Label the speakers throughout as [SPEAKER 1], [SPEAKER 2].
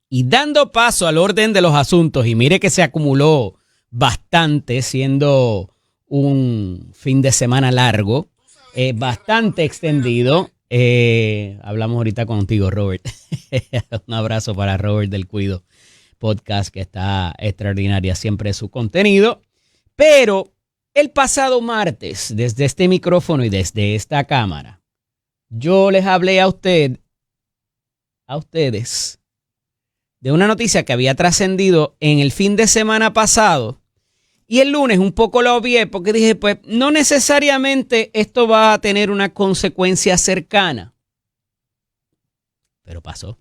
[SPEAKER 1] Y dando paso al orden de los asuntos, y mire que se acumuló bastante, siendo un fin de semana largo, bastante extendido. Hablamos ahorita contigo, Robert. Un abrazo para Robert del Cuido Podcast, que está extraordinaria siempre su contenido. Pero el pasado martes, desde este micrófono y desde esta cámara, yo les hablé a ustedes, de una noticia que había trascendido en el fin de semana pasado. Y el lunes un poco lo obvié porque dije, pues no necesariamente esto va a tener una consecuencia cercana. Pero pasó.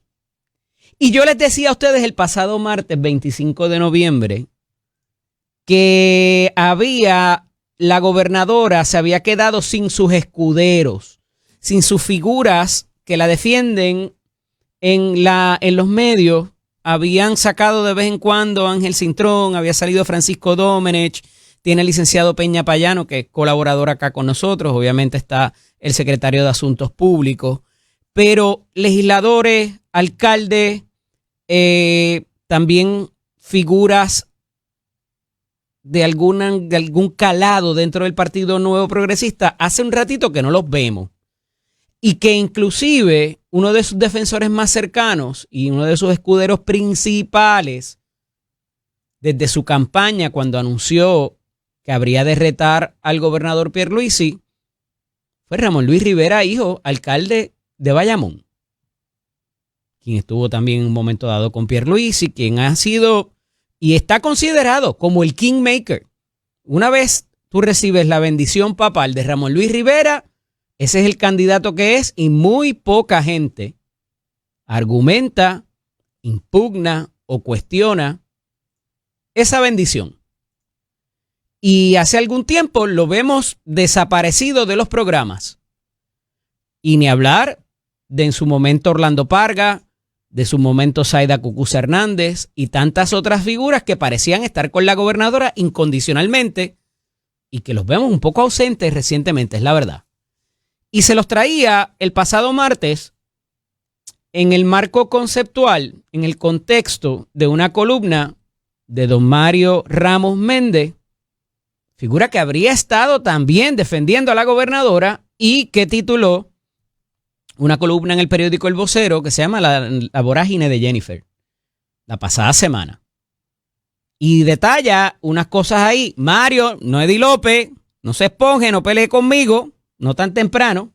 [SPEAKER 1] Y yo les decía a ustedes el pasado martes 25 de noviembre que la gobernadora se había quedado sin sus escuderos, sin sus figuras que la defienden en los medios. Habían sacado de vez en cuando a Ángel Cintrón, había salido Francisco Domenech, tiene el licenciado Peña Payano, que es colaborador acá con nosotros, obviamente está el secretario de Asuntos Públicos, pero legisladores, alcaldes, también figuras de algún calado dentro del Partido Nuevo Progresista, hace un ratito que no los vemos. Y que inclusive uno de sus defensores más cercanos y uno de sus escuderos principales desde su campaña cuando anunció que habría de retar al gobernador Pierluisi fue Ramón Luis Rivera, hijo, alcalde de Bayamón, quien estuvo también en un momento dado con Pierluisi, quien ha sido y está considerado como el kingmaker. Una vez tú recibes la bendición papal de Ramón Luis Rivera, ese es el candidato que es, y muy poca gente argumenta, impugna o cuestiona esa bendición. Y hace algún tiempo lo vemos desaparecido de los programas. Y ni hablar de en su momento Orlando Parga, de su momento Zaida Cucuza Hernández y tantas otras figuras que parecían estar con la gobernadora incondicionalmente y que los vemos un poco ausentes recientemente, es la verdad. Y se los traía el pasado martes en el marco conceptual, en el contexto de una columna de don Mario Ramos Méndez, figura que habría estado también defendiendo a la gobernadora y que tituló una columna en el periódico El Vocero que se llama La vorágine de Jennifer, la pasada semana. Y detalla unas cosas ahí. Mario, no Eddie López, no se esponje, no pelee conmigo. No tan temprano,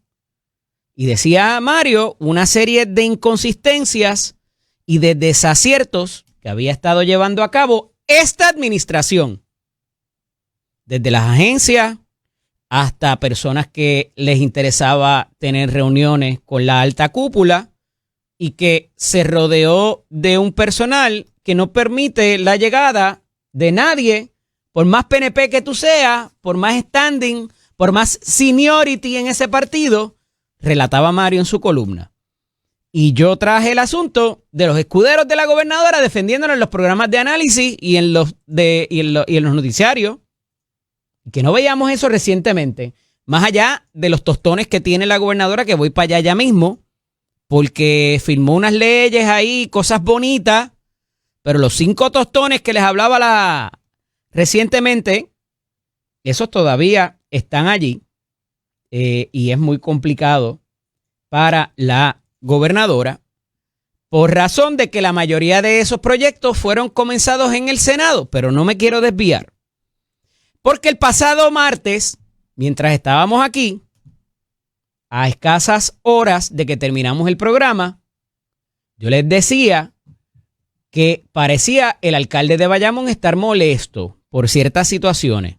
[SPEAKER 1] y decía Mario una serie de inconsistencias y de desaciertos que había estado llevando a cabo esta administración, desde las agencias hasta personas que les interesaba tener reuniones con la alta cúpula y que se rodeó de un personal que no permite la llegada de nadie, por más PNP que tú seas, por más standing, por más seniority en ese partido, relataba Mario en su columna. Y yo traje el asunto de los escuderos de la gobernadora defendiéndonos en los programas de análisis y en los noticiarios. Que no veíamos eso recientemente. Más allá de los tostones que tiene la gobernadora, que voy para allá ya mismo, porque firmó unas leyes ahí, cosas bonitas, pero los 5 tostones que les hablaba recientemente, esos todavía están allí y es muy complicado para la gobernadora por razón de que la mayoría de esos proyectos fueron comenzados en el Senado, pero no me quiero desviar. Porque el pasado martes, mientras estábamos aquí, a escasas horas de que terminamos el programa, yo les decía que parecía el alcalde de Bayamón estar molesto por ciertas situaciones.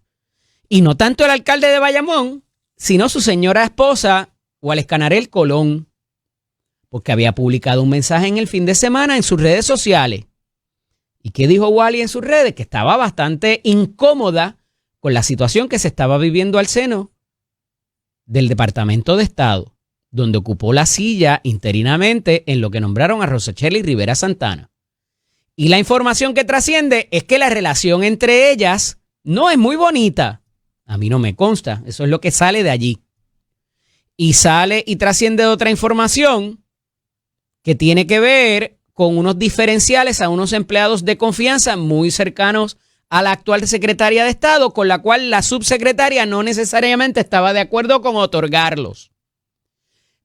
[SPEAKER 1] Y no tanto el alcalde de Bayamón, sino su señora esposa, Wales Canarel Colón, porque había publicado un mensaje en el fin de semana en sus redes sociales. ¿Y qué dijo Wally en sus redes? Que estaba bastante incómoda con la situación que se estaba viviendo al seno del Departamento de Estado, donde ocupó la silla interinamente en lo que nombraron a Rosacheli Rivera Santana. Y la información que trasciende es que la relación entre ellas no es muy bonita. A mí no me consta, eso es lo que sale de allí. Y sale y trasciende otra información que tiene que ver con unos diferenciales a unos empleados de confianza muy cercanos a la actual secretaria de Estado, con la cual la subsecretaria no necesariamente estaba de acuerdo con otorgarlos.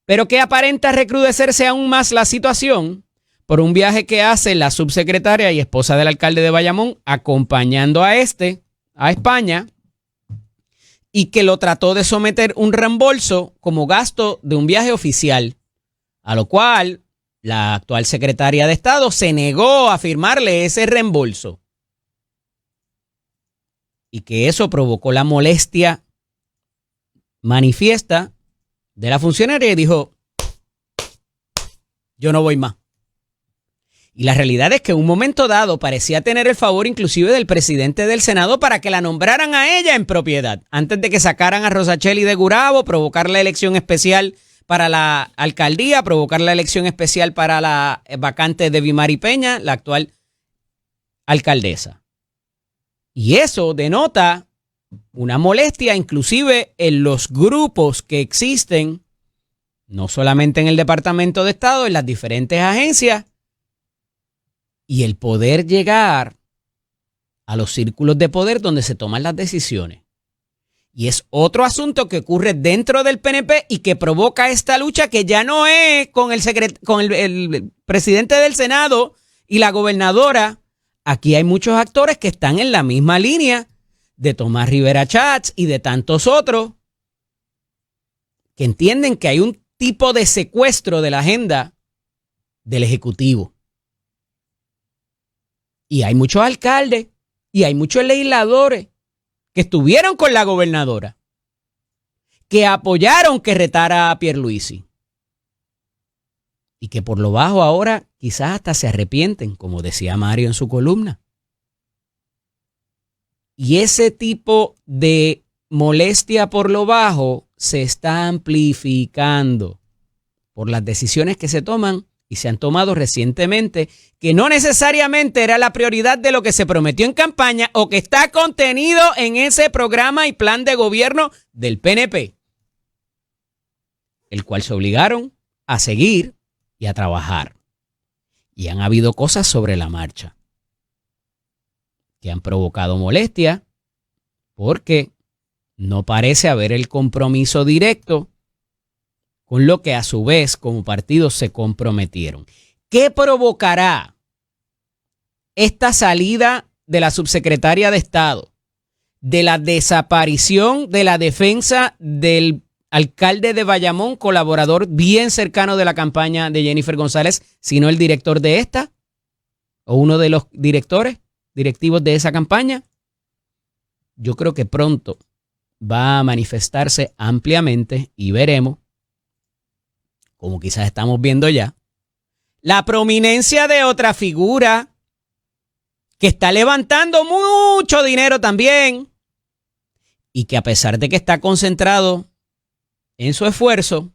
[SPEAKER 1] Pero que aparenta recrudecerse aún más la situación por un viaje que hace la subsecretaria y esposa del alcalde de Bayamón acompañando a España, y que lo trató de someter un reembolso como gasto de un viaje oficial, a lo cual la actual secretaria de Estado se negó a firmarle ese reembolso. Y que eso provocó la molestia manifiesta de la funcionaria y dijo, yo no voy más. Y la realidad es que en un momento dado parecía tener el favor inclusive del presidente del Senado para que la nombraran a ella en propiedad, antes de que sacaran a Rosacheli de Gurabo, provocar la elección especial para la alcaldía, provocar la elección especial para la vacante de Vimari Peña, la actual alcaldesa. Y eso denota una molestia inclusive en los grupos que existen, no solamente en el Departamento de Estado, en las diferentes agencias, y el poder llegar a los círculos de poder donde se toman las decisiones. Y es otro asunto que ocurre dentro del PNP y que provoca esta lucha que ya no es con el presidente del Senado y la gobernadora. Aquí hay muchos actores que están en la misma línea de Tomás Rivera Schatz y de tantos otros que entienden que hay un tipo de secuestro de la agenda del Ejecutivo. Y hay muchos alcaldes y hay muchos legisladores que estuvieron con la gobernadora, que apoyaron que retara a Pierluisi y que por lo bajo ahora quizás hasta se arrepienten, como decía Mario en su columna. Y ese tipo de molestia por lo bajo se está amplificando por las decisiones que se toman y se han tomado recientemente, que no necesariamente era la prioridad de lo que se prometió en campaña o que está contenido en ese programa y plan de gobierno del PNP, el cual se obligaron a seguir y a trabajar. Y han habido cosas sobre la marcha que han provocado molestia porque no parece haber el compromiso directo con lo que a su vez como partidos se comprometieron. ¿Qué provocará esta salida de la subsecretaria de Estado, de la desaparición de la defensa del alcalde de Bayamón, colaborador bien cercano de la campaña de Jennifer González, sino el director de esta o uno de los directivos de esa campaña? Yo creo que pronto va a manifestarse ampliamente y veremos, como quizás estamos viendo ya, la prominencia de otra figura que está levantando mucho dinero también y que a pesar de que está concentrado en su esfuerzo,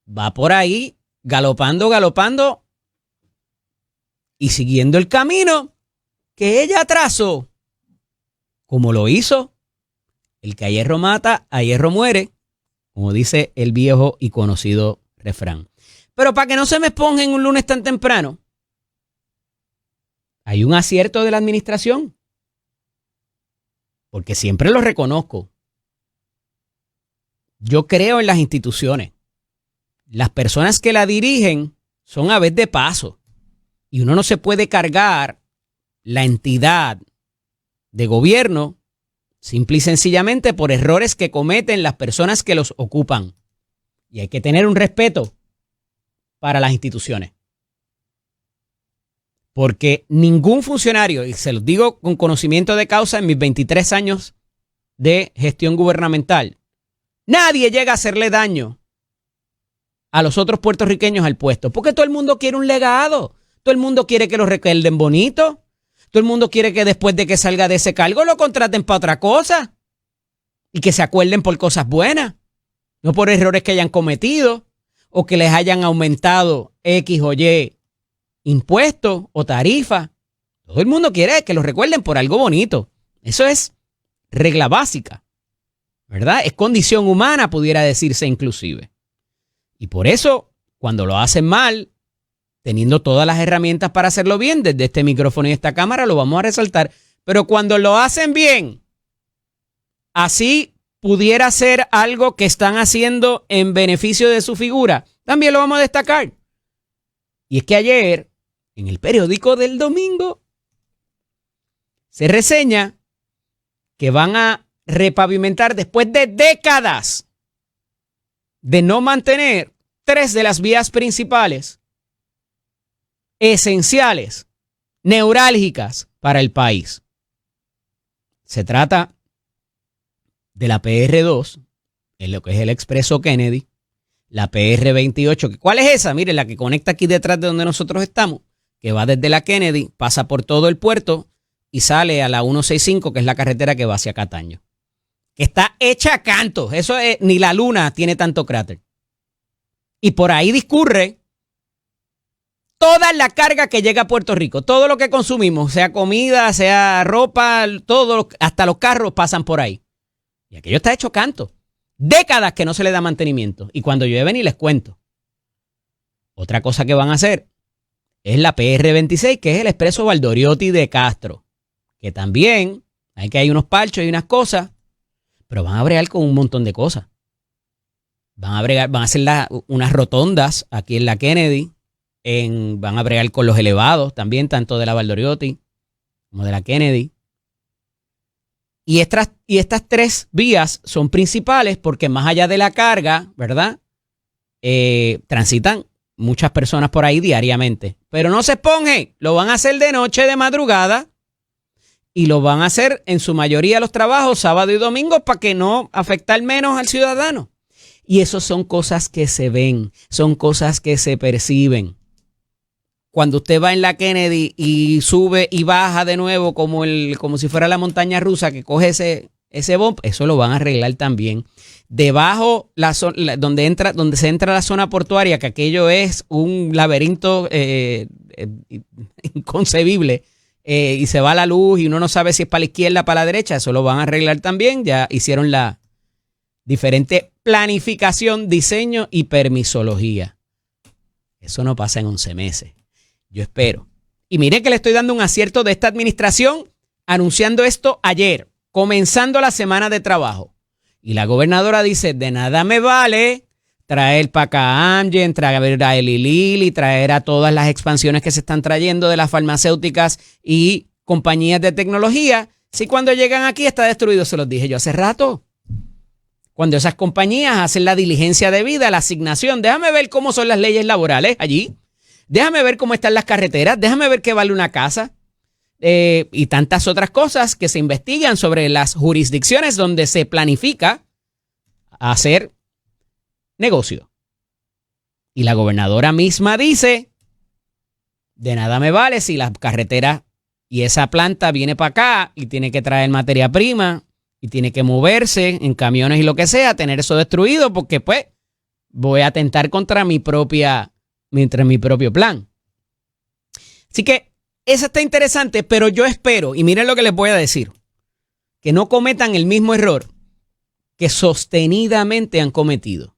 [SPEAKER 1] va por ahí galopando y siguiendo el camino que ella trazó, como lo hizo el que a hierro mata, a hierro muere, como dice el viejo y conocido refrán. Pero para que no se me esponjen un lunes tan temprano, hay un acierto de la administración, porque siempre lo reconozco. Yo creo en las instituciones. Las personas que la dirigen son a vez de paso. Y uno no se puede cargar la entidad de gobierno simple y sencillamente por errores que cometen las personas que los ocupan. Y hay que tener un respeto para las instituciones. Porque ningún funcionario, y se los digo con conocimiento de causa en mis 23 años de gestión gubernamental, nadie llega a hacerle daño a los otros puertorriqueños al puesto. Porque todo el mundo quiere un legado. Todo el mundo quiere que lo recuerden bonito. Todo el mundo quiere que después de que salga de ese cargo lo contraten para otra cosa. Y que se acuerden por cosas buenas. No por errores que hayan cometido o que les hayan aumentado X o Y impuestos o tarifas. Todo el mundo quiere que lo recuerden por algo bonito. Eso es regla básica, ¿verdad? Es condición humana, pudiera decirse inclusive. Y por eso, cuando lo hacen mal, teniendo todas las herramientas para hacerlo bien, desde este micrófono y esta cámara lo vamos a resaltar. Pero cuando lo hacen bien, así pudiera ser algo que están haciendo en beneficio de su figura, también lo vamos a destacar. Y es que ayer, en el periódico del domingo, se reseña que van a repavimentar después de décadas de no mantener 3 de las vías principales esenciales, neurálgicas para el país. Se trata de la PR2, en lo que es el Expreso Kennedy, la PR28. ¿Cuál es esa? Mire, la que conecta aquí detrás de donde nosotros estamos, que va desde la Kennedy, pasa por todo el puerto y sale a la 165, que es la carretera que va hacia Cataño. Que está hecha a canto. Eso es, ni la luna tiene tanto cráter. Y por ahí discurre toda la carga que llega a Puerto Rico. Todo lo que consumimos, sea comida, sea ropa, todo, hasta los carros pasan por ahí. Y aquello está hecho canto. Décadas que no se le da mantenimiento. Y cuando llueve ni les cuento. Otra cosa que van a hacer es la PR26, que es el Expreso Valdoriotti de Castro. Que también hay unos parchos y unas cosas, pero van a bregar con un montón de cosas. Van a hacer unas rotondas aquí en la Kennedy. Van a bregar con los elevados también, tanto de la Valdoriotti como de la Kennedy. Y estas 3 vías son principales porque más allá de la carga, ¿verdad? Transitan muchas personas por ahí diariamente. Pero no se esponjen, lo van a hacer de noche, de madrugada, y lo van a hacer en su mayoría los trabajos sábado y domingo para que no afectar menos al ciudadano. Y eso son cosas que se ven, son cosas que se perciben. Cuando usted va en la Kennedy y sube y baja de nuevo como si fuera la montaña rusa que coge ese bump, eso lo van a arreglar también. Debajo, donde se entra la zona portuaria, que aquello es un laberinto inconcebible, y se va la luz y uno no sabe si es para la izquierda o para la derecha, eso lo van a arreglar también. Ya hicieron la diferente planificación, diseño y permisología. Eso no pasa en 11 meses. Yo espero. Y mire que le estoy dando un acierto de esta administración anunciando esto ayer, comenzando la semana de trabajo. Y la gobernadora dice, de nada me vale traer para acá a Amgen, traer a Eli Lilly, traer a todas las expansiones que se están trayendo de las farmacéuticas y compañías de tecnología. Si cuando llegan aquí está destruido, se los dije yo hace rato. Cuando esas compañías hacen la diligencia debida, la asignación, déjame ver cómo son las leyes laborales allí. Déjame ver cómo están las carreteras, déjame ver qué vale una casa y tantas otras cosas que se investigan sobre las jurisdicciones donde se planifica hacer negocio. Y la gobernadora misma dice, de nada me vale si las carreteras y esa planta viene para acá y tiene que traer materia prima y tiene que moverse en camiones y lo que sea, tener eso destruido porque pues voy a atentar contra mi propio plan. Así que eso está interesante, pero yo espero, y miren lo que les voy a decir, que no cometan el mismo error que sostenidamente han cometido.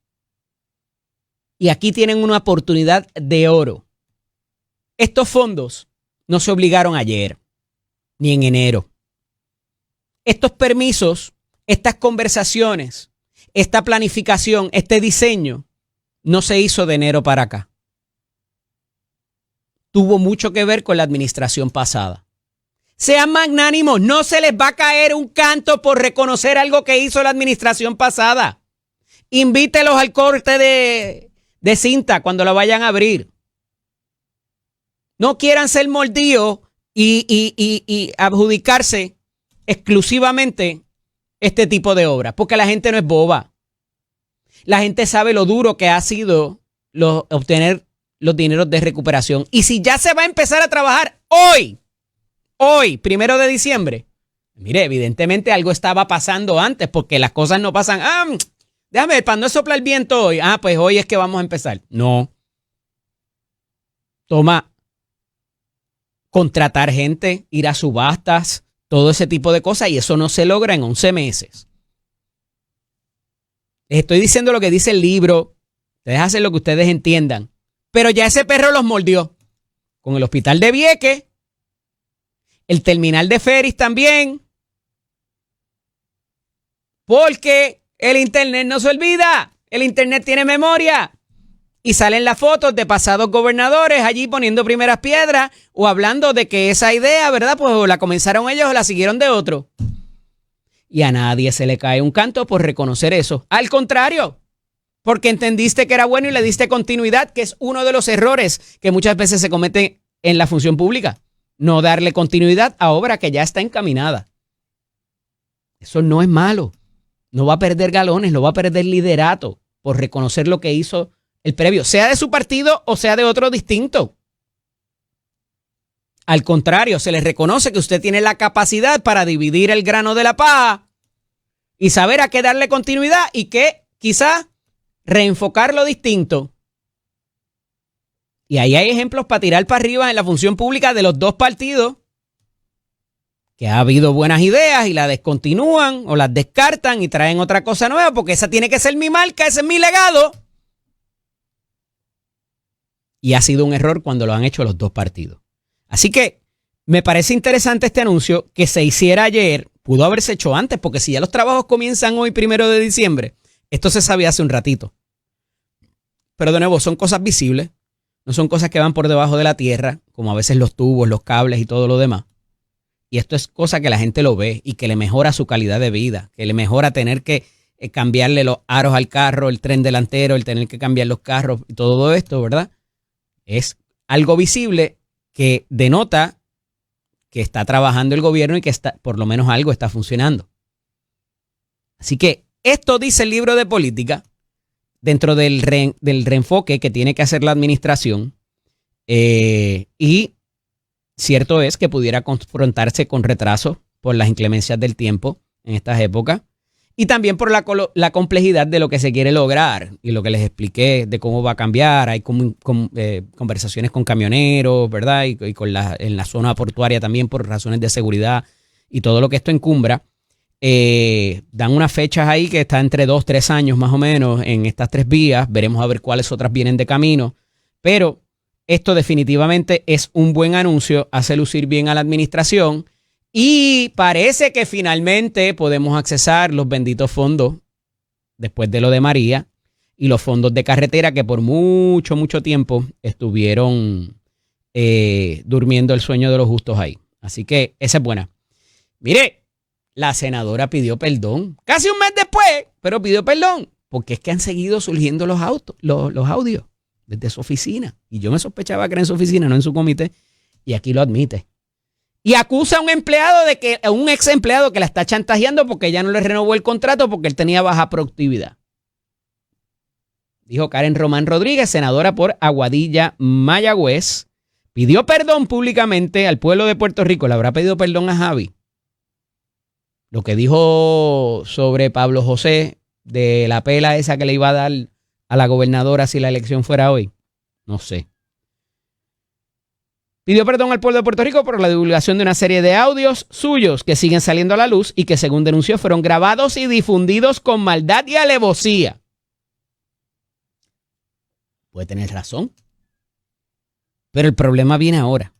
[SPEAKER 1] Y aquí tienen una oportunidad de oro. Estos fondos no se obligaron ayer, ni en enero. Estos permisos, estas conversaciones, esta planificación, este diseño, no se hizo de enero para acá. Tuvo mucho que ver con la administración pasada. Sean magnánimos, no se les va a caer un canto por reconocer algo que hizo la administración pasada. Invítelos al corte de cinta cuando la vayan a abrir. No quieran ser mordidos y adjudicarse exclusivamente este tipo de obras, porque la gente no es boba. La gente sabe lo duro que ha sido obtener los dineros de recuperación. Y si ya se va a empezar a trabajar hoy, 1 de diciembre, mire, evidentemente algo estaba pasando antes, porque las cosas no pasan. Déjame ver, para no soplar el viento hoy. Pues hoy es que vamos a empezar. No. Toma contratar gente, ir a subastas, todo ese tipo de cosas, y eso no se logra en 11 meses. Les estoy diciendo lo que dice el libro. Ustedes hacen lo que ustedes entiendan. Pero ya ese perro los mordió. con el hospital de Vieques, el terminal de Ferris también, porque el internet no se olvida, el internet tiene memoria y salen las fotos de pasados gobernadores allí poniendo primeras piedras o hablando de que esa idea, ¿verdad? Pues o la comenzaron ellos o la siguieron de otro. Y a nadie se le cae un canto por reconocer eso. Al contrario, porque entendiste que era bueno y le diste continuidad, que es uno de los errores que muchas veces se comete en la función pública. No darle continuidad a obra que ya está encaminada. Eso no es malo. No va a perder galones, no va a perder liderato por reconocer lo que hizo el previo, sea de su partido o sea de otro distinto. Al contrario, se le reconoce que usted tiene la capacidad para dividir el grano de la paja y saber a qué darle continuidad y que quizás reenfocarlo distinto. Y ahí hay ejemplos para tirar para arriba en la función pública de los dos partidos, que ha habido buenas ideas y las descontinúan o las descartan y traen otra cosa nueva, porque esa tiene que ser mi marca, ese es mi legado. Y ha sido un error cuando lo han hecho los dos partidos. Así que me parece interesante este anuncio que se hiciera ayer. Pudo haberse hecho antes, porque si ya los trabajos comienzan hoy, 1 de diciembre, esto se sabía hace un ratito. Pero de nuevo, son cosas visibles. No son cosas que van por debajo de la tierra, como a veces los tubos, los cables y todo lo demás. Y esto es cosa que la gente lo ve y que le mejora su calidad de vida, que le mejora tener que cambiarle los aros al carro, el tren delantero, el tener que cambiar los carros y todo esto, ¿verdad? Es algo visible que denota que está trabajando el gobierno y que está, por lo menos algo está funcionando. Así que esto dice el libro de política dentro del reenfoque que tiene que hacer la administración y cierto es que pudiera confrontarse con retraso por las inclemencias del tiempo en estas épocas y también por la complejidad de lo que se quiere lograr y lo que les expliqué de cómo va a cambiar. Hay conversaciones con camioneros, ¿verdad? Y en la zona portuaria también por razones de seguridad y todo lo que esto encumbra. Dan unas fechas ahí que está entre 2-3 años más o menos en estas 3 vías. Veremos a ver cuáles otras vienen de camino. Pero esto definitivamente es un buen anuncio, hace lucir bien a la administración y parece que finalmente podemos accesar los benditos fondos después de lo de María y los fondos de carretera que por mucho, mucho tiempo estuvieron durmiendo el sueño de los justos ahí. Así que esa es buena. Mire, la senadora pidió perdón, casi un mes después, pero pidió perdón, porque es que han seguido surgiendo los audios desde su oficina. Y yo me sospechaba que era en su oficina, no en su comité, y aquí lo admite. Y acusa a un ex empleado que la está chantajeando porque ya no le renovó el contrato porque él tenía baja productividad. Dijo Karen Román Rodríguez, senadora por Aguadilla, Mayagüez, pidió perdón públicamente al pueblo de Puerto Rico. Le habrá pedido perdón a Javi. Lo que dijo sobre Pablo José de la pela esa que le iba a dar a la gobernadora si la elección fuera hoy, no sé. Pidió perdón al pueblo de Puerto Rico por la divulgación de una serie de audios suyos que siguen saliendo a la luz y que, según denunció, fueron grabados y difundidos con maldad y alevosía. Puede tener razón. Pero el problema viene ahora.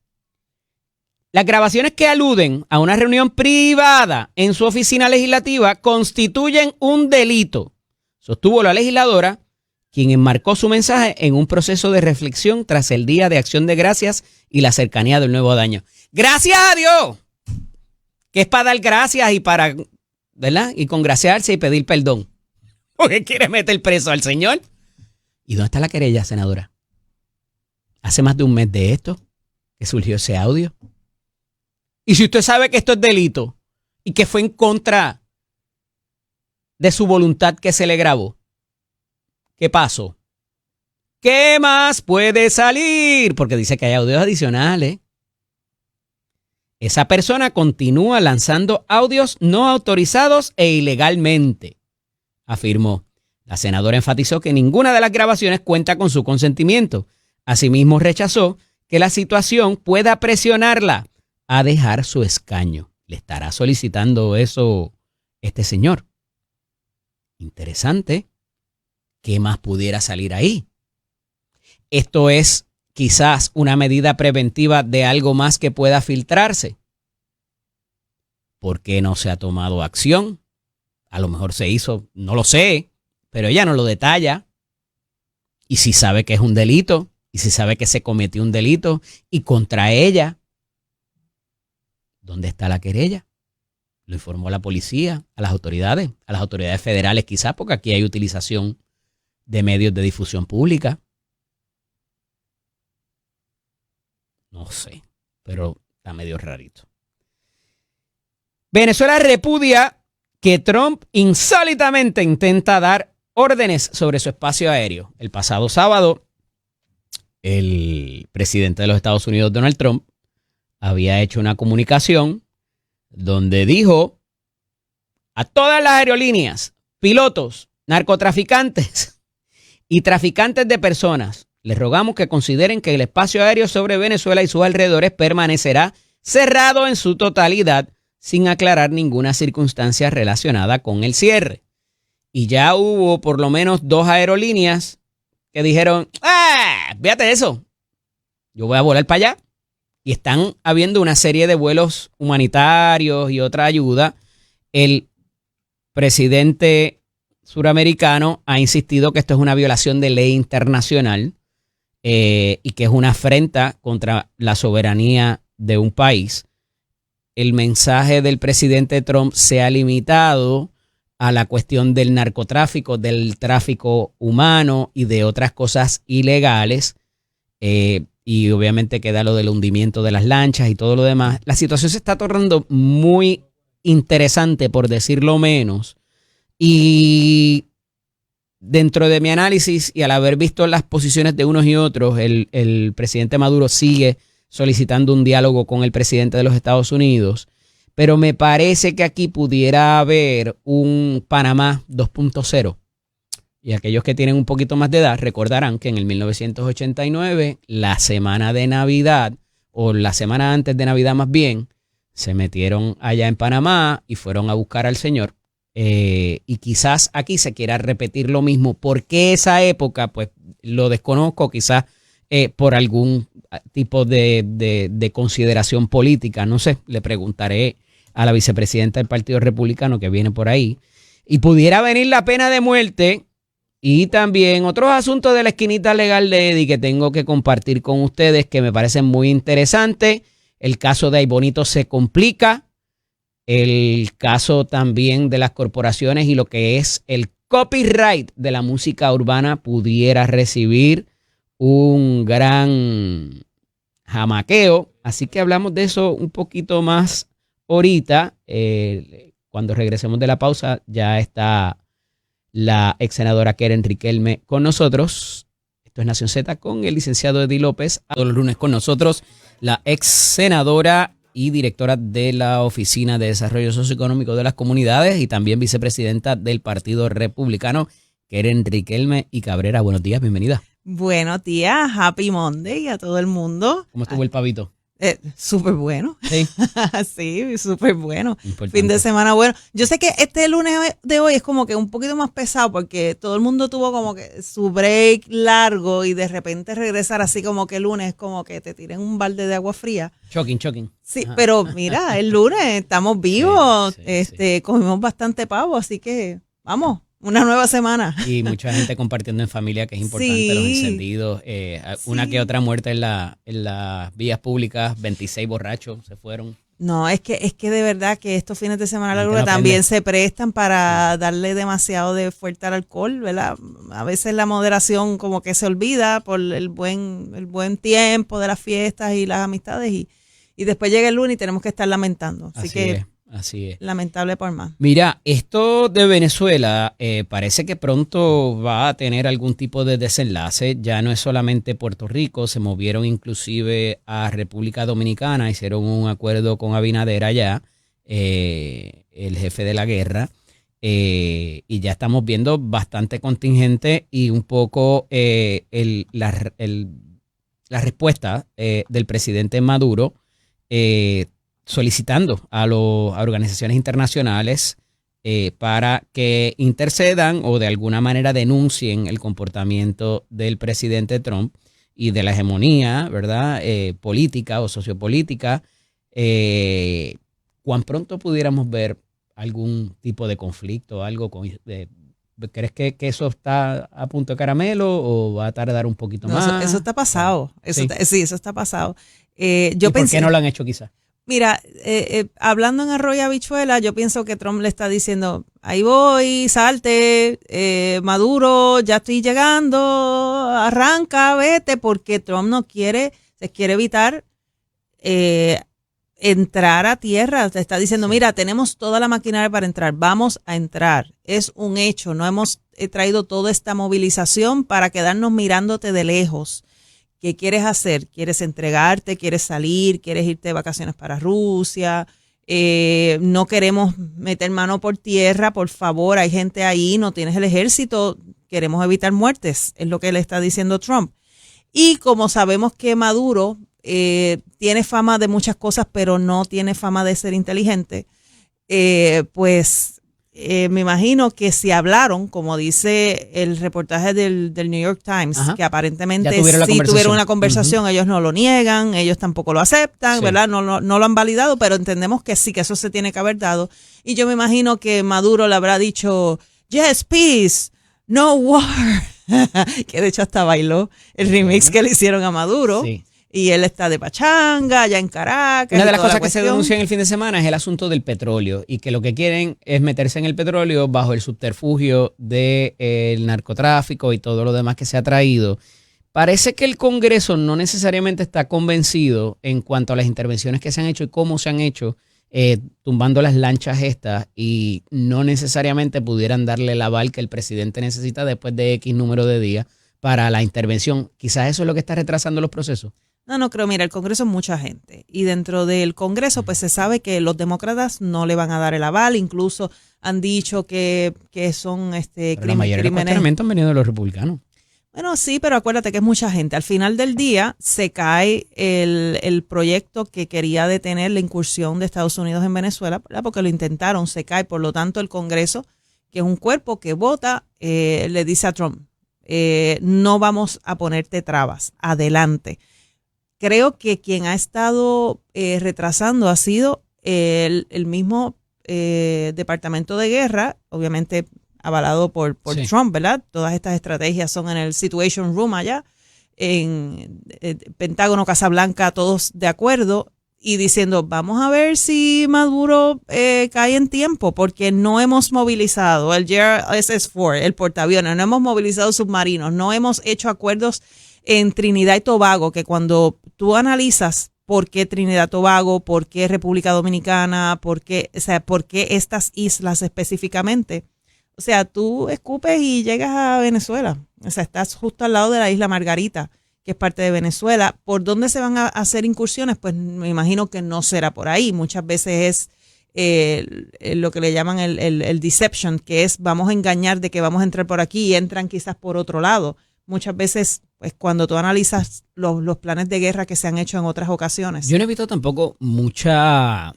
[SPEAKER 1] Las grabaciones que aluden a una reunión privada en su oficina legislativa constituyen un delito, sostuvo la legisladora, quien enmarcó su mensaje en un proceso de reflexión tras el Día de Acción de Gracias y la cercanía del nuevo año. ¡Gracias a Dios! Que es para dar gracias y para, ¿verdad? Y congraciarse y pedir perdón. ¿Por qué quiere meter preso al señor? ¿Y dónde está la querella, senadora? Hace más de un mes de esto que surgió ese audio. Y si usted sabe que esto es delito y que fue en contra de su voluntad que se le grabó, ¿qué pasó? ¿Qué más puede salir? Porque dice que hay audios adicionales. Esa persona continúa lanzando audios no autorizados e ilegalmente, afirmó. La senadora enfatizó que ninguna de las grabaciones cuenta con su consentimiento. Asimismo, rechazó que la situación pueda presionarla a dejar su escaño. ¿Le estará solicitando eso este señor? Interesante. ¿Qué más pudiera salir ahí? Esto es quizás una medida preventiva de algo más que pueda filtrarse. ¿Por qué no se ha tomado acción? A lo mejor se hizo, no lo sé, pero ella no lo detalla. Y si sabe que es un delito, y si sabe que se cometió un delito, y contra ella, ¿dónde está la querella? Lo informó la policía, a las autoridades federales quizás, porque aquí hay utilización de medios de difusión pública. No sé, pero está medio rarito. Venezuela repudia que Trump insólitamente intenta dar órdenes sobre su espacio aéreo. El pasado sábado, el presidente de los Estados Unidos, Donald Trump, había hecho una comunicación donde dijo a todas las aerolíneas, pilotos, narcotraficantes y traficantes de personas, les rogamos que consideren que el espacio aéreo sobre Venezuela y sus alrededores permanecerá cerrado en su totalidad sin aclarar ninguna circunstancia relacionada con el cierre. Y ya hubo por lo menos 2 aerolíneas que dijeron, fíjate de eso, yo voy a volar para allá. Y están habiendo una serie de vuelos humanitarios y otra ayuda. El presidente suramericano ha insistido que esto es una violación de ley internacional y que es una afrenta contra la soberanía de un país. El mensaje del presidente Trump se ha limitado a la cuestión del narcotráfico, del tráfico humano y de otras cosas ilegales. Y obviamente queda lo del hundimiento de las lanchas y todo lo demás. La situación se está tornando muy interesante, por decirlo menos. Y dentro de mi análisis y al haber visto las posiciones de unos y otros, el presidente Maduro sigue solicitando un diálogo con el presidente de los Estados Unidos. Pero me parece que aquí pudiera haber un Panamá 2.0. Y aquellos que tienen un poquito más de edad recordarán que en el 1989, la semana de Navidad, o la semana antes de Navidad más bien, se metieron allá en Panamá y fueron a buscar al señor. Y quizás aquí se quiera repetir lo mismo. ¿Por qué esa época? Pues lo desconozco, quizás por algún tipo de consideración política. No sé, le preguntaré a la vicepresidenta del Partido Republicano que viene por ahí. Y pudiera venir la pena de muerte. Y también otros asuntos de la esquinita legal de Eddie que tengo que compartir con ustedes que me parecen muy interesantes. El caso de Aybonito se complica. El caso también de las corporaciones y lo que es el copyright de la música urbana pudiera recibir un gran jamaqueo. Así que hablamos de eso un poquito más ahorita. Cuando regresemos de la pausa ya está la ex senadora Keren Riquelme con nosotros. Esto es Nación Z con el licenciado Eddie López. Todos los lunes con nosotros la ex senadora y directora de la Oficina de Desarrollo Socioeconómico de las Comunidades y también vicepresidenta del Partido Republicano, Keren Riquelme y Cabrera. Buenos días, bienvenida.
[SPEAKER 2] Buenos días, Happy Monday a todo el mundo.
[SPEAKER 1] ¿Cómo estuvo el pavito?
[SPEAKER 2] Súper bueno.
[SPEAKER 1] Sí.
[SPEAKER 2] Sí, súper bueno.
[SPEAKER 1] Importante.
[SPEAKER 2] Fin de semana bueno. Yo sé que este lunes de hoy es como que un poquito más pesado porque todo el mundo tuvo como que su break largo y de repente regresar así como que el lunes como que te tiren un balde de agua fría.
[SPEAKER 1] Shocking.
[SPEAKER 2] Sí,
[SPEAKER 1] Ajá.
[SPEAKER 2] pero mira, el lunes estamos vivos,
[SPEAKER 1] Sí.
[SPEAKER 2] comimos bastante pavo, así que vamos, una nueva semana.
[SPEAKER 1] Y mucha gente compartiendo en familia, que es importante,
[SPEAKER 2] Sí.
[SPEAKER 1] los encendidos. Una
[SPEAKER 2] Sí.
[SPEAKER 1] que otra muerte en las vías públicas, 26 borrachos se fueron.
[SPEAKER 2] No, es que de verdad que estos fines de semana
[SPEAKER 1] La gente
[SPEAKER 2] largos
[SPEAKER 1] no
[SPEAKER 2] también
[SPEAKER 1] aprende.
[SPEAKER 2] se prestan para darle demasiado de fuerte al alcohol, ¿verdad? A veces la moderación como que se olvida por el buen tiempo de las fiestas y las amistades y después llega el lunes y tenemos que estar lamentando.
[SPEAKER 1] Así es.
[SPEAKER 2] Lamentable por más.
[SPEAKER 1] Mira, esto de Venezuela parece que pronto va a tener algún tipo de desenlace. Ya no es solamente Puerto Rico, se movieron inclusive a República Dominicana, hicieron un acuerdo con Abinader allá, el jefe de la guerra, y ya estamos viendo bastante contingente y un poco la respuesta del presidente Maduro solicitando a organizaciones internacionales para que intercedan o de alguna manera denuncien el comportamiento del presidente Trump y de la hegemonía, ¿verdad? Política o sociopolítica, ¿cuán pronto pudiéramos ver algún tipo de conflicto, algo ¿crees que eso está a punto de caramelo o va a tardar un poquito más?
[SPEAKER 2] Eso está pasado.
[SPEAKER 1] Sí.
[SPEAKER 2] Eso está pasado.
[SPEAKER 1] ¿Por qué no lo han hecho quizás?
[SPEAKER 2] Mira, hablando en arroyo y habichuela, yo pienso que Trump le está diciendo, ahí voy, salte, Maduro, ya estoy llegando, arranca, vete, porque Trump se quiere evitar entrar a tierra. Te está diciendo, mira, tenemos toda la maquinaria para entrar, vamos a entrar. Es un hecho, no hemos traído toda esta movilización para quedarnos mirándote de lejos. ¿Qué quieres hacer? ¿Quieres entregarte? ¿Quieres salir? ¿Quieres irte de vacaciones para Rusia? No queremos meter mano por tierra, por favor, hay gente ahí, no tienes el ejército, queremos evitar muertes, es lo que le está diciendo Trump. Y como sabemos que Maduro tiene fama de muchas cosas, pero no tiene fama de ser inteligente, me imagino que si hablaron, como dice el reportaje del New York Times, que aparentemente sí tuvieron una conversación, ellos no lo niegan, ellos tampoco lo aceptan, ¿verdad? No lo han validado, pero entendemos que sí, que eso se tiene que haber dado. Y yo me imagino que Maduro le habrá dicho, yes, peace, no war, que de hecho hasta bailó el remix que le hicieron a Maduro. Sí. Y él está de pachanga, allá en Caracas.
[SPEAKER 1] Una de las cosas que se denunció en el fin de semana es el asunto del petróleo y que lo que quieren es meterse en el petróleo bajo el subterfugio del narcotráfico y todo lo demás que se ha traído. Parece que el Congreso no necesariamente está convencido en cuanto a las intervenciones que se han hecho y cómo se han hecho, tumbando las lanchas estas, y no necesariamente pudieran darle el aval que el presidente necesita después de X número de días para la intervención. Quizás eso es lo que está retrasando los procesos.
[SPEAKER 2] No creo. Mira, el Congreso es mucha gente y dentro del Congreso pues se sabe que los demócratas no le van a dar el aval, incluso han dicho que son
[SPEAKER 1] crímenes. La mayoría de los cuestionamientos han venido de los republicanos.
[SPEAKER 2] Bueno, sí, pero acuérdate que es mucha gente. Al final del día se cae el proyecto que quería detener la incursión de Estados Unidos en Venezuela, ¿verdad? Porque lo intentaron, se cae. Por lo tanto, el Congreso, que es un cuerpo que vota, le dice a Trump, no vamos a ponerte trabas, adelante. Creo que quien ha estado retrasando ha sido el mismo Departamento de Guerra, obviamente avalado por Trump, ¿verdad? Todas estas estrategias son en el Situation Room allá, en Pentágono, Casa Blanca, todos de acuerdo y diciendo, vamos a ver si Maduro cae en tiempo, porque no hemos movilizado el JRSS-4, el portaaviones, no hemos movilizado submarinos, no hemos hecho acuerdos en Trinidad y Tobago, que cuando tú analizas por qué Trinidad y Tobago, por qué República Dominicana, por qué estas islas específicamente, o sea, tú escupes y llegas a Venezuela, o sea, estás justo al lado de la isla Margarita, que es parte de Venezuela. ¿Por dónde se van a hacer incursiones? Pues me imagino que no será por ahí, muchas veces es lo que le llaman el deception, que es vamos a engañar de que vamos a entrar por aquí y entran quizás por otro lado. Muchas veces, pues cuando tú analizas los planes de guerra que se han hecho en otras ocasiones.
[SPEAKER 1] Yo no he visto tampoco mucha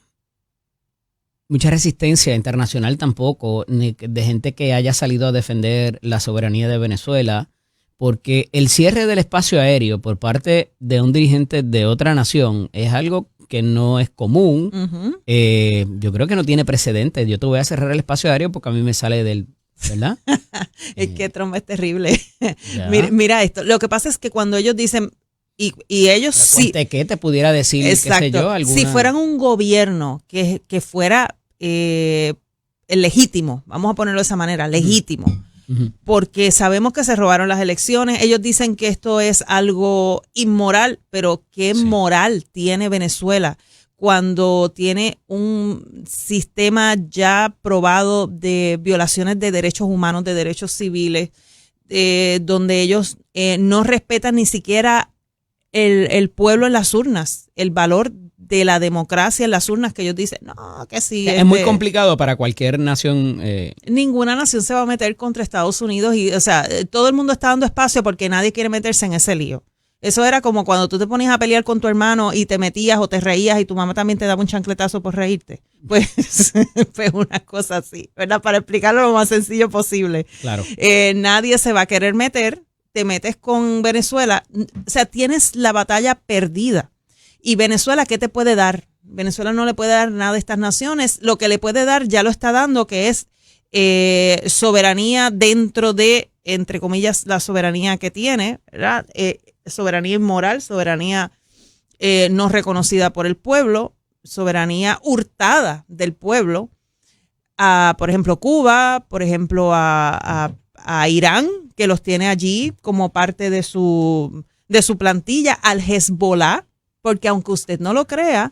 [SPEAKER 1] resistencia internacional tampoco, ni de gente que haya salido a defender la soberanía de Venezuela, porque el cierre del espacio aéreo por parte de un dirigente de otra nación es algo que no es común. Uh-huh. Yo creo que no tiene precedentes. Yo te voy a cerrar el espacio aéreo porque a mí me sale del... ¿verdad?
[SPEAKER 2] Es que Trump es terrible. Mira esto. Lo que pasa es que cuando ellos dicen, y ellos sí.
[SPEAKER 1] ¿Qué te pudiera decir?
[SPEAKER 2] Exacto.
[SPEAKER 1] Qué sé yo, alguna...
[SPEAKER 2] Si fueran un gobierno que fuera legítimo, vamos a ponerlo de esa manera, legítimo, porque sabemos que se robaron las elecciones. Ellos dicen que esto es algo inmoral, pero ¿qué moral tiene Venezuela cuando tiene un sistema ya probado de violaciones de derechos humanos, de derechos civiles, donde ellos no respetan ni siquiera el pueblo en las urnas, el valor de la democracia en las urnas, que ellos dicen, no, que sí.
[SPEAKER 1] Es muy complicado para cualquier nación.
[SPEAKER 2] Ninguna nación se va a meter contra Estados Unidos y, o sea, todo el mundo está dando espacio porque nadie quiere meterse en ese lío. Eso era como cuando tú te ponías a pelear con tu hermano y te metías o te reías y tu mamá también te daba un chancletazo por reírte. Pues una cosa así, ¿verdad? Para explicarlo lo más sencillo posible.
[SPEAKER 1] Claro.
[SPEAKER 2] Nadie se va a querer meter. te metes con Venezuela, o sea, tienes la batalla perdida. ¿Y Venezuela qué te puede dar? Venezuela no le puede dar nada a estas naciones. Lo que le puede dar ya lo está dando, que es soberanía dentro de, entre comillas, la soberanía que tiene, ¿verdad? Soberanía inmoral, soberanía no reconocida por el pueblo, soberanía hurtada del pueblo. Por ejemplo, Cuba, por ejemplo, a Irán, que los tiene allí como parte de su plantilla, al Hezbollah, porque aunque usted no lo crea,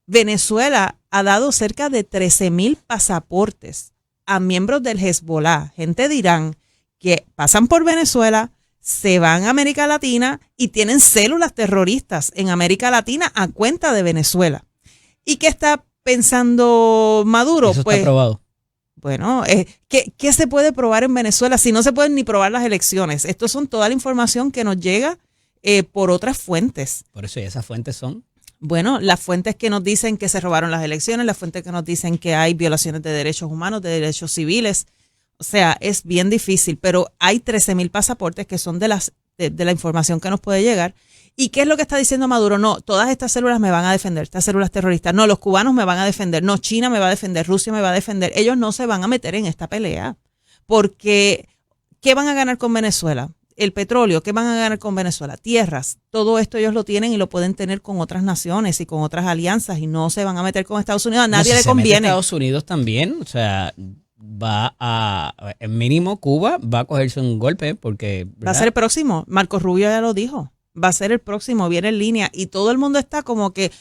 [SPEAKER 2] Venezuela ha dado cerca de 13,000 pasaportes a miembros del Hezbollah, gente de Irán, que pasan por Venezuela, se van a América Latina y tienen células terroristas en América Latina a cuenta de Venezuela. ¿Y qué está pensando Maduro?
[SPEAKER 1] Eso
[SPEAKER 2] pues
[SPEAKER 1] está probado.
[SPEAKER 2] Bueno, ¿qué se puede probar en Venezuela si no se pueden ni probar las elecciones? Esto son toda la información que nos llega por otras fuentes.
[SPEAKER 1] Por eso, ¿y esas fuentes son?
[SPEAKER 2] Bueno, las fuentes que nos dicen que se robaron las elecciones, las fuentes que nos dicen que hay violaciones de derechos humanos, de derechos civiles. O sea, es bien difícil, pero hay 13,000 pasaportes que son de la información que nos puede llegar. ¿Y qué es lo que está diciendo Maduro? No, todas estas células me van a defender, estas células terroristas. No, los cubanos me van a defender. No, China me va a defender, Rusia me va a defender. Ellos no se van a meter en esta pelea porque ¿qué van a ganar con Venezuela? El petróleo, ¿qué van a ganar con Venezuela? Tierras. Todo esto ellos lo tienen y lo pueden tener con otras naciones y con otras alianzas y no se van a meter con Estados Unidos. A nadie le conviene.
[SPEAKER 1] Se mete Estados Unidos también, o sea, en mínimo Cuba va a cogerse un golpe porque, ¿verdad?
[SPEAKER 2] Va a ser el próximo. Marco Rubio ya lo dijo. Va a ser el próximo, viene en línea y todo el mundo está como que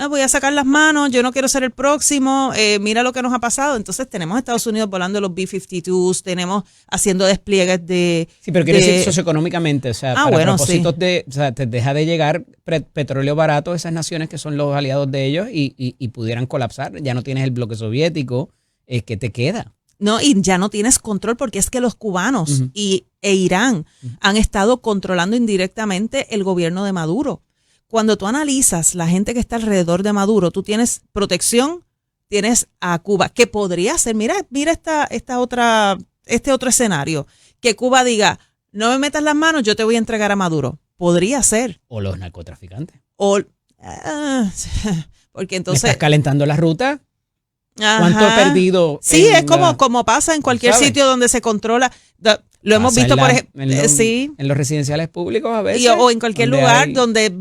[SPEAKER 2] voy a sacar las manos, yo no quiero ser el próximo, mira lo que nos ha pasado. Entonces tenemos a Estados Unidos volando los B-52s, tenemos haciendo despliegues de...
[SPEAKER 1] Sí, pero quiere decir socioeconómicamente, o sea, para propósitos
[SPEAKER 2] sí.
[SPEAKER 1] o sea, te deja de llegar petróleo barato a esas naciones que son los aliados de ellos y pudieran colapsar. Ya no tienes el bloque soviético, que te queda.
[SPEAKER 2] No, y ya no tienes control porque es que los cubanos e Irán han estado controlando indirectamente el gobierno de Maduro. Cuando tú analizas la gente que está alrededor de Maduro, tú tienes protección, tienes a Cuba, que podría ser, mira este otro escenario, que Cuba diga, no me metas las manos, yo te voy a entregar a Maduro. Podría ser.
[SPEAKER 1] O los narcotraficantes.
[SPEAKER 2] Porque entonces...
[SPEAKER 1] ¿Me estás calentando la ruta?
[SPEAKER 2] Ajá.
[SPEAKER 1] ¿Cuánto he perdido?
[SPEAKER 2] Sí, es como pasa en cualquier sitio donde se controla. Lo hemos visto, por ejemplo,
[SPEAKER 1] en los residenciales públicos a veces.
[SPEAKER 2] O en cualquier lugar donde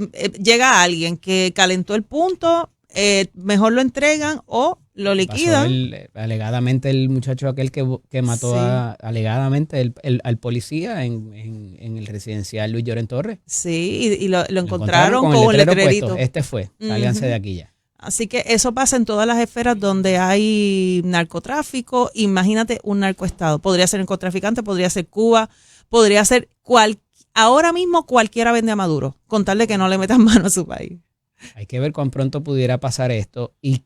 [SPEAKER 2] llega alguien que calentó el punto, mejor lo entregan o lo liquidan.
[SPEAKER 1] Alegadamente el muchacho aquel que mató alegadamente al policía en el residencial Luis Lloren Torres.
[SPEAKER 2] Sí, y lo encontraron con un letrerito.
[SPEAKER 1] Puesto. Este fue, sálganse de aquí ya.
[SPEAKER 2] Así que eso pasa en todas las esferas donde hay narcotráfico. Imagínate un narcoestado. Podría ser narcotraficante, podría ser Cuba, podría ser ahora mismo cualquiera vende a Maduro, con tal de que no le metan mano a su país.
[SPEAKER 1] Hay que ver cuán pronto pudiera pasar esto y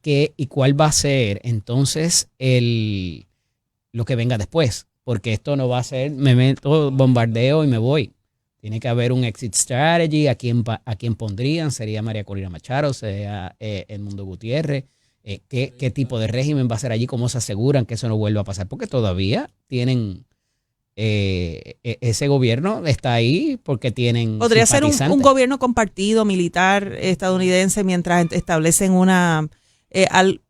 [SPEAKER 1] cuál va a ser entonces lo que venga después. Porque esto no va a ser, me meto, bombardeo y me voy. Tiene que haber un exit strategy. ¿A quién pondrían? ¿Sería María Corina Machado? ¿Sería Edmundo Gutiérrez? ¿Qué tipo de régimen va a ser allí? ¿Cómo se aseguran que eso no vuelva a pasar? Porque todavía tienen... ese gobierno está ahí porque tienen...
[SPEAKER 2] Podría ser un gobierno compartido, militar, estadounidense, mientras establecen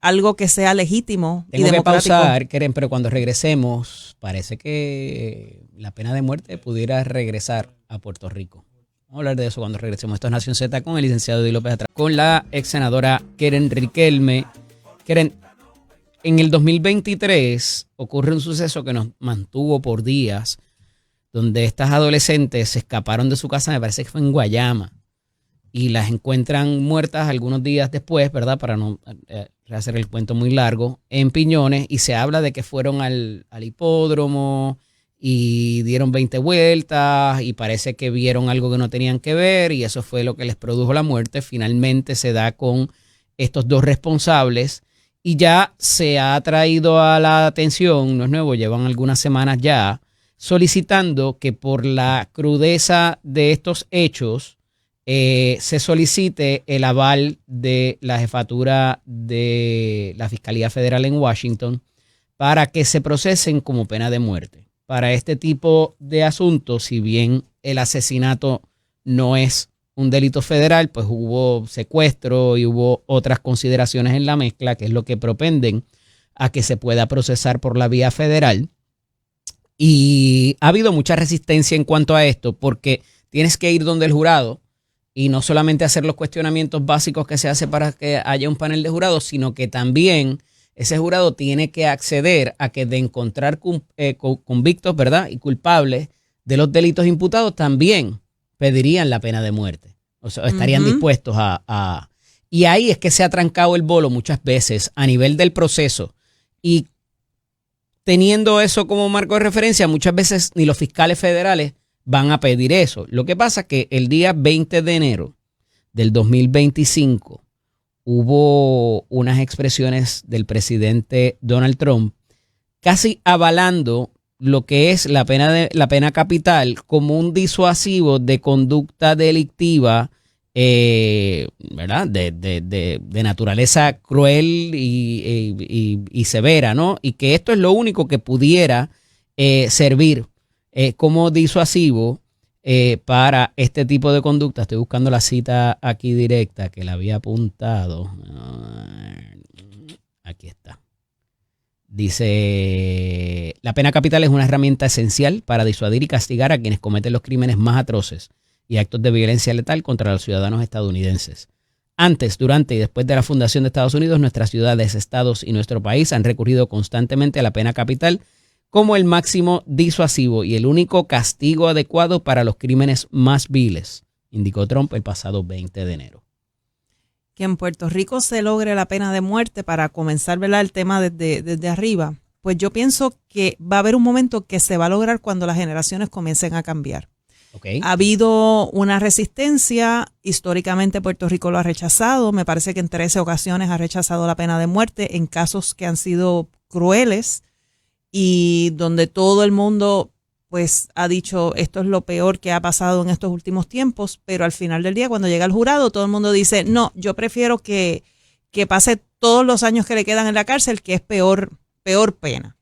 [SPEAKER 2] algo que sea legítimo y democrático.
[SPEAKER 1] Tengo que pausar, Keren, pero cuando regresemos, parece que la pena de muerte pudiera regresar a Puerto Rico. Vamos a hablar de eso cuando regresemos. Esto es Nación Z con el licenciado Eddie López Atrás, con la ex senadora Keren Riquelme. Keren, en el 2023 ocurre un suceso que nos mantuvo por días, donde estas adolescentes se escaparon de su casa, me parece que fue en Guayama, y las encuentran muertas algunos días después, ¿verdad? Para no hacer el cuento muy largo, en Piñones, y se habla de que fueron al hipódromo y dieron 20 vueltas y parece que vieron algo que no tenían que ver y eso fue lo que les produjo la muerte. Finalmente se da con estos dos responsables y ya se ha traído a la atención, no es nuevo, llevan algunas semanas ya, solicitando que por la crudeza de estos hechos se solicite el aval de la jefatura de la Fiscalía Federal en Washington para que se procesen como pena de muerte. para este tipo de asuntos, si bien el asesinato no es un delito federal, pues hubo secuestro y hubo otras consideraciones en la mezcla, que es lo que propenden a que se pueda procesar por la vía federal. Y ha habido mucha resistencia en cuanto a esto, porque tienes que ir donde el jurado y no solamente hacer los cuestionamientos básicos que se hace para que haya un panel de jurados, sino que también ese jurado tiene que acceder a que de encontrar convictos, ¿verdad?, y culpables de los delitos imputados, también pedirían la pena de muerte. O sea, estarían dispuestos a... Y ahí es que se ha trancado el bolo muchas veces a nivel del proceso. Y teniendo eso como marco de referencia, muchas veces ni los fiscales federales van a pedir eso. Lo que pasa es que el día 20 de enero del 2025 hubo unas expresiones del presidente Donald Trump casi avalando lo que es la pena capital como un disuasivo de conducta delictiva, ¿verdad? De naturaleza cruel y severa, ¿no? Y que esto es lo único que pudiera servir como disuasivo para este tipo de conducta. Estoy buscando la cita aquí directa que la había apuntado. Aquí está. Dice, la pena capital es una herramienta esencial para disuadir y castigar a quienes cometen los crímenes más atroces y actos de violencia letal contra los ciudadanos estadounidenses. Antes, durante y después de la fundación de Estados Unidos, nuestras ciudades, estados y nuestro país han recurrido constantemente a la pena capital como el máximo disuasivo y el único castigo adecuado para los crímenes más viles, indicó Trump el pasado 20 de enero.
[SPEAKER 2] Que en Puerto Rico se logre la pena de muerte, para comenzar, ¿verdad?, el tema desde arriba, pues yo pienso que va a haber un momento que se va a lograr cuando las generaciones comiencen a cambiar.
[SPEAKER 1] Okay.
[SPEAKER 2] Ha habido una resistencia, históricamente Puerto Rico lo ha rechazado, me parece que en 13 ocasiones ha rechazado la pena de muerte en casos que han sido crueles y donde todo el mundo pues ha dicho esto es lo peor que ha pasado en estos últimos tiempos, pero al final del día cuando llega el jurado todo el mundo dice no, yo prefiero que pase todos los años que le quedan en la cárcel, que es peor pena.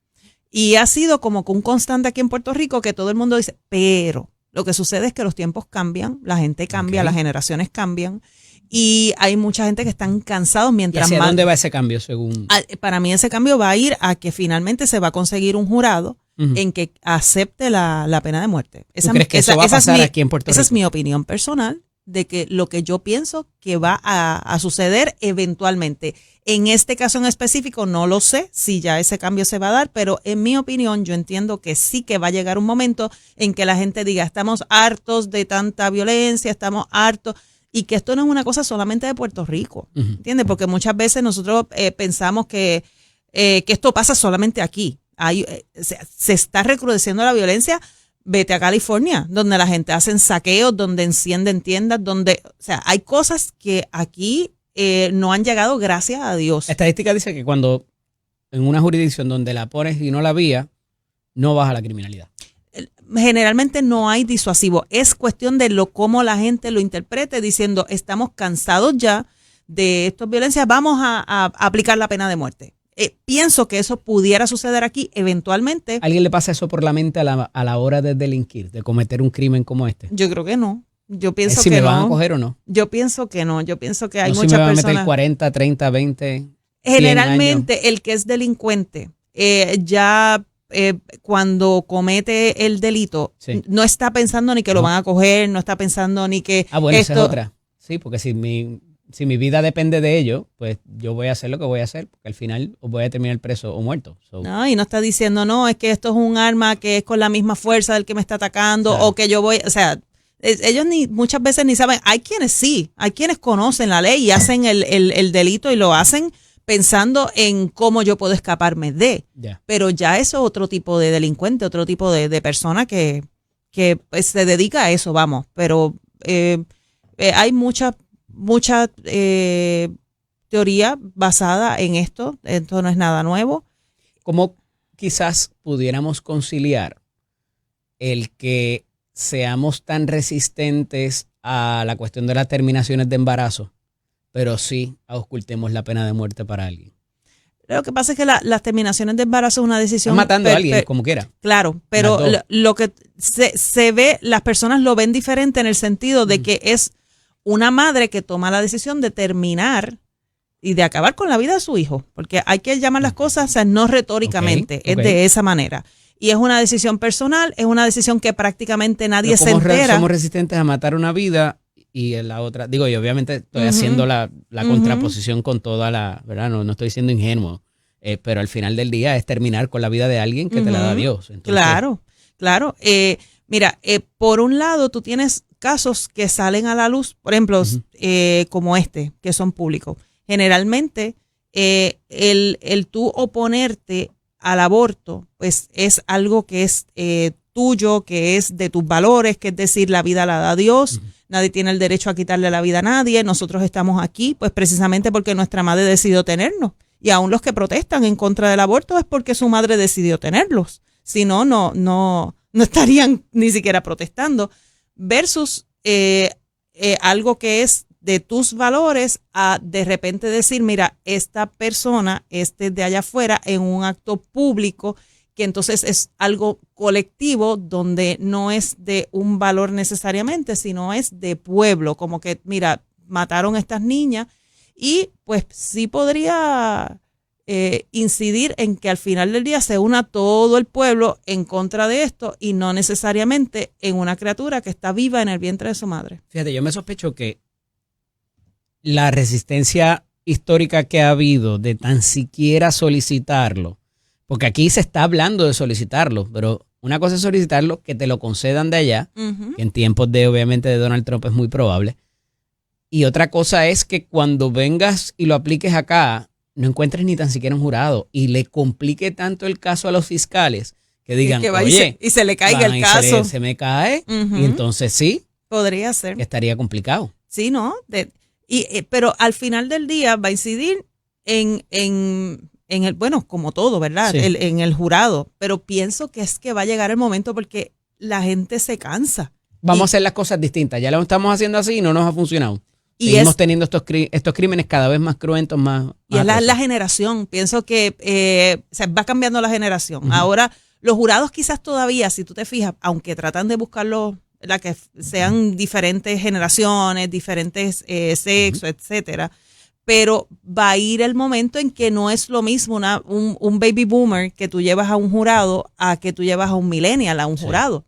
[SPEAKER 2] Y ha sido como que un constante aquí en Puerto Rico que todo el mundo dice, pero lo que sucede es que los tiempos cambian, la gente cambia, las generaciones cambian y hay mucha gente que están cansados mientras
[SPEAKER 1] ¿Y hacia
[SPEAKER 2] más...
[SPEAKER 1] dónde va ese cambio según?
[SPEAKER 2] Para mí ese cambio va a ir a que finalmente se va a conseguir un jurado en que acepte la pena de muerte.
[SPEAKER 1] ¿Tú crees que eso va a pasar aquí en Puerto Rico?
[SPEAKER 2] Esa es mi opinión personal de que lo que yo pienso que va a suceder eventualmente. En este caso en específico no lo sé si ya ese cambio se va a dar, pero en mi opinión yo entiendo que sí que va a llegar un momento en que la gente diga estamos hartos de tanta violencia, estamos hartos, y que esto no es una cosa solamente de Puerto Rico, ¿entiendes? Porque muchas veces nosotros pensamos que esto pasa solamente aquí. Se está recrudeciendo la violencia. Vete a California, donde la gente hace saqueos, donde encienden tiendas, donde, o sea, hay cosas que aquí no han llegado, gracias a Dios.
[SPEAKER 1] La estadística dice que cuando en una jurisdicción donde la pones y no la vía, no baja la criminalidad.
[SPEAKER 2] Generalmente no hay disuasivo. Es cuestión de cómo la gente lo interprete, diciendo estamos cansados ya de estas violencias, vamos a aplicar la pena de muerte. Pienso que eso pudiera suceder aquí eventualmente.
[SPEAKER 1] ¿A alguien le pasa eso por la mente a la hora de delinquir, de cometer un crimen como este?
[SPEAKER 2] Yo creo que no. Yo pienso
[SPEAKER 1] si
[SPEAKER 2] que
[SPEAKER 1] me
[SPEAKER 2] no.
[SPEAKER 1] van a coger o no.
[SPEAKER 2] Yo pienso que no. Yo pienso que hay
[SPEAKER 1] no
[SPEAKER 2] muchas
[SPEAKER 1] si me van
[SPEAKER 2] personas.
[SPEAKER 1] A meter 40, 30, 20.
[SPEAKER 2] Generalmente el que es delincuente cuando comete el delito no está pensando ni que lo van a coger, no está pensando ni que
[SPEAKER 1] bueno, esa es otra. Sí, porque si mi vida depende de ello, pues yo voy a hacer lo que voy a hacer, porque al final voy a terminar preso o muerto.
[SPEAKER 2] No, y no está diciendo, no, es que esto es un arma que es con la misma fuerza del que me está atacando, claro, o que yo voy, o sea, ellos muchas veces ni saben. Hay quienes sí, hay quienes conocen la ley y hacen el delito y lo hacen pensando en cómo yo puedo escaparme de. Pero ya eso es otro tipo de delincuente, otro tipo de persona que pues, se dedica a eso, vamos. Pero hay mucha teoría basada en esto. Esto no es nada nuevo.
[SPEAKER 1] ¿Cómo quizás pudiéramos conciliar el que seamos tan resistentes a la cuestión de las terminaciones de embarazo, pero sí auscultemos la pena de muerte para alguien?
[SPEAKER 2] Lo que pasa es que las terminaciones de embarazo es una decisión.
[SPEAKER 1] Estás matando a alguien, como quiera.
[SPEAKER 2] Claro, pero lo que se ve, las personas lo ven diferente en el sentido de que es una madre que toma la decisión de terminar y de acabar con la vida de su hijo, porque hay que llamar las cosas, o sea, no retóricamente, es de esa manera. Y es una decisión personal, es una decisión que prácticamente nadie se entera.
[SPEAKER 1] Somos resistentes a matar una vida y en la otra, digo, yo obviamente estoy haciendo la contraposición con toda la, ¿verdad? No estoy siendo ingenuo, pero al final del día es terminar con la vida de alguien que te la da Dios. Entonces,
[SPEAKER 2] claro. Mira, por un lado tú tienes casos que salen a la luz, por ejemplo, como que son públicos. Generalmente, el tú oponerte al aborto, pues es algo que es tuyo, que es de tus valores, que es decir, la vida la da Dios, nadie tiene el derecho a quitarle la vida a nadie, nosotros estamos aquí, pues precisamente porque nuestra madre decidió tenernos, y aún los que protestan en contra del aborto es porque su madre decidió tenerlos, si no, no estarían ni siquiera protestando, versus algo que es de tus valores a de repente decir, mira, esta persona, de allá afuera, en un acto público, que entonces es algo colectivo donde no es de un valor necesariamente, sino es de pueblo, como que, mira, mataron a estas niñas y pues sí podría incidir en que al final del día se una todo el pueblo en contra de esto y no necesariamente en una criatura que está viva en el vientre de su madre.
[SPEAKER 1] Fíjate, yo me sospecho que la resistencia histórica que ha habido de tan siquiera solicitarlo, porque aquí se está hablando de solicitarlo, pero una cosa es solicitarlo, que te lo concedan de allá, que en tiempos obviamente de Donald Trump es muy probable, y otra cosa es que cuando vengas y lo apliques acá, no encuentres ni tan siquiera un jurado y le complique tanto el caso a los fiscales que digan, oye,
[SPEAKER 2] y se le caiga el caso.
[SPEAKER 1] Se me cae, y entonces sí.
[SPEAKER 2] Podría ser.
[SPEAKER 1] Estaría complicado.
[SPEAKER 2] Sí, ¿no? Pero al final del día va a incidir en el, bueno, como todo, ¿verdad?
[SPEAKER 1] Sí.
[SPEAKER 2] En el jurado. Pero pienso que es que va a llegar el momento porque la gente se cansa.
[SPEAKER 1] Vamos a hacer las cosas distintas. Ya lo estamos haciendo así y no nos ha funcionado. Seguimos teniendo estos crímenes cada vez más cruentos, más.
[SPEAKER 2] Y es la generación. Pienso que se va cambiando la generación. Ahora, los jurados quizás todavía, si tú te fijas, aunque tratan de buscarlo, que sean diferentes generaciones, diferentes sexos, etcétera, pero va a ir el momento en que no es lo mismo un baby boomer que tú llevas a un jurado a que tú llevas a un millennial a un jurado.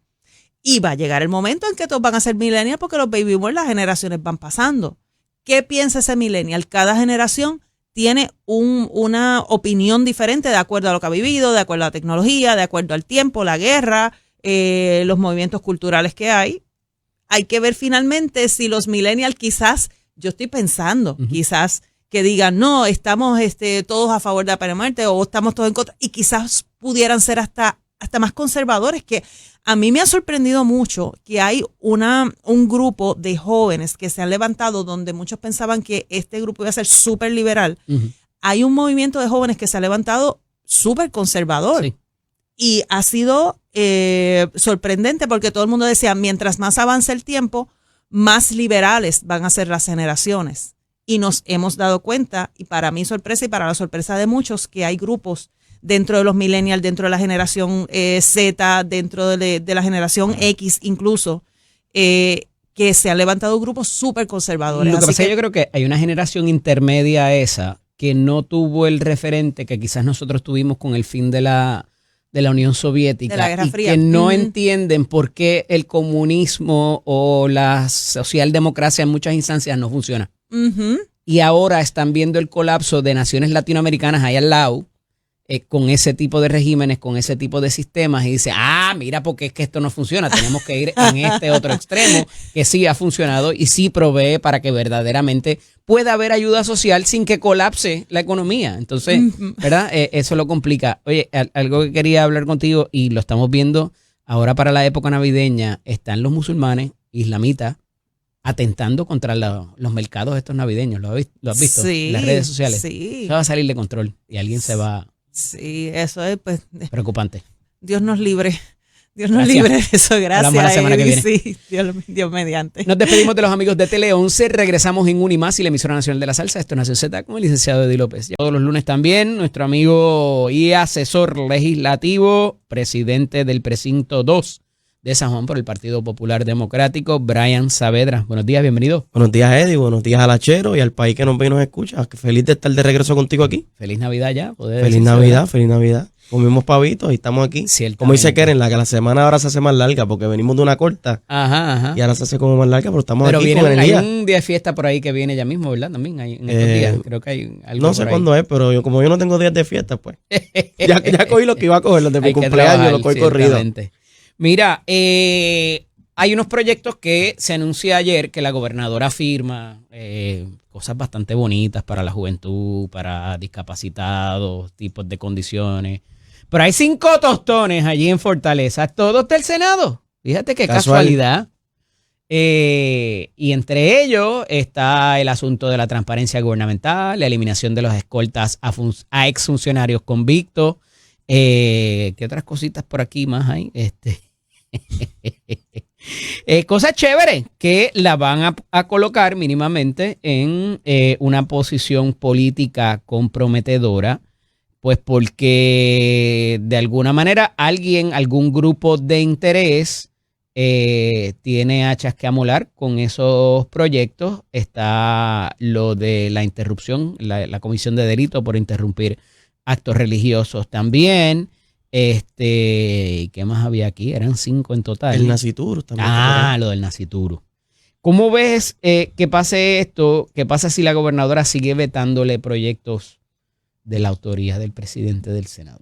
[SPEAKER 2] Y va a llegar el momento en que todos van a ser millennials porque los baby boomers, las generaciones van pasando. ¿Qué piensa ese millennial? Cada generación tiene una opinión diferente de acuerdo a lo que ha vivido, de acuerdo a la tecnología, de acuerdo al tiempo, la guerra, los movimientos culturales que hay. Hay que ver finalmente si los millennials quizás, yo estoy pensando, quizás que digan, no, estamos todos a favor de la pena de muerte o estamos todos en contra, y quizás pudieran ser hasta más conservadores, que a mí me ha sorprendido mucho que hay un grupo de jóvenes que se han levantado donde muchos pensaban que este grupo iba a ser súper liberal. Hay un movimiento de jóvenes que se ha levantado súper conservador. Sí. Y ha sido sorprendente porque todo el mundo decía, mientras más avance el tiempo, más liberales van a ser las generaciones. Y nos hemos dado cuenta, y para mi sorpresa y para la sorpresa de muchos, que hay grupos dentro de los millennials, dentro de la generación Z, dentro de la generación X incluso, que se han levantado grupos súper conservadores.
[SPEAKER 1] Lo que pasa es que yo creo que hay una generación intermedia a esa que no tuvo el referente que quizás nosotros tuvimos con el fin de la Unión Soviética,
[SPEAKER 2] de la Guerra Fría,
[SPEAKER 1] que no entienden por qué el comunismo o la socialdemocracia en muchas instancias no funciona. Y ahora están viendo el colapso de naciones latinoamericanas ahí al lado, con ese tipo de regímenes, con ese tipo de sistemas, y dice, mira, porque es que esto no funciona, tenemos que ir en este otro extremo que sí ha funcionado y sí provee para que verdaderamente pueda haber ayuda social sin que colapse la economía. Entonces, ¿verdad? Eso lo complica. Oye, algo que quería hablar contigo, y lo estamos viendo ahora para la época navideña, están los musulmanes, islamitas, atentando contra los mercados estos navideños. ¿Lo has visto?
[SPEAKER 2] Sí,
[SPEAKER 1] en las redes sociales.
[SPEAKER 2] Sí.
[SPEAKER 1] Eso va a salir de control y alguien se va...
[SPEAKER 2] Sí, eso es pues
[SPEAKER 1] preocupante.
[SPEAKER 2] Dios nos libre Dios nos
[SPEAKER 1] Gracias.
[SPEAKER 2] libre de eso,
[SPEAKER 1] Hablamos la
[SPEAKER 2] gracias.
[SPEAKER 1] semana que viene.
[SPEAKER 2] Sí, Dios mediante.
[SPEAKER 1] Nos despedimos de los amigos de Tele 11. Regresamos en Unimás y la emisora nacional de la salsa. Esto es Nación Z con el licenciado Eddie López. Todos los lunes también, nuestro amigo y asesor legislativo, presidente del precinto 2 de San Juan por el Partido Popular Democrático, Brian Saavedra. Buenos días, bienvenido.
[SPEAKER 3] Buenos días, Eddie. Buenos días al Achero y al país que nos ve y nos escucha. Feliz de estar de regreso contigo aquí.
[SPEAKER 1] Feliz Navidad ya.
[SPEAKER 3] Feliz Navidad, feliz Navidad. Comimos pavitos y estamos aquí. Como dice Keren, que la semana ahora se hace más larga porque venimos de una corta.
[SPEAKER 1] Ajá.
[SPEAKER 3] Y ahora se hace como más larga, pero estamos aquí
[SPEAKER 1] viene,
[SPEAKER 3] con
[SPEAKER 1] hay
[SPEAKER 3] energía.
[SPEAKER 1] un día de fiesta por ahí que viene ya mismo, ¿verdad? También hay en estos días. Creo que hay algo
[SPEAKER 3] No sé
[SPEAKER 1] por ahí.
[SPEAKER 3] cuándo es, pero como yo no tengo días de fiesta, pues. ya cogí lo que iba a coger, los de mi
[SPEAKER 1] Hay que
[SPEAKER 3] cumpleaños,
[SPEAKER 1] trabajar,
[SPEAKER 3] lo cogí corrido.
[SPEAKER 1] ciertamente. Mira, hay unos proyectos que se anunció ayer que la gobernadora firma, cosas bastante bonitas para la juventud, para discapacitados, tipos de condiciones. Pero hay 5 tostones allí en Fortaleza, todos del Senado. Fíjate qué casualidad. Y entre ellos está el asunto de la transparencia gubernamental, la eliminación de las escoltas a exfuncionarios convictos. ¿Qué otras cositas por aquí más hay? Cosas chéveres que la van a colocar mínimamente en una posición política comprometedora, pues porque de alguna manera algún grupo de interés tiene hachas que amolar con esos proyectos. Está lo de la interrupción, la comisión de delito por interrumpir actos religiosos también. ¿Qué más había aquí? Eran 5 en total.
[SPEAKER 3] El Nasituro también.
[SPEAKER 1] Lo del Nasituro. ¿Cómo ves que pase esto? ¿Qué pasa si la gobernadora sigue vetándole proyectos de la autoría del presidente del Senado?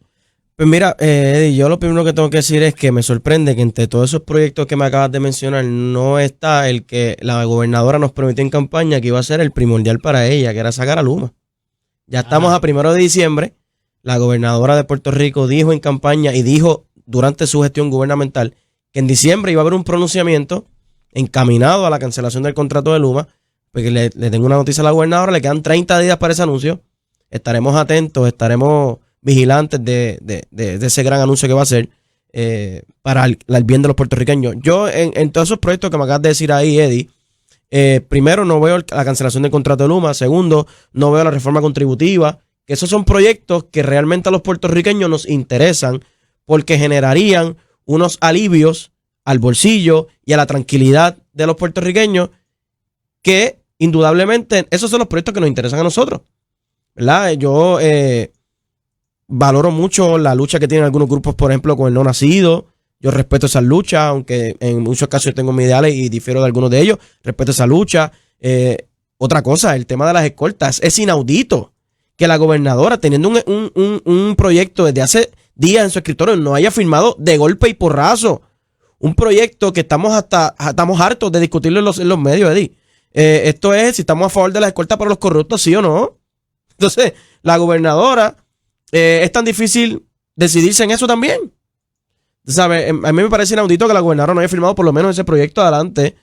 [SPEAKER 3] Pues mira, Eddie, yo lo primero que tengo que decir es que me sorprende que entre todos esos proyectos que me acabas de mencionar no está el que la gobernadora nos prometió en campaña que iba a ser el primordial para ella, que era sacar a Luma. Ya estamos a 1 de diciembre. La gobernadora de Puerto Rico dijo en campaña y dijo durante su gestión gubernamental que en diciembre iba a haber un pronunciamiento encaminado a la cancelación del contrato de Luma. Porque le tengo una noticia a la gobernadora, le quedan 30 días para ese anuncio. Estaremos atentos, estaremos vigilantes de ese gran anuncio que va a hacer para el bien de los puertorriqueños. Yo en todos esos proyectos que me acabas de decir ahí, Eddie, primero no veo la cancelación del contrato de Luma, segundo no veo la reforma contributiva, que esos son proyectos que realmente a los puertorriqueños nos interesan porque generarían unos alivios al bolsillo y a la tranquilidad de los puertorriqueños que indudablemente esos son los proyectos que nos interesan a nosotros, ¿verdad? Yo valoro mucho la lucha que tienen algunos grupos, por ejemplo, con el no nacido. Yo respeto esas luchas, aunque en muchos casos yo tengo mis ideales y difiero de algunos de ellos. Respeto esa lucha. Otra cosa, el tema de las escoltas. Es inaudito que la gobernadora, teniendo un proyecto desde hace días en su escritorio, no haya firmado de golpe y porrazo un proyecto que estamos hartos de discutirlo en los medios, Eddie. Esto es si estamos a favor de la escolta para los corruptos, sí o no. Entonces, la gobernadora, es tan difícil decidirse en eso también. ¿Sabes? A mí me parece inaudito que la gobernadora no haya firmado por lo menos ese proyecto adelante.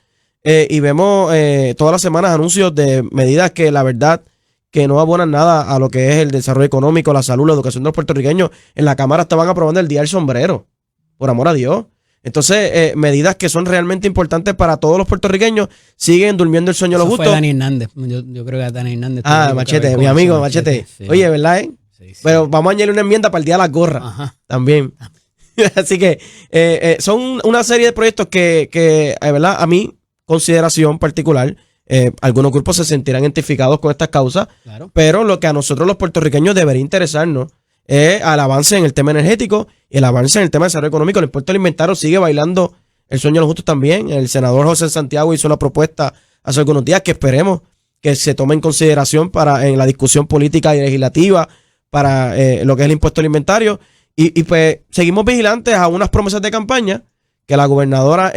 [SPEAKER 3] Y vemos todas las semanas anuncios de medidas que la verdad que no abonan nada a lo que es el desarrollo económico, la salud, la educación de los puertorriqueños. En la Cámara estaban aprobando el Día del Sombrero, por amor a Dios. Entonces, medidas que son realmente importantes para todos los puertorriqueños siguen durmiendo el sueño de los justos.
[SPEAKER 1] Fue Dani Hernández. Yo creo que Dani Hernández.
[SPEAKER 3] Machete, mi amigo Machete.
[SPEAKER 1] Sí.
[SPEAKER 3] Oye, ¿verdad? Sí. Pero vamos a añadir una enmienda para el Día de las Gorras.
[SPEAKER 1] Ajá.
[SPEAKER 3] También. Así que son una serie de proyectos que ¿verdad? A mi consideración particular, algunos grupos se sentirán identificados con estas causas, claro. Pero lo que a nosotros los puertorriqueños debería interesarnos es el avance en el tema energético y el avance en el tema de desarrollo económico. El impuesto alimentario sigue bailando el sueño de los justos también. El senador José Santiago hizo una propuesta hace algunos días que esperemos que se tome en consideración en la discusión política y legislativa para lo que es el impuesto alimentario. Y pues seguimos vigilantes a unas promesas de campaña que la gobernadora,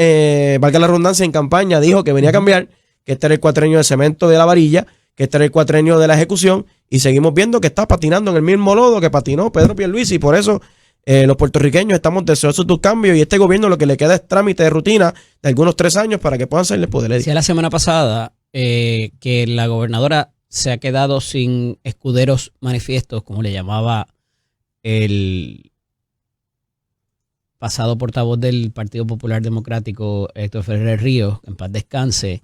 [SPEAKER 3] valga la redundancia, en campaña dijo que venía a cambiar, que este era el cuatrenio de cemento de la varilla, que este era el cuatrenio de la ejecución, y seguimos viendo que está patinando en el mismo lodo que patinó Pedro Pierluisi, y por eso los puertorriqueños estamos deseosos de un cambio, y este gobierno lo que le queda es trámite de rutina de algunos 3 años para que puedan salir poder.
[SPEAKER 1] Decía la semana pasada que la gobernadora se ha quedado sin escuderos manifiestos, como le llamaba el pasado portavoz del Partido Popular Democrático, Héctor Ferrer Ríos, en paz descanse,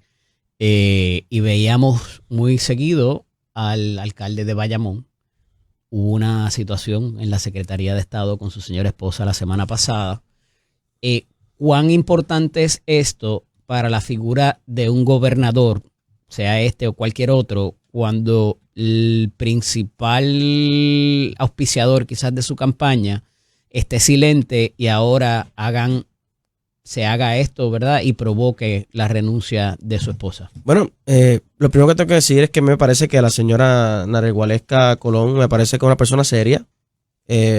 [SPEAKER 1] y veíamos muy seguido al alcalde de Bayamón. Hubo una situación en la Secretaría de Estado con su señora esposa la semana pasada. ¿Cuán importante es esto para la figura de un gobernador, sea este o cualquier otro, cuando el principal auspiciador quizás de su campaña esté silente y ahora se haga esto, ¿verdad? Y provoque la renuncia de su esposa?
[SPEAKER 3] Bueno, lo primero que tengo que decir es que me parece que la señora Naregualesca Colón me parece que es una persona seria.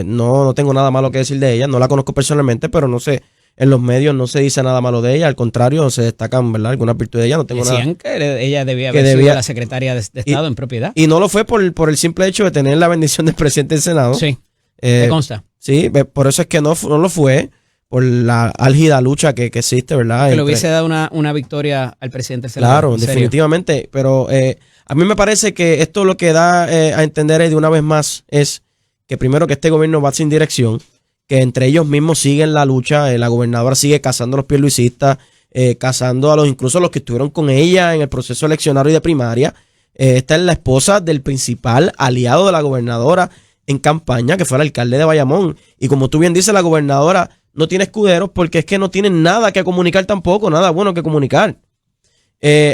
[SPEAKER 3] No tengo nada malo que decir de ella, no la conozco personalmente, pero no sé, en los medios no se dice nada malo de ella, al contrario, se destacan, ¿verdad?, algunas virtudes de ella. No tengo
[SPEAKER 1] Decían
[SPEAKER 3] nada,
[SPEAKER 1] que ella debía haber sido la secretaria de Estado en propiedad.
[SPEAKER 3] Y no lo fue por el simple hecho de tener la bendición del presidente del Senado.
[SPEAKER 1] Sí, me consta.
[SPEAKER 3] Sí, por eso es que no lo fue, por la álgida lucha que existe, ¿verdad?
[SPEAKER 1] Que le hubiese dado una victoria al presidente del Senado.
[SPEAKER 3] Claro, definitivamente, pero a mí me parece que esto lo que da a entender de una vez más es que primero que este gobierno va sin dirección, que entre ellos mismos siguen la lucha, la gobernadora sigue cazando a los pierluisistas, cazando incluso a los que estuvieron con ella en el proceso eleccionario y de primaria. Esta es la esposa del principal aliado de la gobernadora en campaña, que fue el alcalde de Bayamón. Y como tú bien dices, la gobernadora no tiene escuderos porque es que no tienen nada que comunicar tampoco, nada bueno que comunicar.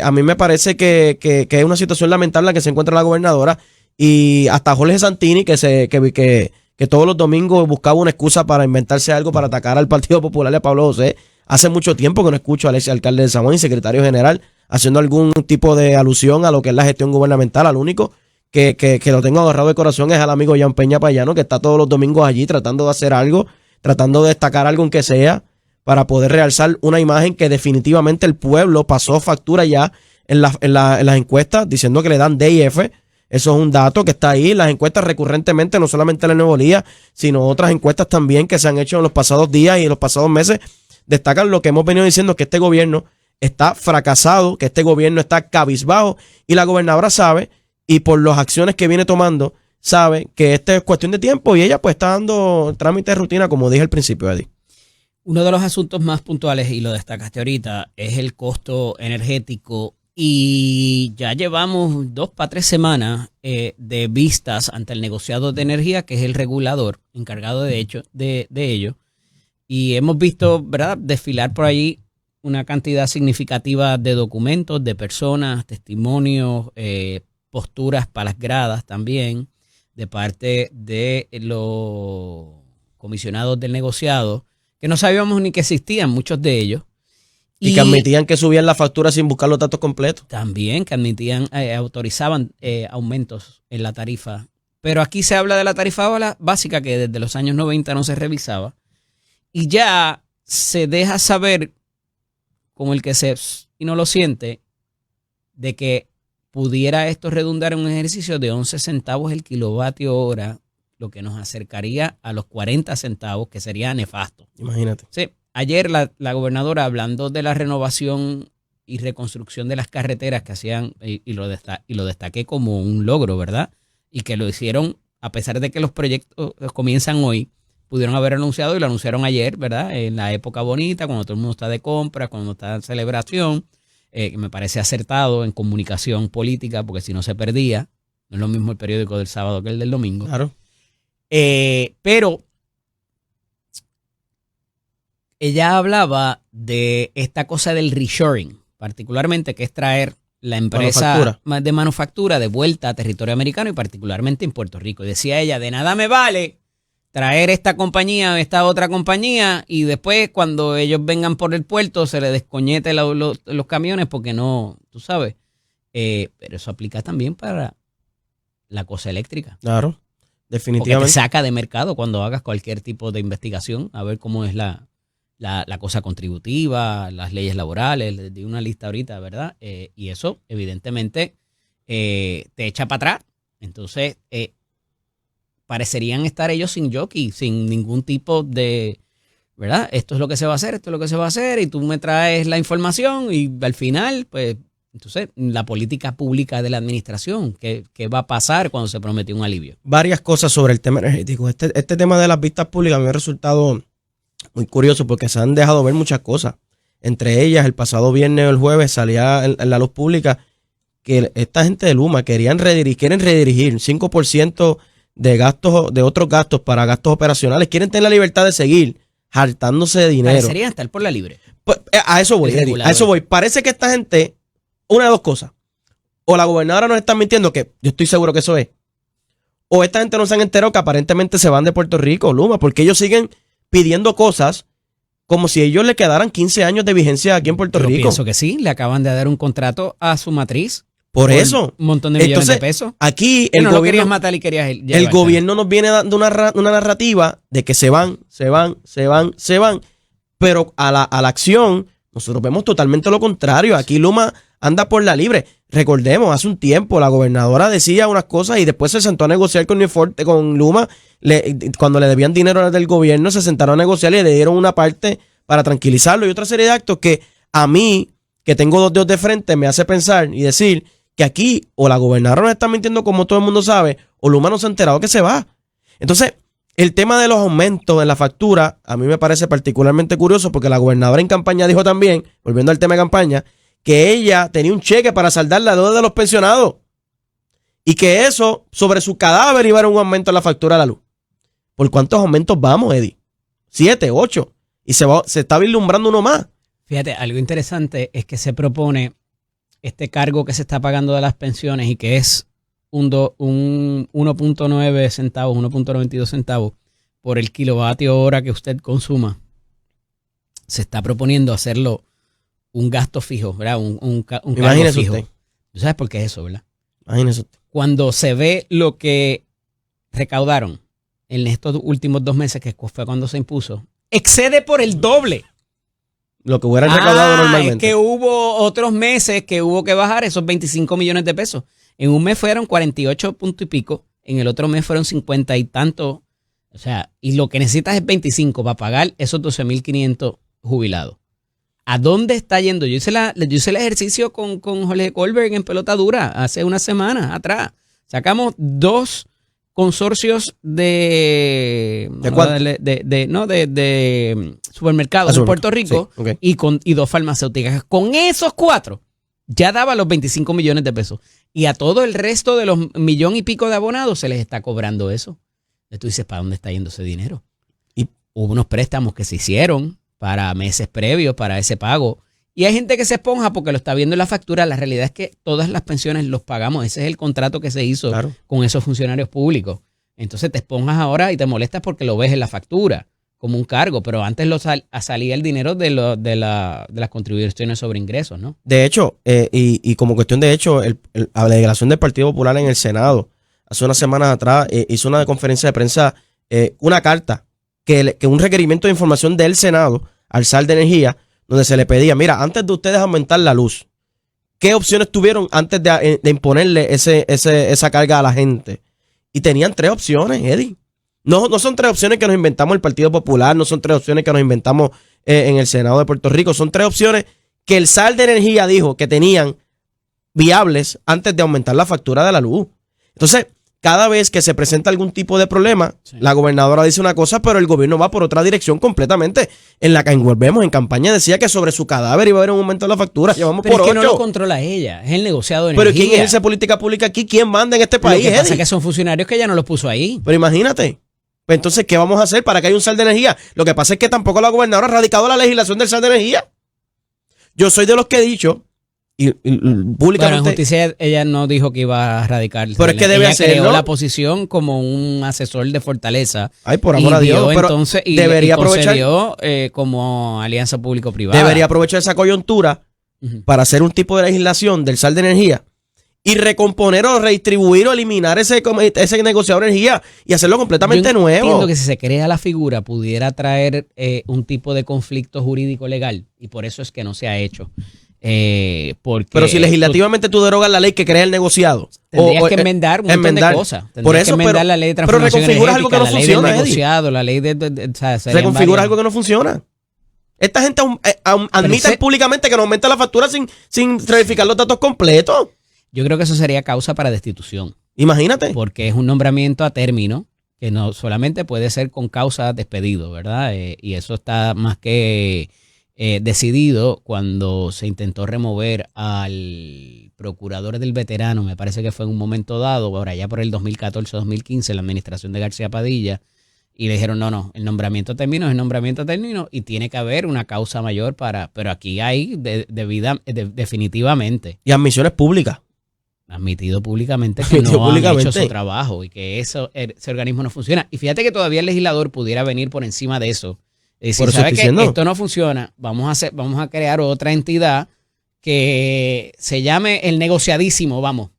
[SPEAKER 3] A mí me parece que es una situación lamentable en la que se encuentra la gobernadora, y hasta Jorge Santini, que todos los domingos buscaba una excusa para inventarse algo para atacar al Partido Popular y a Pablo José. Hace mucho tiempo que no escucho al ex alcalde de San Juan y secretario general haciendo algún tipo de alusión a lo que es la gestión gubernamental. Al único que lo tengo agarrado de corazón es al amigo Jan Peña Payano, que está todos los domingos allí tratando de hacer algo, tratando de destacar algo aunque sea, para poder realzar una imagen que definitivamente el pueblo pasó factura ya en las encuestas, diciendo que le dan D y F. Eso es un dato que está ahí. Las encuestas recurrentemente, no solamente la Nuevo Día, sino otras encuestas también que se han hecho en los pasados días y en los pasados meses, destacan lo que hemos venido diciendo, que este gobierno está fracasado, que este gobierno está cabizbajo, y la gobernadora sabe, y por las acciones que viene tomando, sabe que esta es cuestión de tiempo, y ella pues está dando trámite de rutina, como dije al principio, Eddie.
[SPEAKER 1] Uno de los asuntos más puntuales, y lo destacaste ahorita, es el costo energético. Y ya llevamos 2 para 3 semanas de vistas ante el negociado de energía, que es el regulador encargado de ello. Y hemos visto, ¿verdad?, desfilar por ahí una cantidad significativa de documentos, de personas, testimonios, posturas para las gradas también, de parte de los comisionados del negociado, que no sabíamos ni que existían muchos de ellos.
[SPEAKER 3] Y que admitían que subían la factura sin buscar los datos completos.
[SPEAKER 1] También que admitían, autorizaban aumentos en la tarifa. Pero aquí se habla de la tarifa básica, que desde los años 90 no se revisaba. Y ya se deja saber, como el que y no lo siente, de que pudiera esto redundar en un ejercicio de 11 centavos el kilovatio hora, lo que nos acercaría a los 40 centavos, que sería nefasto.
[SPEAKER 3] Imagínate.
[SPEAKER 1] Sí. Ayer la gobernadora, hablando de la renovación y reconstrucción de las carreteras que hacían, y lo destaqué como un logro, ¿verdad? Y que lo hicieron, a pesar de que los proyectos comienzan hoy, pudieron haber anunciado, y lo anunciaron ayer, ¿verdad? En la época bonita, cuando todo el mundo está de compra, cuando está en celebración, que me parece acertado en comunicación política, porque si no se perdía. No es lo mismo el periódico del sábado que el del domingo.
[SPEAKER 3] Claro.
[SPEAKER 1] Pero ella hablaba de esta cosa del reshoring, particularmente, que es traer la empresa de manufactura de vuelta a territorio americano, y particularmente en Puerto Rico. Y decía ella, de nada me vale traer esta compañía o esta otra compañía, y después cuando ellos vengan por el puerto se les descoñete los camiones, porque no, tú sabes. Pero eso aplica también para la cosa eléctrica.
[SPEAKER 3] Claro, definitivamente.
[SPEAKER 1] Porque te saca de mercado cuando hagas cualquier tipo de investigación, a ver cómo es la cosa contributiva, las leyes laborales, les di una lista ahorita, ¿verdad? Y eso, evidentemente, te echa para atrás. Entonces, parecerían estar ellos sin jockey, sin ningún tipo de, ¿verdad? Esto es lo que se va a hacer, esto es lo que se va a hacer, y tú me traes la información, y al final, pues, entonces, la política pública de la administración, ¿qué va a pasar cuando se prometió un alivio?
[SPEAKER 3] Varias cosas sobre el tema energético. Este tema de las vistas públicas me ha resultado muy curioso porque se han dejado ver muchas cosas. Entre ellas, el pasado viernes o el jueves salía en la luz pública que esta gente de Luma quieren redirigir 5% de gastos, de otros gastos para gastos operacionales. Quieren tener la libertad de seguir hartándose de dinero.
[SPEAKER 1] Parecería estar por la libre.
[SPEAKER 3] Pues, a eso voy, Eddie, a eso voy. Parece que esta gente, una de dos cosas. O la gobernadora nos está mintiendo, que yo estoy seguro que eso es. O esta gente no se han enterado que aparentemente se van de Puerto Rico, Luma, porque ellos siguen pidiendo cosas como si ellos le quedaran 15 años de vigencia aquí en Puerto Rico.
[SPEAKER 1] Pienso que sí, le acaban de dar un contrato a su matriz.
[SPEAKER 3] Por eso.
[SPEAKER 1] Un montón de millones de pesos.
[SPEAKER 3] Aquí
[SPEAKER 1] el gobierno, lo querías matar y querías
[SPEAKER 3] el gobierno nos viene dando una narrativa de que se van, pero a la acción nosotros vemos totalmente lo contrario. Aquí Luma anda por la libre. Recordemos, hace un tiempo la gobernadora decía unas cosas y después se sentó a negociar con Luma. Cuando le debían dinero del gobierno, se sentaron a negociar y le dieron una parte para tranquilizarlo y otra serie de actos que a mí, que tengo dos dedos de frente, me hace pensar y decir que aquí o la gobernadora nos está mintiendo como todo el mundo sabe, o Luma no se ha enterado que se va. Entonces, el tema de los aumentos en la factura a mí me parece particularmente curioso porque la gobernadora en campaña dijo también, volviendo al tema de campaña, que ella tenía un cheque para saldar la deuda de los pensionados y que eso, sobre su cadáver, iba a haber un aumento en la factura de la luz. ¿Por cuántos aumentos vamos, Eddie? 7, 8. Y se está vislumbrando uno más.
[SPEAKER 1] Fíjate, algo interesante es que se propone este cargo que se está pagando de las pensiones y que es un 1.9 centavos, 1.92 centavos por el kilovatio hora que usted consuma. Se está proponiendo hacerlo un gasto fijo, ¿verdad? Un cargo fijo.
[SPEAKER 3] Usted.
[SPEAKER 1] ¿Tú sabes por qué es eso, verdad?
[SPEAKER 3] Imagínese usted.
[SPEAKER 1] Cuando se ve lo que recaudaron en estos últimos 2 meses, que fue cuando se impuso, excede por el doble.
[SPEAKER 3] Lo que hubieran recaudado normalmente.
[SPEAKER 1] Es que hubo otros meses que hubo que bajar esos 25 millones de pesos. En un mes fueron 48 puntos y pico, en el otro mes fueron 50 y tanto. O sea, y lo que necesitas es 25 para pagar esos 12.500 jubilados. ¿A dónde está yendo? Yo hice el ejercicio con Jorge Colbert en Pelota Dura hace unas semanas atrás. Sacamos 2 consorcios de supermercados en Puerto Rico, sí, okay, y 2 farmacéuticas. Con esos 4 ya daba los 25 millones de pesos. Y a todo el resto de los 1 millón y pico de abonados se les está cobrando eso. Entonces tú dices, ¿para dónde está yendo ese dinero? Y hubo unos préstamos que se hicieron para meses previos para ese pago. Y hay gente que se esponja porque lo está viendo en la factura. La realidad es que todas las pensiones los pagamos. Ese es el contrato que se hizo, claro, con esos funcionarios públicos. Entonces te esponjas ahora y te molestas porque lo ves en la factura como un cargo, pero antes salía el dinero de las contribuciones sobre ingresos, ¿no?
[SPEAKER 3] De hecho, y como cuestión de hecho, la delegación del Partido Popular en el Senado hace unas semanas atrás hizo una conferencia de prensa, una carta, que un requerimiento de información del Senado al SAR de Energía, donde se le pedía, mira, antes de ustedes aumentar la luz, ¿qué opciones tuvieron antes de imponerle esa carga a la gente? Y tenían 3 opciones, Eddie. No son 3 opciones que nos inventamos el Partido Popular, no son 3 opciones que nos inventamos en el Senado de Puerto Rico, son 3 opciones que el SAR de Energía dijo que tenían viables antes de aumentar la factura de la luz. Entonces, cada vez que se presenta algún tipo de problema, sí, la gobernadora dice una cosa, pero el gobierno va por otra dirección completamente. En la que volvemos, en campaña decía que sobre su cadáver iba a haber un aumento de la factura. Llevamos
[SPEAKER 1] pero
[SPEAKER 3] por 8.
[SPEAKER 1] Pero es que no lo controla ella, es el negociado de
[SPEAKER 3] energía.
[SPEAKER 1] Pero
[SPEAKER 3] ¿quién ejerce política pública aquí? ¿Quién manda en este país?
[SPEAKER 1] Lo que pasa es que son funcionarios que ella no los puso ahí.
[SPEAKER 3] Pero imagínate. Entonces, ¿qué vamos a hacer para que haya un SAR de energía? Lo que pasa es que tampoco la gobernadora ha radicado la legislación del SAR de energía. Yo soy de los que he dicho, y públicamente...
[SPEAKER 1] Bueno, en justicia ella no dijo que iba a radicar.
[SPEAKER 3] Pero es que debe hacerlo.
[SPEAKER 1] Ella creó la posición como un asesor de Fortaleza.
[SPEAKER 3] Ay, por amor a Dios.
[SPEAKER 1] Pero entonces,
[SPEAKER 3] debería aprovechar
[SPEAKER 1] como alianza público-privada.
[SPEAKER 3] Debería aprovechar esa coyuntura para hacer un tipo de legislación del SAR de energía y recomponer o redistribuir o eliminar ese negociador de energía y hacerlo completamente nuevo.
[SPEAKER 1] Entiendo que si se crea la figura pudiera traer un tipo de conflicto jurídico legal y por eso es que no se ha hecho.
[SPEAKER 3] Pero si legislativamente tú derogas la ley que crea el negociado,
[SPEAKER 1] tendrías que enmendar un montón de cosas.
[SPEAKER 3] Por eso,
[SPEAKER 1] que enmendar la ley de transformación
[SPEAKER 3] reconfiguras algo que no funciona,
[SPEAKER 1] la ley del negociado, la ley
[SPEAKER 3] reconfiguras algo que no funciona. Esta gente admite públicamente que no aumenta la factura sin verificar los datos completos.
[SPEAKER 1] Yo creo que eso sería causa para destitución.
[SPEAKER 3] Imagínate.
[SPEAKER 1] Porque es un nombramiento a término que no solamente puede ser con causa despedido, ¿verdad? Y eso está más que decidido cuando se intentó remover al procurador del veterano, me parece que fue en un momento dado, ahora ya por el 2014-2015, la administración de García Padilla, y le dijeron, no, el nombramiento terminó, es el nombramiento terminó y tiene que haber una causa mayor pero aquí hay definitivamente.
[SPEAKER 3] Y admisiones públicas.
[SPEAKER 1] Admitido públicamente que no han hecho su trabajo y que ese organismo no funciona. Y fíjate que todavía el legislador pudiera venir por encima de eso. Es decir, ¿sabe qué? Esto no funciona, vamos a crear otra entidad que se llame el negociadísimo, vamos.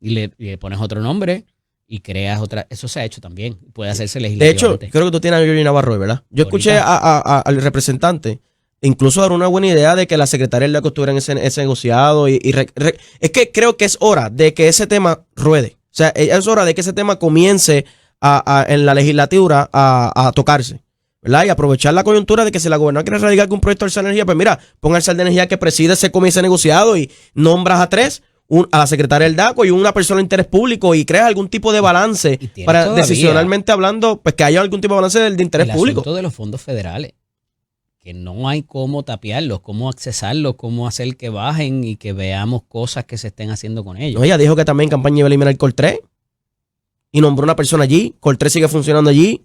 [SPEAKER 1] Y le pones otro nombre y creas otra. Eso se ha hecho también. Puede hacerse legislativamente.
[SPEAKER 3] De hecho, creo que tú tienes a Georgie Navarro, ¿verdad? Yo escuché al representante incluso dar una buena idea de que la secretaria del DACO estuviera en ese negociado. Es que creo que es hora de que ese tema ruede. O sea, es hora de que ese tema comience en la legislatura a tocarse, ¿verdad? Y aprovechar la coyuntura de que si la gobernadora quiere radicar algún proyecto de Alza Energía, pues mira, ponga Alza Energía que preside ese comité negociado y nombras a 3, a la secretaria del DACO y una persona de interés público y creas algún tipo de balance para decisionalmente hablando, pues que haya algún tipo de balance de interés público.
[SPEAKER 1] El asunto de los fondos federales, que no hay cómo tapiarlos, cómo accesarlos, cómo hacer que bajen y que veamos cosas que se estén haciendo con ellos.
[SPEAKER 3] No, ella dijo que también en campaña iba a eliminar el Col 3 y nombró una persona allí. Col 3 sigue funcionando allí.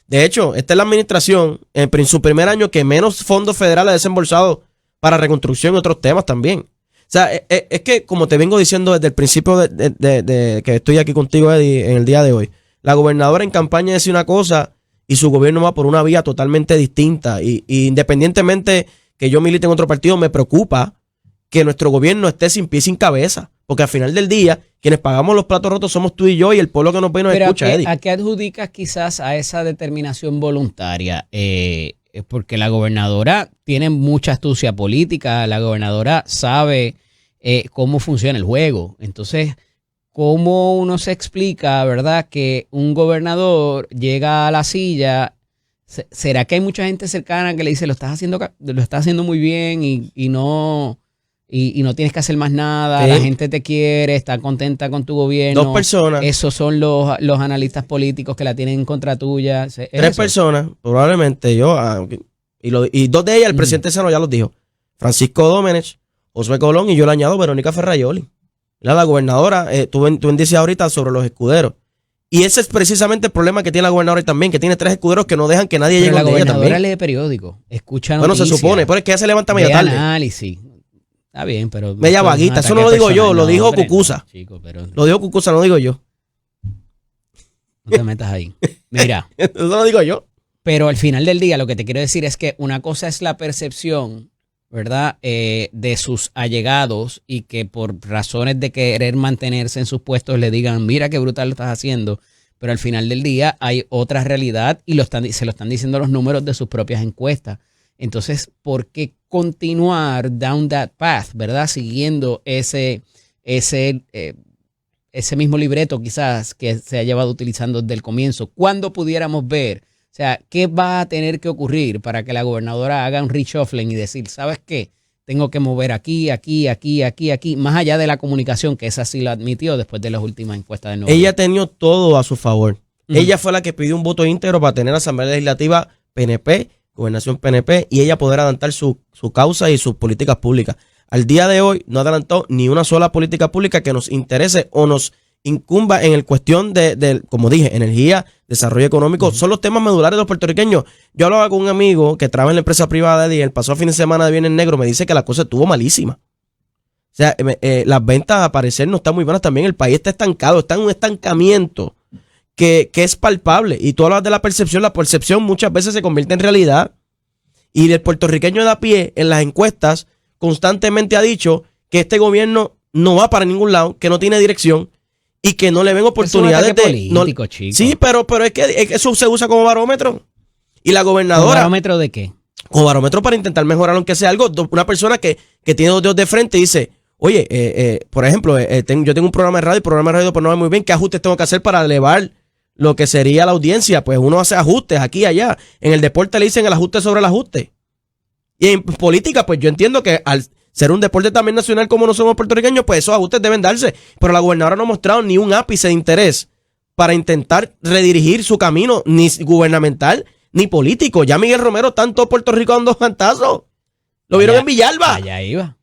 [SPEAKER 3] De hecho, esta es la administración en su primer año que menos fondos federales ha desembolsado para reconstrucción y otros temas también. O sea, es que como te vengo diciendo desde el principio de que estoy aquí contigo, Eddie, en el día de hoy, la gobernadora en campaña decía una cosa y su gobierno va por una vía totalmente distinta. Y independientemente que yo milite en otro partido, me preocupa que nuestro gobierno esté sin pie y sin cabeza. Porque al final del día, quienes pagamos los platos rotos somos tú y yo y el pueblo que nos ve y nos escucha, Eddie.
[SPEAKER 1] ¿A qué adjudicas quizás a esa determinación voluntaria? Porque la gobernadora tiene mucha astucia política, la gobernadora sabe cómo funciona el juego. Entonces, ¿cómo uno se explica, verdad, que un gobernador llega a la silla? ¿Será que hay mucha gente cercana que le dice lo estás haciendo muy bien y no tienes que hacer más nada, sí, la gente te quiere, está contenta con tu gobierno?
[SPEAKER 3] 2 personas.
[SPEAKER 1] Esos son los analistas políticos que la tienen en contra tuya.
[SPEAKER 3] 3 personas, probablemente yo, y 2 de ellas, el presidente Sano ya los dijo. Francisco Domenech, Josué Colón y yo le añado Verónica Ferrayoli. La gobernadora, tú dices ahorita sobre los escuderos. Y ese es precisamente el problema que tiene la gobernadora también, que tiene 3 escuderos que no dejan que nadie llegue a ella también. La gobernadora
[SPEAKER 1] lee periódico, escucha noticias.
[SPEAKER 3] Bueno, se supone, pero es que ella se levanta media tarde.
[SPEAKER 1] Análisis. Está bien, pero...
[SPEAKER 3] Media vaguita, eso no lo digo yo, lo dijo Cucuza. No, chico, pero... Lo dijo Cucuza, no lo digo yo.
[SPEAKER 1] No te metas ahí. Mira.
[SPEAKER 3] Eso lo digo yo.
[SPEAKER 1] Pero al final del día lo que te quiero decir es que una cosa es la percepción, ¿verdad? De sus allegados y que por razones de querer mantenerse en sus puestos le digan, mira qué brutal lo estás haciendo. Pero al final del día hay otra realidad y se lo están diciendo los números de sus propias encuestas. Entonces, ¿por qué continuar down that path, verdad? Siguiendo ese mismo libreto quizás que se ha llevado utilizando desde el comienzo. ¿Cuándo pudiéramos ver? O sea, ¿qué va a tener que ocurrir para que la gobernadora haga un reshuffling y decir, ¿sabes qué? Tengo que mover aquí, más allá de la comunicación, que esa sí lo admitió después de las últimas encuestas de Nueva York.
[SPEAKER 3] Ella ha tenido todo a su favor. Ella fue la que pidió un voto íntegro para tener Asamblea Legislativa PNP, Gobernación PNP, y ella poder adelantar su causa y sus políticas públicas. Al día de hoy no ha adelantado ni una sola política pública que nos interese o nos incumba en el cuestión de como dije, energía, desarrollo económico. Son los temas medulares de los puertorriqueños. Yo hablaba con un amigo que trabaja en la empresa privada y el pasado fin de semana de Viernes Negro me dice que la cosa estuvo malísima. O sea, las ventas a parecer no están muy buenas también. El país está estancado, está en un estancamiento que es palpable. Y tú hablas de la percepción muchas veces se convierte en realidad. Y el puertorriqueño de a pie en las encuestas constantemente ha dicho que este gobierno no va para ningún lado, que no tiene dirección y que no le ven oportunidades
[SPEAKER 1] político, chico.
[SPEAKER 3] Sí, pero es que eso se usa como barómetro. Y la gobernadora...
[SPEAKER 1] ¿Como barómetro de qué?
[SPEAKER 3] Como barómetro para intentar mejorar aunque sea algo. Una persona que tiene 2 dedos de frente y dice, oye, por ejemplo, yo tengo un programa de radio, el programa de radio pues no va muy bien, ¿qué ajustes tengo que hacer para elevar lo que sería la audiencia? Pues uno hace ajustes aquí y allá. En el deporte le dicen el ajuste sobre el ajuste. Y en política, pues yo entiendo que al ser un deporte también nacional como no somos puertorriqueños, pues esos ajustes deben darse. Pero la gobernadora no ha mostrado ni un ápice de interés para intentar redirigir su camino, ni gubernamental ni político. Ya Miguel Romero está en todo Puerto Rico dando cantazos. Lo vieron en Villalba.
[SPEAKER 1] Allá iba.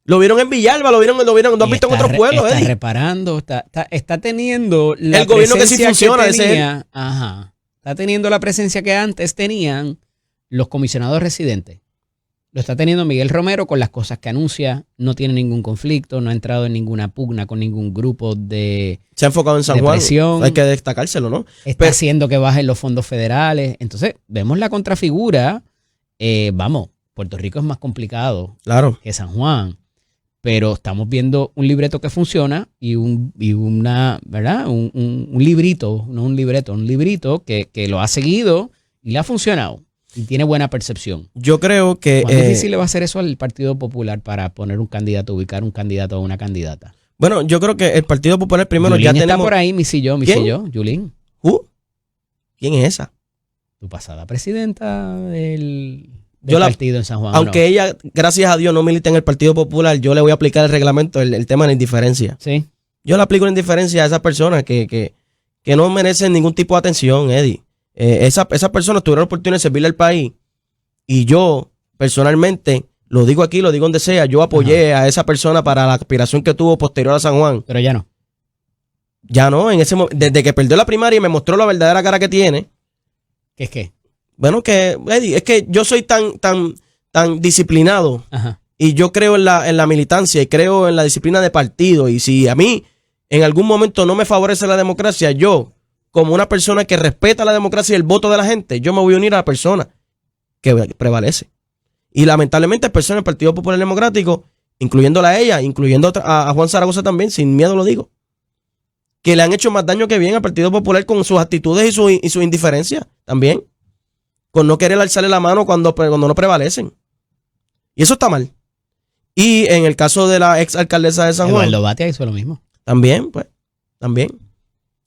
[SPEAKER 3] Lo vieron en Villalba, lo vieron, ¿no has visto en otros pueblos,
[SPEAKER 1] Está
[SPEAKER 3] Eddie?
[SPEAKER 1] reparando, está teniendo la
[SPEAKER 3] el gobierno que sí funciona,
[SPEAKER 1] que
[SPEAKER 3] ese es
[SPEAKER 1] tenía, está teniendo la presencia que antes tenían los comisionados residentes. Lo está teniendo Miguel Romero con las cosas que anuncia, no tiene ningún conflicto, no ha entrado en ninguna pugna con ningún grupo de
[SPEAKER 3] se ha enfocado en San Juan,
[SPEAKER 1] presión,
[SPEAKER 3] hay que destacárselo, ¿no?
[SPEAKER 1] está haciendo que bajen los fondos federales. Entonces, vemos la contrafigura. Puerto Rico es más complicado
[SPEAKER 3] Claro.
[SPEAKER 1] que San Juan, pero estamos viendo un libreto que funciona y una, ¿verdad? Un librito, no un libreto, un librito que lo ha seguido y le ha funcionado y tiene buena percepción.
[SPEAKER 3] Yo creo que...
[SPEAKER 1] ¿Cuán difícil le va a hacer eso al Partido Popular para poner un candidato, ubicar un candidato o una candidata?
[SPEAKER 3] Bueno, yo creo que el Partido Popular primero
[SPEAKER 1] Yulín
[SPEAKER 3] ya
[SPEAKER 1] está
[SPEAKER 3] tenemos...
[SPEAKER 1] por ahí, mi sillo, Yulín.
[SPEAKER 3] ¿Quién es esa?
[SPEAKER 1] Tu pasada presidenta del
[SPEAKER 3] Yo
[SPEAKER 1] partido en San Juan.
[SPEAKER 3] Aunque ella, gracias a Dios, no milita en el Partido Popular, yo le voy a aplicar el reglamento, el tema de la indiferencia.
[SPEAKER 1] Sí.
[SPEAKER 3] Yo le aplico la indiferencia a esas personas que no merecen ningún tipo de atención, Eddie. Esas personas tuvieron la oportunidad de servirle al país y yo, personalmente, lo digo aquí, lo digo donde sea, yo apoyé a esa persona para la aspiración que tuvo posterior a San Juan.
[SPEAKER 1] Pero ya no.
[SPEAKER 3] Ya no, desde que perdió la primaria y me mostró la verdadera cara que tiene.
[SPEAKER 1] ¿Qué es qué?
[SPEAKER 3] Bueno, Eddie, es que yo soy tan disciplinado.
[SPEAKER 1] Ajá.
[SPEAKER 3] Y yo creo en la militancia y creo en la disciplina de partido. Y si a mí en algún momento no me favorece la democracia, yo, como una persona que respeta la democracia y el voto de la gente, yo me voy a unir a la persona que prevalece. Y lamentablemente hay personas del Partido Popular Democrático, incluyéndola a ella, incluyendo a Juan Zaragoza también, sin miedo lo digo, que le han hecho más daño que bien al Partido Popular con sus actitudes y su indiferencia también, con no querer alzarle la mano cuando no prevalecen. Y eso está mal. Y en el caso de la ex alcaldesa de San Juan.
[SPEAKER 1] Eduardo Batia hizo lo mismo.
[SPEAKER 3] También.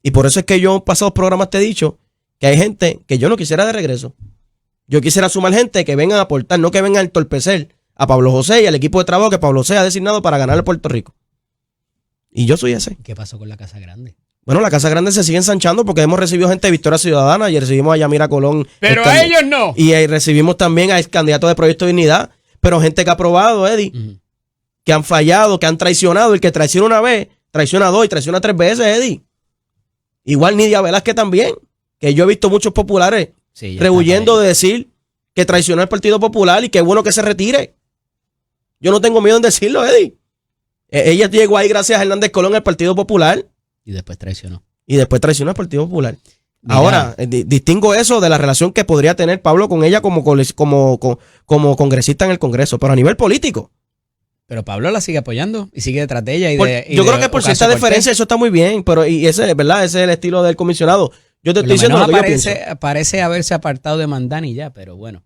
[SPEAKER 3] Y por eso es que yo en pasados programas te he dicho que hay gente que yo no quisiera de regreso. Yo quisiera sumar gente que vengan a aportar, no que vengan a entorpecer a Pablo José y al equipo de trabajo que Pablo José ha designado para ganar a Puerto Rico. Y yo soy ese.
[SPEAKER 1] ¿Qué pasó con la Casa Grande?
[SPEAKER 3] Bueno, la Casa Grande se sigue ensanchando porque hemos recibido gente de Victoria Ciudadana y recibimos a Yamira Colón.
[SPEAKER 1] Pero a ellos no.
[SPEAKER 3] Y recibimos también al candidato de Proyecto de Dignidad. Pero gente que ha aprobado, Eddie, que han fallado, que han traicionado. El que traiciona una vez, traiciona dos y traiciona tres veces, Eddie. Igual Nidia Velázquez también, que yo he visto muchos populares rehuyendo de decir que traicionó al Partido Popular y que es bueno que se retire. Yo no tengo miedo en decirlo, Eddie. Ella llegó ahí gracias a Hernández Colón al Partido Popular.
[SPEAKER 1] Y después traicionó.
[SPEAKER 3] Y después traicionó al Partido Popular.
[SPEAKER 1] Mira.
[SPEAKER 3] Ahora, distingo eso de la relación que podría tener Pablo con ella como congresista en el Congreso, pero a nivel político.
[SPEAKER 1] Pero Pablo la sigue apoyando y sigue detrás de ella.
[SPEAKER 3] Yo creo que por cierta diferencia eso está muy bien, pero y ese, ¿verdad? Ese es el estilo del comisionado. Yo te estoy diciendo lo que yo pienso.
[SPEAKER 1] Parece haberse apartado de Mandani ya, pero bueno.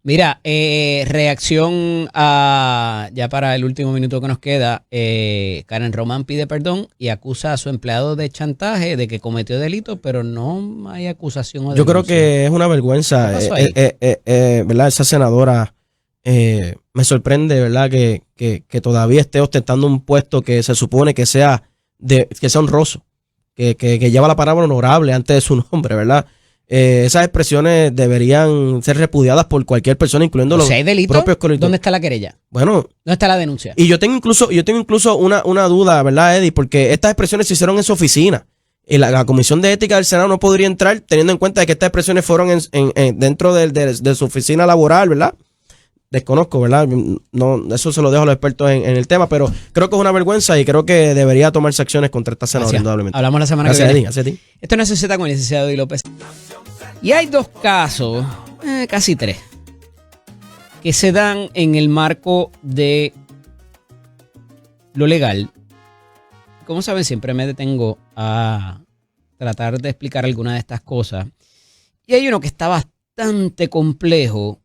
[SPEAKER 1] Mira, reacción a, ya para el último minuto que nos queda, Karen Román pide perdón y acusa a su empleado de chantaje, de que cometió delito, pero no hay acusación. O
[SPEAKER 3] yo creo que es una vergüenza, ¿verdad? Esa senadora me sorprende, ¿verdad? Que todavía esté ostentando un puesto que se supone que sea honroso, que lleva la palabra honorable antes de su nombre, ¿verdad? Esas expresiones deberían ser repudiadas por cualquier persona, incluyendo los propios colectivos.
[SPEAKER 1] ¿Dónde está la querella?
[SPEAKER 3] Bueno,
[SPEAKER 1] ¿dónde está la denuncia?
[SPEAKER 3] Y yo tengo incluso una duda, ¿verdad, Eddie? Porque estas expresiones se hicieron en su oficina. Y la Comisión de Ética del Senado no podría entrar teniendo en cuenta de que estas expresiones fueron dentro de su oficina laboral, ¿verdad? Desconozco, ¿verdad? No, eso se lo dejo a los expertos en el tema, pero creo que es una vergüenza y creo que debería tomarse acciones contra esta senadora, indudablemente.
[SPEAKER 1] Hablamos la semana que viene.
[SPEAKER 3] Gracias a ti.
[SPEAKER 1] Esto no es Z con el licenciado Eddie López. Y hay dos casos, casi tres, que se dan en el marco de lo legal. Como saben, siempre me detengo a tratar de explicar alguna de estas cosas. Y hay uno que está bastante complejo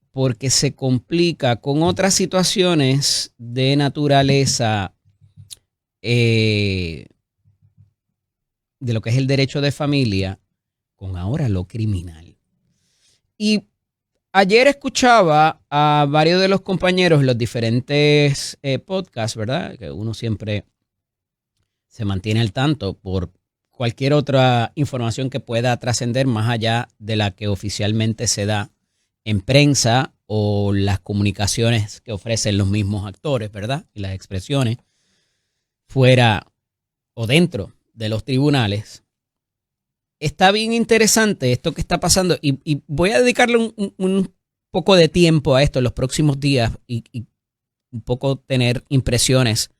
[SPEAKER 1] porque se complica con otras situaciones de naturaleza de lo que es el derecho de familia con ahora lo criminal. Y ayer escuchaba a varios de los compañeros en los diferentes podcasts, ¿verdad? Que uno siempre se mantiene al tanto por cualquier otra información que pueda trascender más allá de la que oficialmente se da en prensa o las comunicaciones que ofrecen los mismos actores, ¿verdad? Y las expresiones fuera o dentro de los tribunales. Está bien interesante esto que está pasando y voy a dedicarle un poco de tiempo a esto en los próximos días y un poco tener impresiones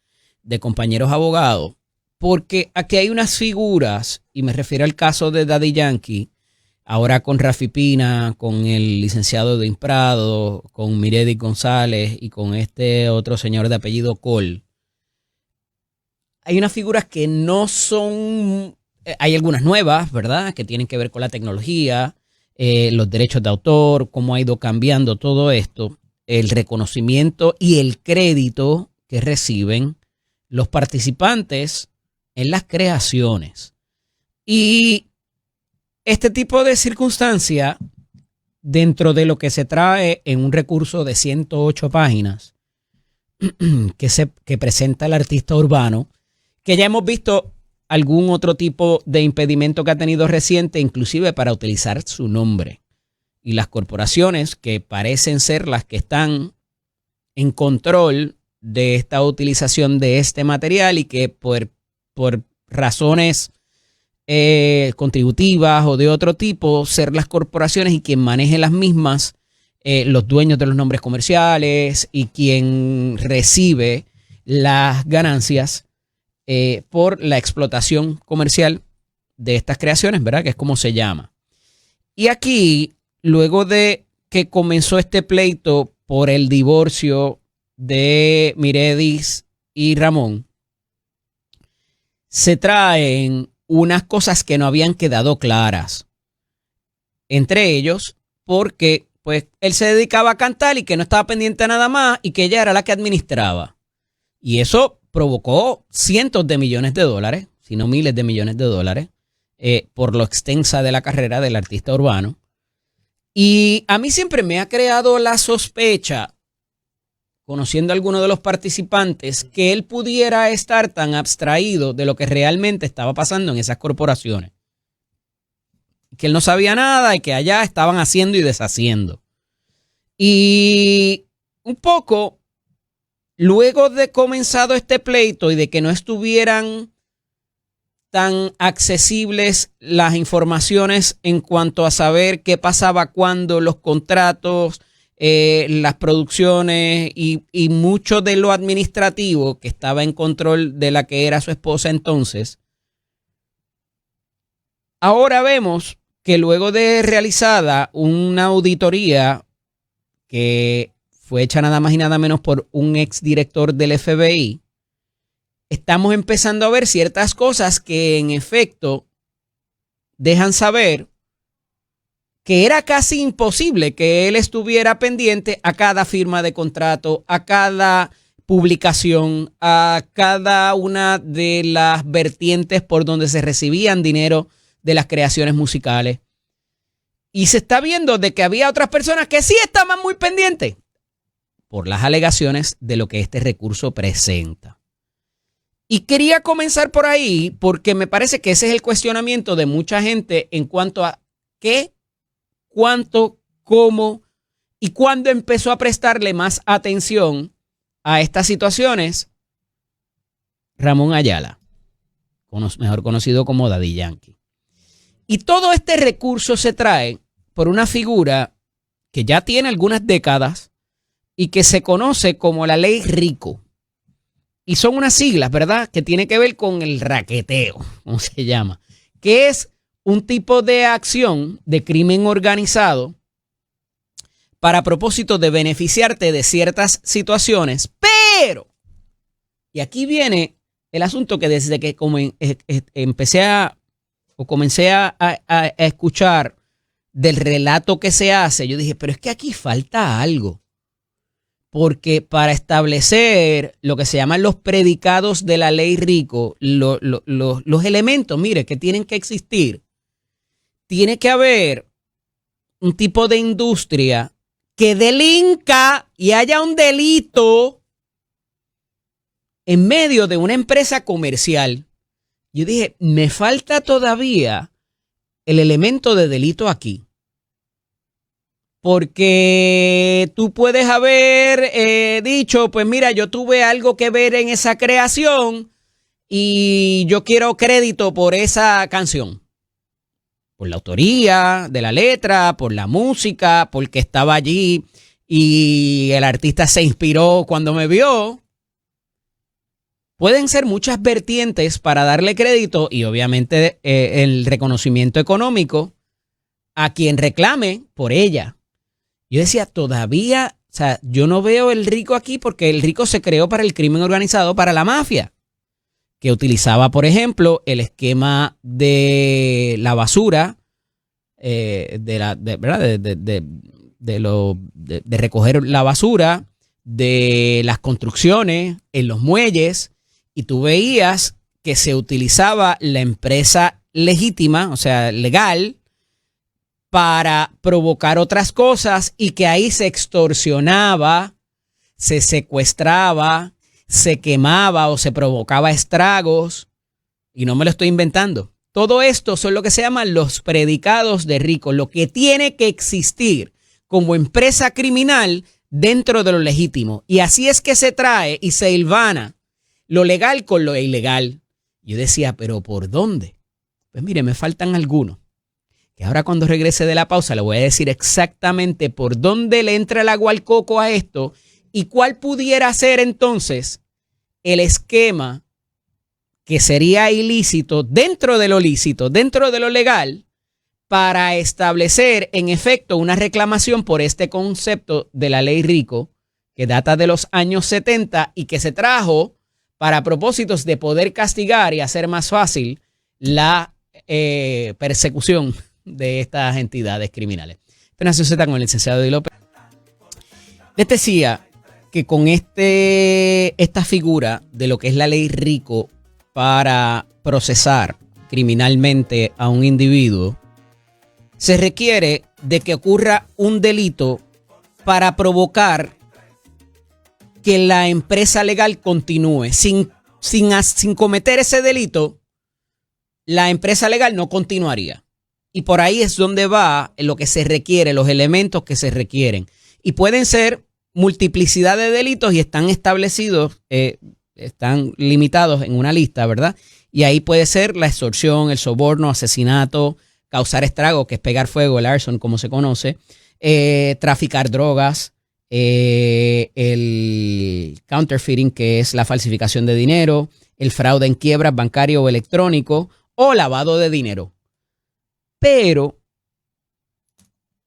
[SPEAKER 1] de compañeros abogados, porque aquí hay unas figuras, y me refiero al caso de Daddy Yankee, ahora con Rafi Pina, con el licenciado Edwin Prado, con Mireди González y con este otro señor de apellido Cole. Hay unas figuras que no son... Hay algunas nuevas, ¿verdad? Que tienen que ver con la tecnología, los derechos de autor, cómo ha ido cambiando todo esto, el reconocimiento y el crédito que reciben los participantes en las creaciones. Y este tipo de circunstancia, dentro de lo que se trae en un recurso de 108 páginas que presenta el artista urbano, que ya hemos visto algún otro tipo de impedimento que ha tenido reciente, inclusive para utilizar su nombre. Y las corporaciones que parecen ser las que están en control de esta utilización de este material y que por razones contributivas o de otro tipo, ser las corporaciones y quien maneje las mismas, los dueños de los nombres comerciales y quien recibe las ganancias por la explotación comercial de estas creaciones, ¿verdad? Que es como se llama. Y aquí, luego de que comenzó este pleito por el divorcio de Miredis y Ramón, se traen unas cosas que no habían quedado claras. Entre ellos, porque pues él se dedicaba a cantar y que no estaba pendiente a nada más y que ella era la que administraba. Y eso provocó cientos de millones de dólares, si no miles de millones de dólares, por lo extensa de la carrera del artista urbano. Y a mí siempre me ha creado la sospecha, conociendo a alguno de los participantes, que él pudiera estar tan abstraído de lo que realmente estaba pasando en esas corporaciones. Que él no sabía nada y que allá estaban haciendo y deshaciendo. Y un poco, luego de comenzado este pleito y de que no estuvieran tan accesibles las informaciones en cuanto a saber qué pasaba cuando los contratos, las producciones y mucho de lo administrativo que estaba en control de la que era su esposa entonces. Ahora vemos que luego de realizada una auditoría que fue hecha nada más y nada menos por un exdirector del FBI, estamos empezando a ver ciertas cosas que en efecto dejan saber que era casi imposible que él estuviera pendiente a cada firma de contrato, a cada publicación, a cada una de las vertientes por donde se recibían dinero de las creaciones musicales. Y se está viendo de que había otras personas que sí estaban muy pendientes por las alegaciones de lo que este recurso presenta. Y quería comenzar por ahí porque me parece que ese es el cuestionamiento de mucha gente en cuanto a qué, cuánto, cómo y cuándo empezó a prestarle más atención a estas situaciones Ramón Ayala, mejor conocido como Daddy Yankee. Y todo este recurso se trae por una figura que ya tiene algunas décadas y que se conoce como la Ley Rico. Y son unas siglas, ¿verdad? Que tiene que ver con el raqueteo, como se llama, que es un tipo de acción de crimen organizado para propósito de beneficiarte de ciertas situaciones, pero, y aquí viene el asunto que desde que comencé a escuchar del relato que se hace, yo dije, pero es que aquí falta algo. Porque para establecer lo que se llaman los predicados de la Ley Rico, los elementos, mire, que tienen que existir, tiene que haber un tipo de industria que delinca y haya un delito en medio de una empresa comercial Yo dije, me falta todavía el elemento de delito aquí. Porque tú puedes haber dicho, pues mira, yo tuve algo que ver en esa creación y yo quiero crédito por esa canción. Por la autoría de la letra, por la música, porque estaba allí y el artista se inspiró cuando me vio. Pueden ser muchas vertientes para darle crédito y obviamente el reconocimiento económico a quien reclame por ella. Yo decía, todavía, o sea, yo no veo el rico aquí porque el rico se creó para el crimen organizado, para la mafia, que utilizaba, por ejemplo, el esquema de la basura, de recoger la basura, de las construcciones, en los muelles, y tú veías que se utilizaba la empresa legítima, o sea, legal, para provocar otras cosas y que ahí se extorsionaba, se secuestraba, se quemaba o se provocaba estragos. Y no me lo estoy inventando. Todo esto son lo que se llaman los predicados de rico, lo que tiene que existir como empresa criminal dentro de lo legítimo. Y así es que se trae y se hilvana lo legal con lo ilegal. Yo decía, ¿pero por dónde? Pues mire, me faltan algunos. Y ahora cuando regrese de la pausa le voy a decir exactamente por dónde le entra el agua al coco a esto y cuál pudiera ser entonces el esquema que sería ilícito dentro de lo lícito, dentro de lo legal, para establecer en efecto una reclamación por este concepto de la ley RICO que data de los años 70 y que se trajo para propósitos de poder castigar y hacer más fácil la persecución de estas entidades criminales. Esta Nación Z con el licenciado Eddie López. Les decía que con esta figura de lo que es la ley RICO para procesar criminalmente a un individuo, se requiere de que ocurra un delito para provocar que la empresa legal continúe. Sin cometer ese delito, la empresa legal no continuaría. Y por ahí es donde va lo que se requiere, los elementos que se requieren. Y pueden ser multiplicidad de delitos y están establecidos, están limitados en una lista, ¿verdad? Y ahí puede ser la extorsión, el soborno, asesinato, causar estrago, que es pegar fuego, el arson, como se conoce, traficar drogas, el counterfeiting, que es la falsificación de dinero, el fraude en quiebras bancario o electrónico o lavado de dinero. Pero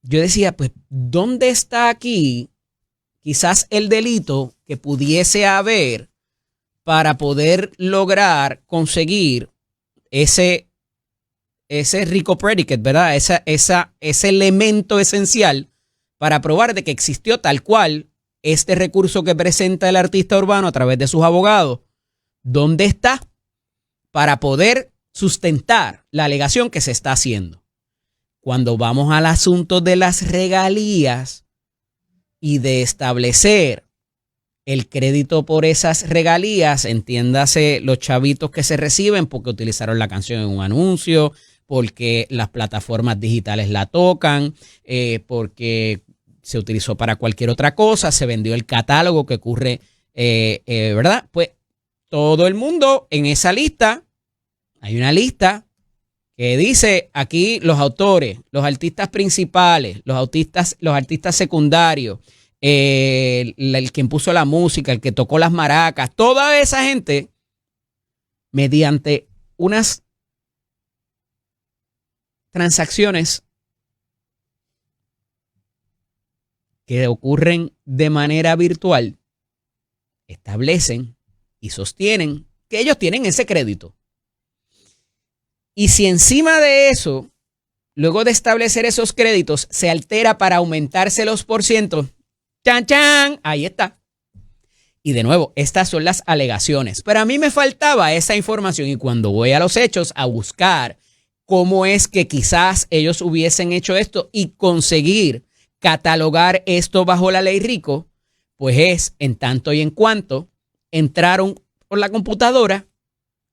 [SPEAKER 1] yo decía, pues, ¿dónde está aquí quizás el delito que pudiese haber para poder lograr conseguir ese RICO predicate, ¿verdad? Ese elemento esencial para probar de que existió tal cual este recurso que presenta el artista urbano a través de sus abogados? ¿Dónde está para poder sustentar la alegación que se está haciendo? Cuando vamos al asunto de las regalías y de establecer el crédito por esas regalías, entiéndase los chavitos que se reciben porque utilizaron la canción en un anuncio, porque las plataformas digitales la tocan, porque se utilizó para cualquier otra cosa, se vendió el catálogo que ocurre, ¿verdad? Pues todo el mundo en esa lista, hay una lista que dice aquí los autores, los artistas principales, los artistas secundarios, el quien puso la música, el que tocó las maracas, toda esa gente, mediante unas transacciones que ocurren de manera virtual, establecen y sostienen que ellos tienen ese crédito. Y si encima de eso, luego de establecer esos créditos, se altera para aumentarse los porcientos, ¡chan, chan! Ahí está. Y de nuevo, estas son las alegaciones. Pero a mí me faltaba esa información y cuando voy a los hechos a buscar cómo es que quizás ellos hubiesen hecho esto y conseguir catalogar esto bajo la ley RICO, pues es en tanto y en cuanto entraron por la computadora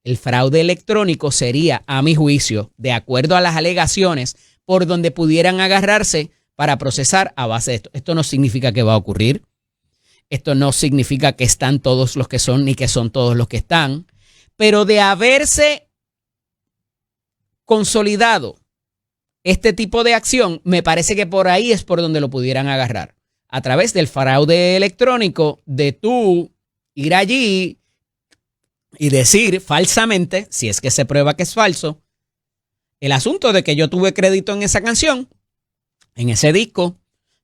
[SPEAKER 1] El fraude electrónico sería, a mi juicio, de acuerdo a las alegaciones, por donde pudieran agarrarse para procesar a base de esto. Esto no significa que va a ocurrir. Esto no significa que están todos los que son ni que son todos los que están. Pero de haberse consolidado este tipo de acción, me parece que por ahí es por donde lo pudieran agarrar. A través del fraude electrónico, de tú ir allí y decir falsamente, si es que se prueba que es falso, el asunto de que yo tuve crédito en esa canción, en ese disco,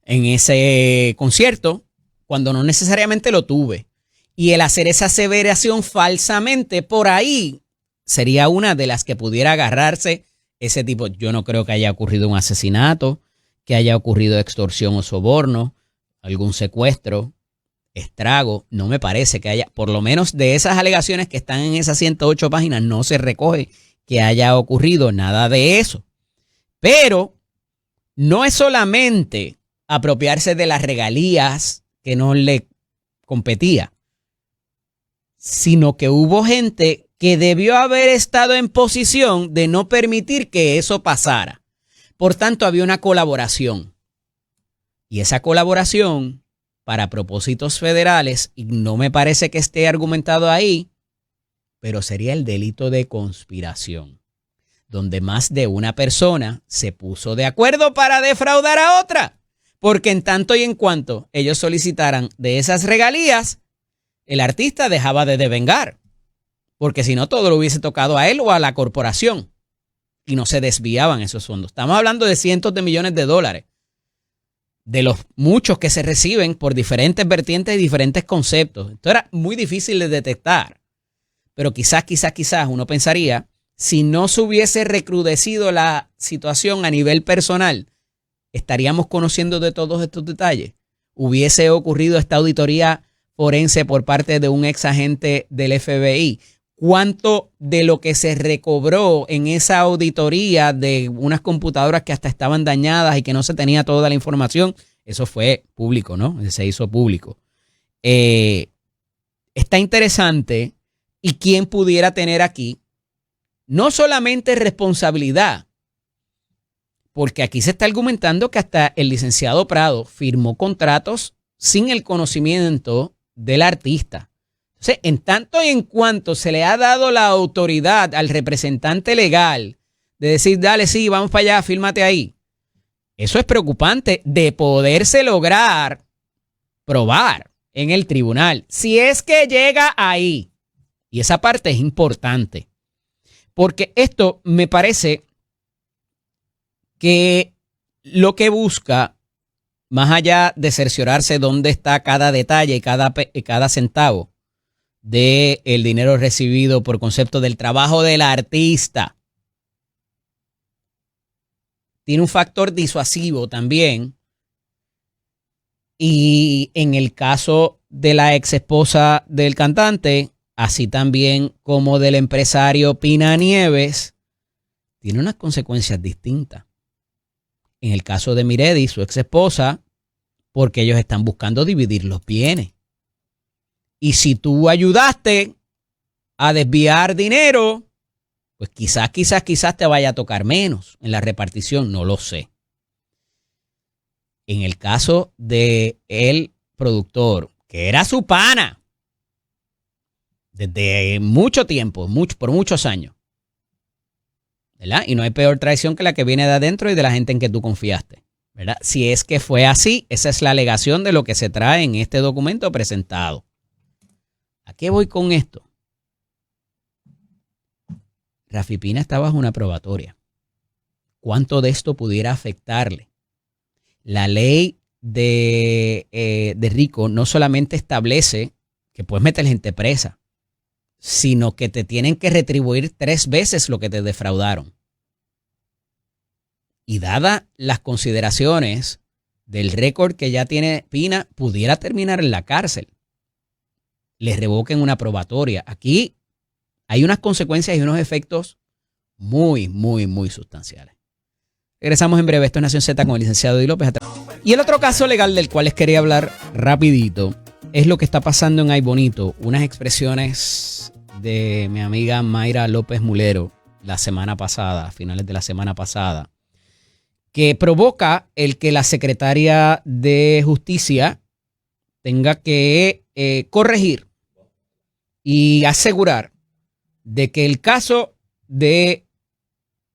[SPEAKER 1] en ese concierto, cuando no necesariamente lo tuve. Y el hacer esa aseveración falsamente, por ahí sería una de las que pudiera agarrarse ese tipo. Yo no creo que haya ocurrido un asesinato, que haya ocurrido extorsión o soborno, algún secuestro, estrago. No me parece que haya, por lo menos de esas alegaciones que están en esas 108 páginas, no se recoge que haya ocurrido nada de eso. Pero no es solamente apropiarse de las regalías que no le competía, sino que hubo gente que debió haber estado en posición de no permitir que eso pasara. Por tanto, había una colaboración. Y esa colaboración, para propósitos federales, y no me parece que esté argumentado ahí, pero sería el delito de conspiración, donde más de una persona se puso de acuerdo para defraudar a otra, porque en tanto y en cuanto ellos solicitaran de esas regalías, el artista dejaba de devengar, porque si no todo lo hubiese tocado a él o a la corporación y no se desviaban esos fondos. Estamos hablando de cientos de millones de dólares, de los muchos que se reciben por diferentes vertientes y diferentes conceptos. Esto era muy difícil de detectar, pero quizás uno pensaría, si no se hubiese recrudecido la situación a nivel personal, estaríamos conociendo de todos estos detalles. Hubiese ocurrido esta auditoría forense por parte de un ex agente del FBI. ¿Cuánto de lo que se recobró en esa auditoría de unas computadoras que hasta estaban dañadas y que no se tenía toda la información? Eso fue público, ¿no? Se hizo público. Está interesante. ¿Y quién pudiera tener aquí no solamente responsabilidad? Porque aquí se está argumentando que hasta el licenciado Prado firmó contratos sin el conocimiento del artista. Entonces, en tanto y en cuanto se le ha dado la autoridad al representante legal de decir, dale, sí, vamos para allá, fírmate ahí. Eso es preocupante de poderse lograr probar en el tribunal, si es que llega ahí. Y esa parte es importante, porque esto me parece que lo que busca, más allá de cerciorarse dónde está cada detalle y cada centavo del dinero recibido por concepto del trabajo del artista, tiene un factor disuasivo también. Y en el caso de la ex esposa del cantante, así también como del empresario Pina Nieves, tiene unas consecuencias distintas. En el caso de Miredi, su ex esposa, porque ellos están buscando dividir los bienes. Y si tú ayudaste a desviar dinero, pues quizás te vaya a tocar menos en la repartición, no lo sé. En el caso de el productor, que era su pana desde mucho tiempo, por muchos años, ¿verdad? Y no hay peor traición que la que viene de adentro y de la gente en que tú confiaste, ¿verdad? Si es que fue así, esa es la alegación de lo que se trae en este documento presentado. ¿A qué voy con esto? Rafi Pina está bajo una probatoria. ¿Cuánto de esto pudiera afectarle? La ley de RICO no solamente establece que puedes meter gente presa, sino que te tienen que retribuir 3 veces lo que te defraudaron. Y dadas las consideraciones del récord que ya tiene Pina, pudiera terminar en la cárcel. Le revoquen una probatoria. Aquí hay unas consecuencias y unos efectos muy, muy, muy sustanciales. Regresamos en breve. Esto es Nación Z con el licenciado Eddie López. Y el otro caso legal del cual les quería hablar rapidito es lo que está pasando en Ay Bonito. Unas expresiones de mi amiga Mayra López Mulero la semana pasada, a finales de la semana pasada, que provoca el que la secretaria de Justicia tenga que corregir y asegurar de que el caso de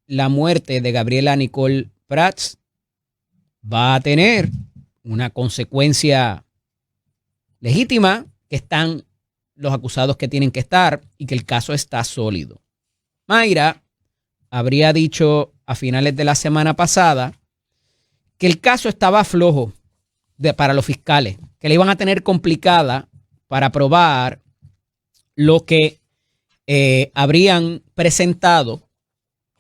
[SPEAKER 1] la muerte de Gabriela Nicole Prats va a tener una consecuencia legítima, que están los acusados que tienen que estar y que el caso está sólido. Mayra habría dicho a finales de la semana pasada que el caso estaba flojo para los fiscales, que le iban a tener complicada para probar lo que habrían presentado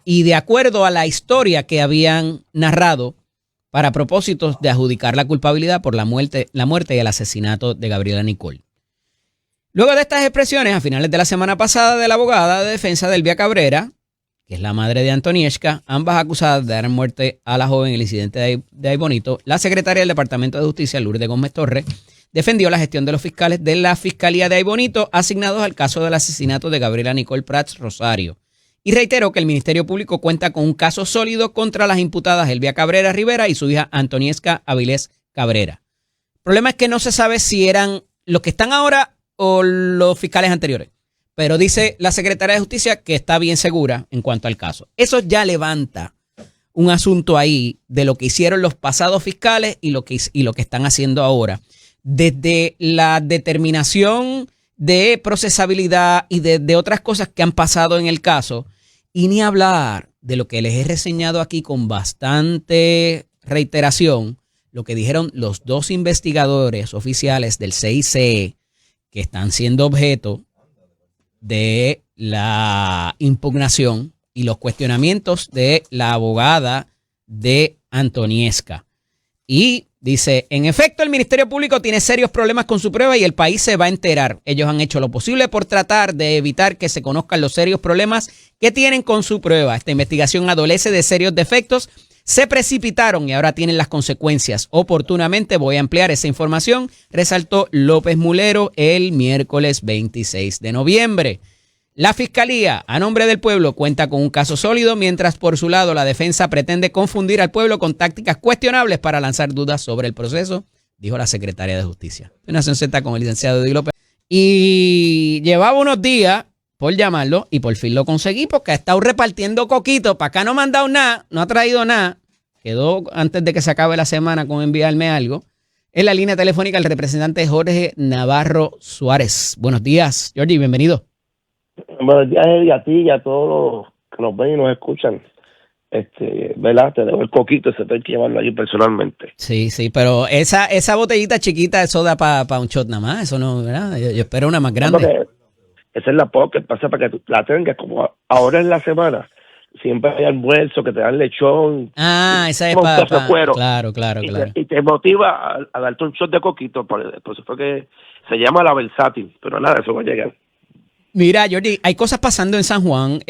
[SPEAKER 1] y de acuerdo a la historia que habían narrado para propósitos de adjudicar la culpabilidad por la muerte y el asesinato de Gabriela Nicole. Luego de estas expresiones, a finales de la semana pasada, de la abogada de defensa de Elvia Cabrera, que es la madre de Antonieshka, ambas acusadas de dar muerte a la joven en el incidente de Aybonito, la secretaria del Departamento de Justicia, Lourdes Gómez Torres, defendió la gestión de los fiscales de la Fiscalía de Aybonito asignados al caso del asesinato de Gabriela Nicole Prats Rosario. Y reiteró que el Ministerio Público cuenta con un caso sólido contra las imputadas Elvia Cabrera Rivera y su hija Antonieshka Avilés Cabrera. El problema es que no se sabe si eran los que están ahora o los fiscales anteriores. Pero dice la secretaria de Justicia que está bien segura en cuanto al caso. Eso ya levanta un asunto ahí de lo que hicieron los pasados fiscales y lo que están haciendo ahora. Desde la determinación de procesabilidad y de otras cosas que han pasado en el caso. Y ni hablar de lo que les he reseñado aquí con bastante reiteración, lo que dijeron los dos investigadores oficiales del CICE que están siendo objeto de la impugnación y los cuestionamientos de la abogada de Antonieshka. Y dice, en efecto, el Ministerio Público tiene serios problemas con su prueba y el país se va a enterar. Ellos han hecho lo posible por tratar de evitar que se conozcan los serios problemas que tienen con su prueba. Esta investigación adolece de serios defectos. Se precipitaron y ahora tienen las consecuencias. Oportunamente voy a ampliar esa información, resaltó López Mulero el miércoles 26 de noviembre. La Fiscalía, a nombre del pueblo, cuenta con un caso sólido, mientras por su lado la defensa pretende confundir al pueblo con tácticas cuestionables para lanzar dudas sobre el proceso, dijo la secretaria de Justicia. Nación Z con el licenciado Eddie López. Y llevaba unos días por llamarlo y por fin lo conseguí porque ha estado repartiendo coquitos. Para acá no me han dado nada, no ha traído nada. Quedó antes de que se acabe la semana con enviarme algo. En la línea telefónica el representante Jorge Navarro Suárez. Buenos días, Jorge, bienvenido.
[SPEAKER 4] Buenos días, Eddie, a ti y a todos los que nos ven y nos escuchan. ¿Verdad? Te debo el coquito, ese tengo que llevarlo allí personalmente.
[SPEAKER 1] Sí, pero esa botellita chiquita de soda para un shot nada más, eso no, ¿verdad? Yo espero una más grande.
[SPEAKER 4] Esa es la pocket, pasa para que tú la tengas, como ahora en la semana, siempre hay almuerzo, que te dan lechón.
[SPEAKER 1] Esa es para
[SPEAKER 4] cuero.
[SPEAKER 1] Claro.
[SPEAKER 4] Y te motiva a darte un shot de coquito, por eso fue que se llama la versátil, pero nada, eso va a llegar.
[SPEAKER 1] Mira, Jordi, hay cosas pasando en San Juan.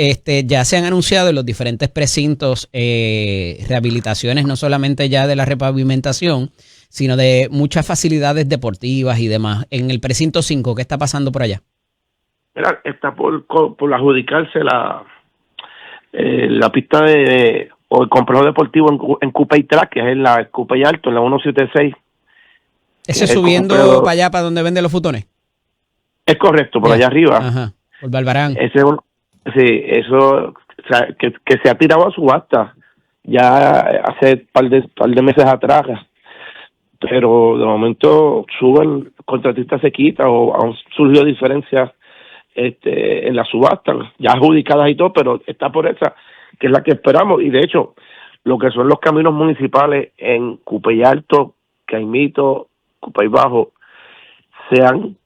[SPEAKER 1] Ya se han anunciado en los diferentes precintos rehabilitaciones, no solamente ya de la repavimentación, sino de muchas facilidades deportivas y demás. En el precinto 5, ¿qué está pasando por allá?
[SPEAKER 4] Mira, está por adjudicarse la pista o el complejo deportivo en Cupey Track, que es en la Cupey Alto, en la 176.
[SPEAKER 1] ¿Ese subiendo para allá, para donde venden los futones?
[SPEAKER 4] Es correcto, por allá arriba.
[SPEAKER 1] Ajá, por Barbarán.
[SPEAKER 4] Sí, eso, o sea, que se ha tirado a subasta ya hace par de meses atrás, pero de momento el contratista se quita o han surgido diferencias en la subasta, ya adjudicadas y todo, pero está por esa, que es la que esperamos. Y de hecho, lo que son los caminos municipales en Cupey Alto, Caimito, Cupey Bajo, se han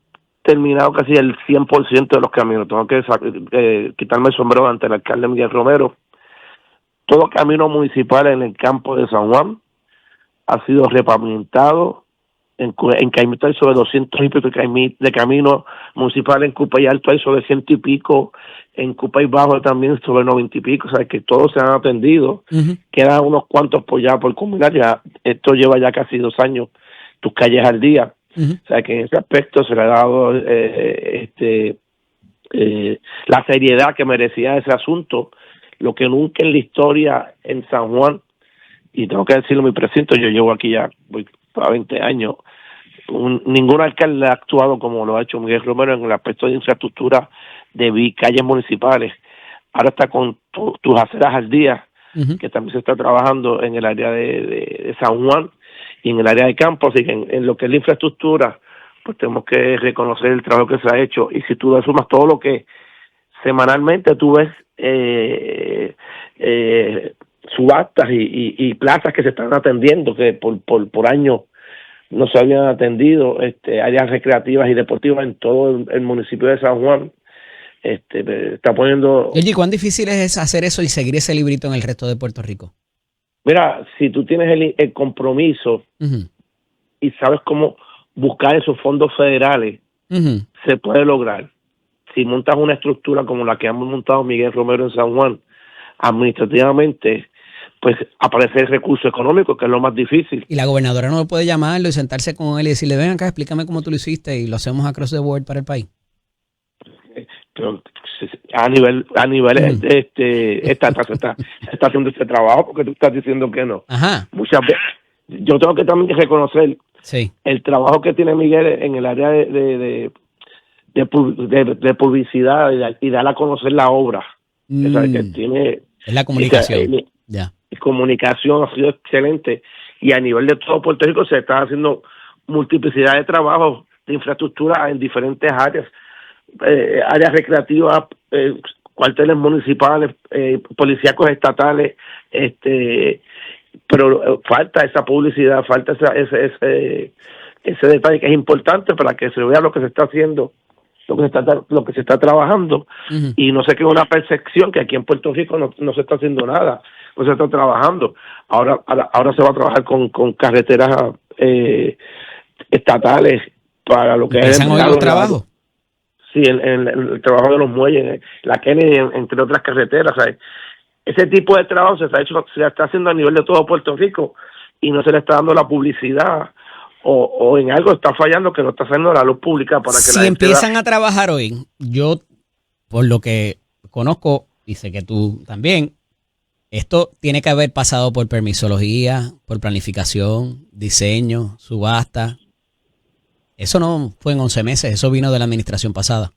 [SPEAKER 4] terminado casi el 100% de los caminos. Tengo que quitarme el sombrero ante el alcalde Miguel Romero. Todo camino municipal en el campo de San Juan ha sido repavimentado. En Caimito hay sobre 200 y pico de caminos municipales, en Cupey Alto hay sobre 100 y pico, en Cupey Bajo también sobre 90 y pico, o sea que todos se han atendido. Uh-huh. Quedan unos cuantos por culminar, ya esto lleva ya casi 2 años, tus calles al día. Uh-huh. O sea que en ese aspecto se le ha dado la seriedad que merecía ese asunto, lo que nunca en la historia en San Juan, y tengo que decirlo muy preciso, yo llevo aquí ya voy para 20 años, ningún alcalde ha actuado como lo ha hecho Miguel Romero en el aspecto de infraestructura de calles municipales. Ahora está con tus aceras al día, que también se está trabajando en el área de San Juan y en el área de Campos, así que en lo que es la infraestructura, pues tenemos que reconocer el trabajo que se ha hecho, y si tú le sumas todo lo que semanalmente tú ves subastas y plazas que se están atendiendo, que por año no se habían atendido, áreas recreativas y deportivas en todo el municipio de San Juan, está poniendo...
[SPEAKER 1] Oye, ¿cuán difícil es hacer eso y seguir ese librito en el resto de Puerto Rico?
[SPEAKER 4] Mira, si tú tienes el compromiso y sabes cómo buscar esos fondos federales, se puede lograr. Si montas una estructura como la que hemos montado Miguel Romero en San Juan, administrativamente, pues aparece el recurso económico, que es lo más difícil.
[SPEAKER 1] Y la gobernadora no puede llamarlo y sentarse con él y decirle, ven acá, explícame cómo tú lo hiciste y lo hacemos across the board para el país.
[SPEAKER 4] Pero a nivel está haciendo este trabajo, porque tú estás diciendo que no.
[SPEAKER 1] Ajá.
[SPEAKER 4] Muchas veces yo tengo que también reconocer el trabajo que tiene Miguel en el área de publicidad y dar a conocer la obra. O sea, que tiene,
[SPEAKER 1] es la comunicación. Ya.
[SPEAKER 4] Comunicación ha sido excelente, y a nivel de todo Puerto Rico se está haciendo multiplicidad de trabajos de infraestructura en diferentes áreas, áreas recreativas, cuarteles municipales, policíacos estatales, pero falta esa publicidad, falta ese detalle que es importante para que se vea lo que se está haciendo, lo que se está trabajando, y no se quede una percepción que aquí en Puerto Rico no se está haciendo nada, no se está trabajando. Ahora se va a trabajar con carreteras estatales para lo que es
[SPEAKER 1] el trabajo.
[SPEAKER 4] Sí, el trabajo de los muelles, la Kennedy, entre otras carreteras, ¿sabes? Ese tipo de trabajo se está haciendo a nivel de todo Puerto Rico, y no se le está dando la publicidad, o en algo está fallando, que no está haciendo la luz pública para que
[SPEAKER 1] si empiezan a trabajar hoy, yo por lo que conozco, y sé que tú también, esto tiene que haber pasado por permisología, por planificación, diseño, subasta. Eso no fue en 11 meses, eso vino de la administración pasada.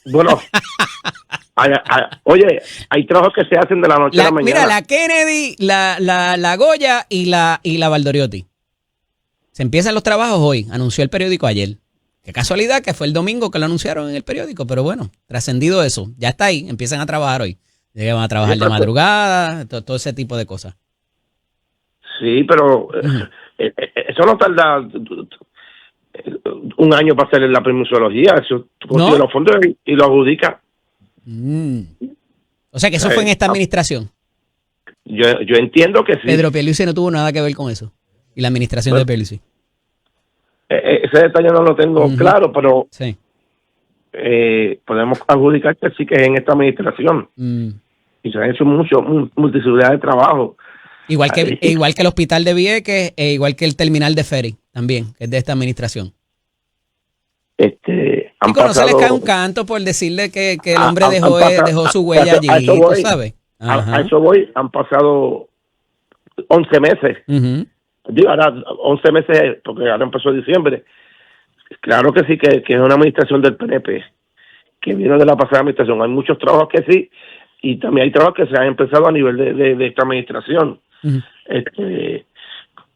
[SPEAKER 4] Bueno, oye, hay trabajos que se hacen de la noche a la mañana.
[SPEAKER 1] Mira, la Kennedy, la Goya y la Valdoriotti. Se empiezan los trabajos hoy, anunció el periódico ayer. Qué casualidad que fue el domingo que lo anunciaron en el periódico, pero bueno, trascendido eso, ya está ahí, empiezan a trabajar hoy. Van a trabajar de madrugada, todo ese tipo de cosas.
[SPEAKER 4] Sí, pero eso no tarda un año para hacer la permisología. Eso consigue los fondos y lo adjudica.
[SPEAKER 1] O sea que eso fue en esta administración.
[SPEAKER 4] Yo entiendo que sí.
[SPEAKER 1] Pedro Pierluisi no tuvo nada que ver con eso. Y la administración de Pierluisi.
[SPEAKER 4] Ese detalle no lo tengo claro, pero
[SPEAKER 1] sí.
[SPEAKER 4] Podemos adjudicar que sí que es en esta administración. Y se han hecho multiplicidad de trabajo.
[SPEAKER 1] Igual que el hospital de Vieques, igual que el terminal de ferry, también, que es de esta administración. No se les cae un canto por decirle que el hombre dejó su huella allí, ¿tú sabes?
[SPEAKER 4] A eso voy, han pasado 11 meses. Digo, ahora 11 meses, porque ahora empezó diciembre. Claro que sí, que es una administración del PNP, que vino de la pasada administración. Hay muchos trabajos que sí, y también hay trabajos que se han empezado a nivel de esta administración.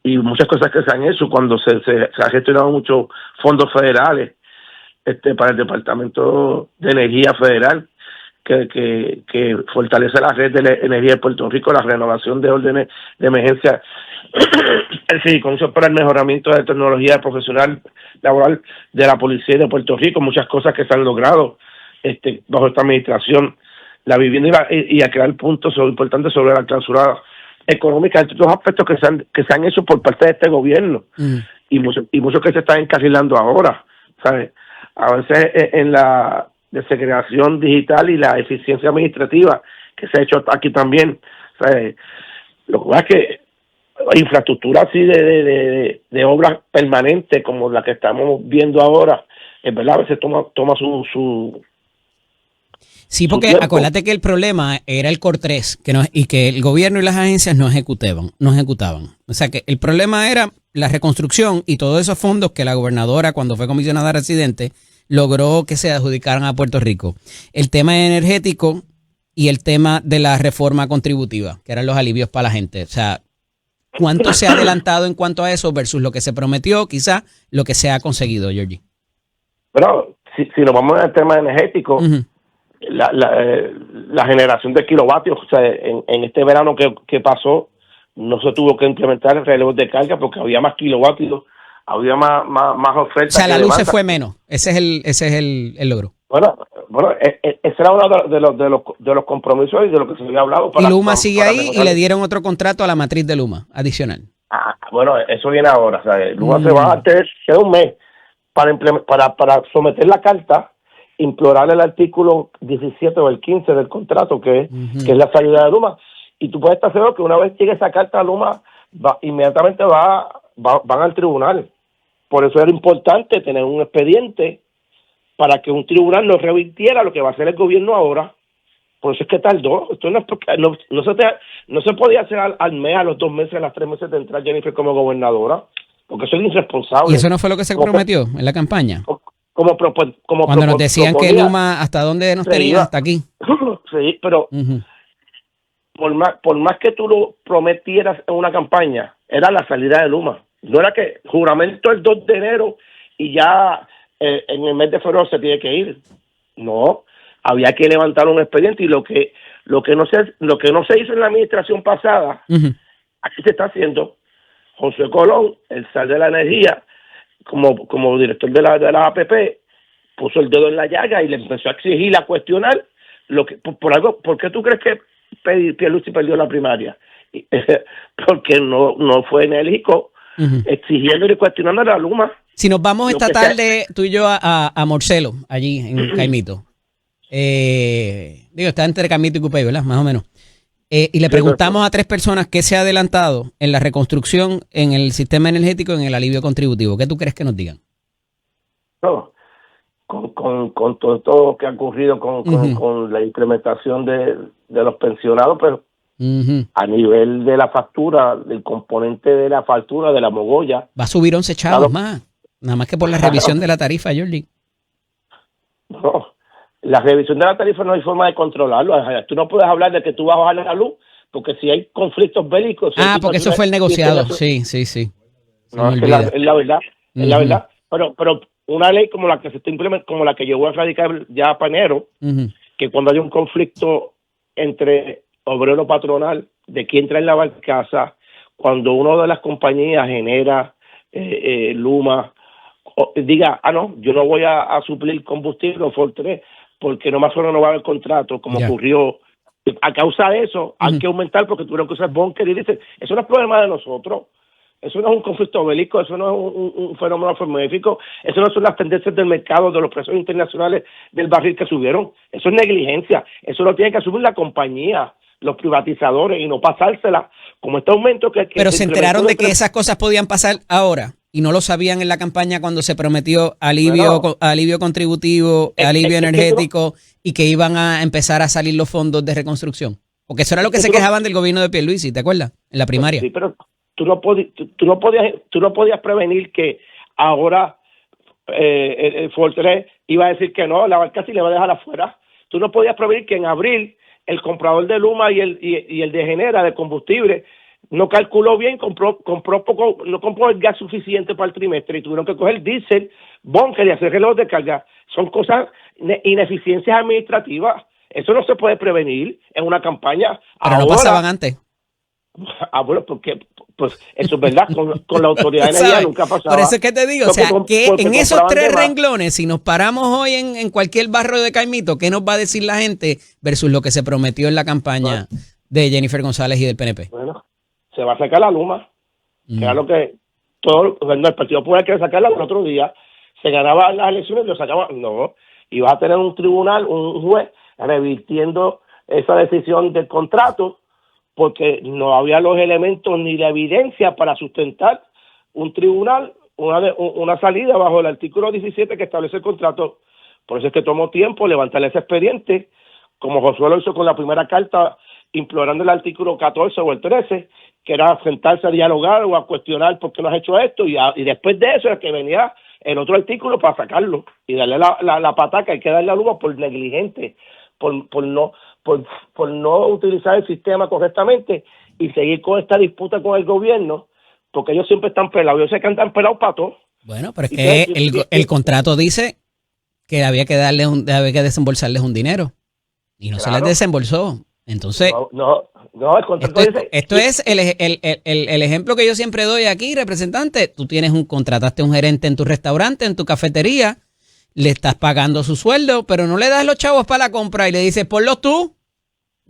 [SPEAKER 4] Y muchas cosas que se han hecho cuando se ha gestionado muchos fondos federales para el Departamento de Energía Federal, que fortalece la red de energía de Puerto Rico, la renovación de órdenes de emergencia, sí, con eso para el mejoramiento de tecnología profesional laboral de la policía de Puerto Rico, muchas cosas que se han logrado bajo esta administración, la vivienda y a crear puntos importantes sobre la clausura económica, entre otros aspectos que se han hecho por parte de este gobierno, y muchos que se están encarrilando ahora, ¿sabes? A veces en la desegregación digital y la eficiencia administrativa que se ha hecho aquí también, ¿sabes? Lo que pasa es que infraestructura así de obras permanentes como la que estamos viendo ahora, es verdad, a veces toma su
[SPEAKER 1] Sí, porque
[SPEAKER 4] tiempo.
[SPEAKER 1] acuérdate que el problema era el COR 3 y que el gobierno y las agencias no ejecutaban. O sea que el problema era la reconstrucción y todos esos fondos que la gobernadora, cuando fue comisionada residente, logró que se adjudicaran a Puerto Rico. El tema energético y el tema de la reforma contributiva, que eran los alivios para la gente. O sea, ¿cuánto se ha adelantado en cuanto a eso versus lo que se prometió, quizás lo que se ha conseguido, Georgie?
[SPEAKER 4] Pero si nos vamos al tema energético,
[SPEAKER 1] Uh-huh.
[SPEAKER 4] la generación de kilovatios, o sea, en este verano que pasó, no se tuvo que implementar relevos de carga porque había más kilovatios, había más oferta.
[SPEAKER 1] O sea, la
[SPEAKER 4] que
[SPEAKER 1] luz se
[SPEAKER 4] demanda.
[SPEAKER 1] fue menos. Ese es el logro.
[SPEAKER 4] Bueno, ese era uno de los compromisos y de lo que se había hablado.
[SPEAKER 1] Y Luma sigue ahí y le dieron otro contrato a la matriz de Luma, adicional.
[SPEAKER 4] Bueno, eso viene ahora. O sea, Luma se va a tener un mes para someter la carta, implorar el artículo 17 o el 15 del contrato, que es la salida de Luma. Y tú puedes estar seguro que una vez llegue esa carta a Luma, inmediatamente van al tribunal. Por eso era importante tener un expediente para que un tribunal no revirtiera lo que va a hacer el gobierno ahora. Por eso es que tardó. Esto no se podía hacer al mes, a los 2 meses, a los 3 meses de entrar Jennifer como gobernadora, porque eso es irresponsable.
[SPEAKER 1] ¿Y eso no fue lo que se prometió en la campaña?
[SPEAKER 4] Cuando
[SPEAKER 1] nos decían que Luma, ¿hasta dónde nos tenía? Hasta aquí.
[SPEAKER 4] Sí, pero por más que tú lo prometieras en una campaña, era la salida de Luma. No era que juramento el 2 de enero y ya en el mes de febrero se tiene que ir. No, había que levantar un expediente y lo que no se hizo en la administración pasada, aquí se está haciendo. José Colón, el sal de la energía, como director de la APP, puso el dedo en la llaga y le empezó a exigir, a cuestionar lo que por algo. ¿Por qué tú crees que Pierluisi perdió la primaria? Porque no fue enérgico exigiendo y cuestionando a la Luma.
[SPEAKER 1] Si nos vamos esta tarde, tú y yo, a Morcelo, allí en Caimito. Está entre Caimito y Cupey, ¿verdad? Más o menos. Y le preguntamos a 3 personas qué se ha adelantado en la reconstrucción, en el sistema energético, en el alivio contributivo. ¿Qué tú crees que nos digan?
[SPEAKER 4] No, con todo esto que ha ocurrido con la implementación de los pensionados, pero a nivel de la factura, del componente de la factura de la mogolla.
[SPEAKER 1] Va a subir 11 chavos más, nada más que por la revisión de la tarifa, Jordi.
[SPEAKER 4] No, la revisión de la tarifa no hay forma de controlarlo. Tú no puedes hablar de que tú vas a bajar la luz, porque si hay conflictos bélicos...
[SPEAKER 1] porque eso fue el negociado, sí.
[SPEAKER 4] No, es la verdad, es la verdad. Pero una ley como la que se está implementando, como la que yo voy a radicar ya para enero, que cuando hay un conflicto entre obrero patronal, de quién trae la barcaza, cuando una de las compañías genera Luma, diga, no, yo no voy a suplir combustible o Fortran, porque nomás solo no va a haber contrato, como ocurrió. A causa de eso, hay que aumentar porque tuvieron que usar búnker y dicen, eso no es problema de nosotros. Eso no es un conflicto bélico, eso no es un fenómeno atmosférico, eso no son las tendencias del mercado, de los precios internacionales del barril que subieron. Eso es negligencia, eso lo tiene que asumir la compañía, los privatizadores y no pasársela como este aumento que...
[SPEAKER 1] Pero se enteraron de que esas cosas podían pasar ahora y no lo sabían en la campaña cuando se prometió alivio contributivo, alivio energético y que iban a empezar a salir los fondos de reconstrucción. Porque eso era lo que se quejaban del gobierno de Pierluisi, ¿te acuerdas? En la primaria.
[SPEAKER 4] Sí, pero tú no podías prevenir que ahora el Fortran iba a decir que no, la barcaza y le va a dejar afuera. Tú no podías prevenir que en abril el comprador de Luma y el de Genera de combustible no calculó bien, compró poco, no compró el gas suficiente para el trimestre y tuvieron que coger diésel, búnker y hacer reloj de carga. Son cosas, ineficiencias administrativas. Eso no se puede prevenir en una campaña.
[SPEAKER 1] Pero ahora, no pasaban antes.
[SPEAKER 4] Bueno, porque pues eso es verdad, con la autoridad de energía nunca pasaba.
[SPEAKER 1] Por eso es que te digo, que en esos 3 renglones, si nos paramos hoy en cualquier barrio de Caimito, ¿qué nos va a decir la gente versus lo que se prometió en la campaña de Jennifer González y del PNP?
[SPEAKER 4] Bueno, se va a sacar la Luma, que era lo que el Partido Popular quiere sacarla el otro día. Se ganaba las elecciones y lo sacaba. No, y va a tener un tribunal, un juez, revirtiendo esa decisión del contrato, porque no había los elementos ni la evidencia para sustentar un tribunal una salida bajo el artículo 17 que establece el contrato. Por eso es que tomó tiempo levantar ese expediente, como Josué lo hizo con la primera carta, implorando el artículo 14 o el 13, que era sentarse a dialogar o a cuestionar por qué no has hecho esto, y después de eso es que venía el otro artículo para sacarlo y darle la pataca. Hay que darle la lupa por negligente, por no utilizar el sistema correctamente y seguir con esta disputa con el gobierno, porque ellos siempre están pelados. Yo sé que andan pelados para todo.
[SPEAKER 1] Bueno, pero es que el contrato dice que había que desembolsarles un dinero y no se les desembolsó. Entonces,
[SPEAKER 4] No, el contrato dice...
[SPEAKER 1] Esto es el ejemplo que yo siempre doy aquí, representante. Tú contrataste un gerente en tu restaurante, en tu cafetería, le estás pagando su sueldo, pero no le das los chavos para la compra y le dices, ponlos tú.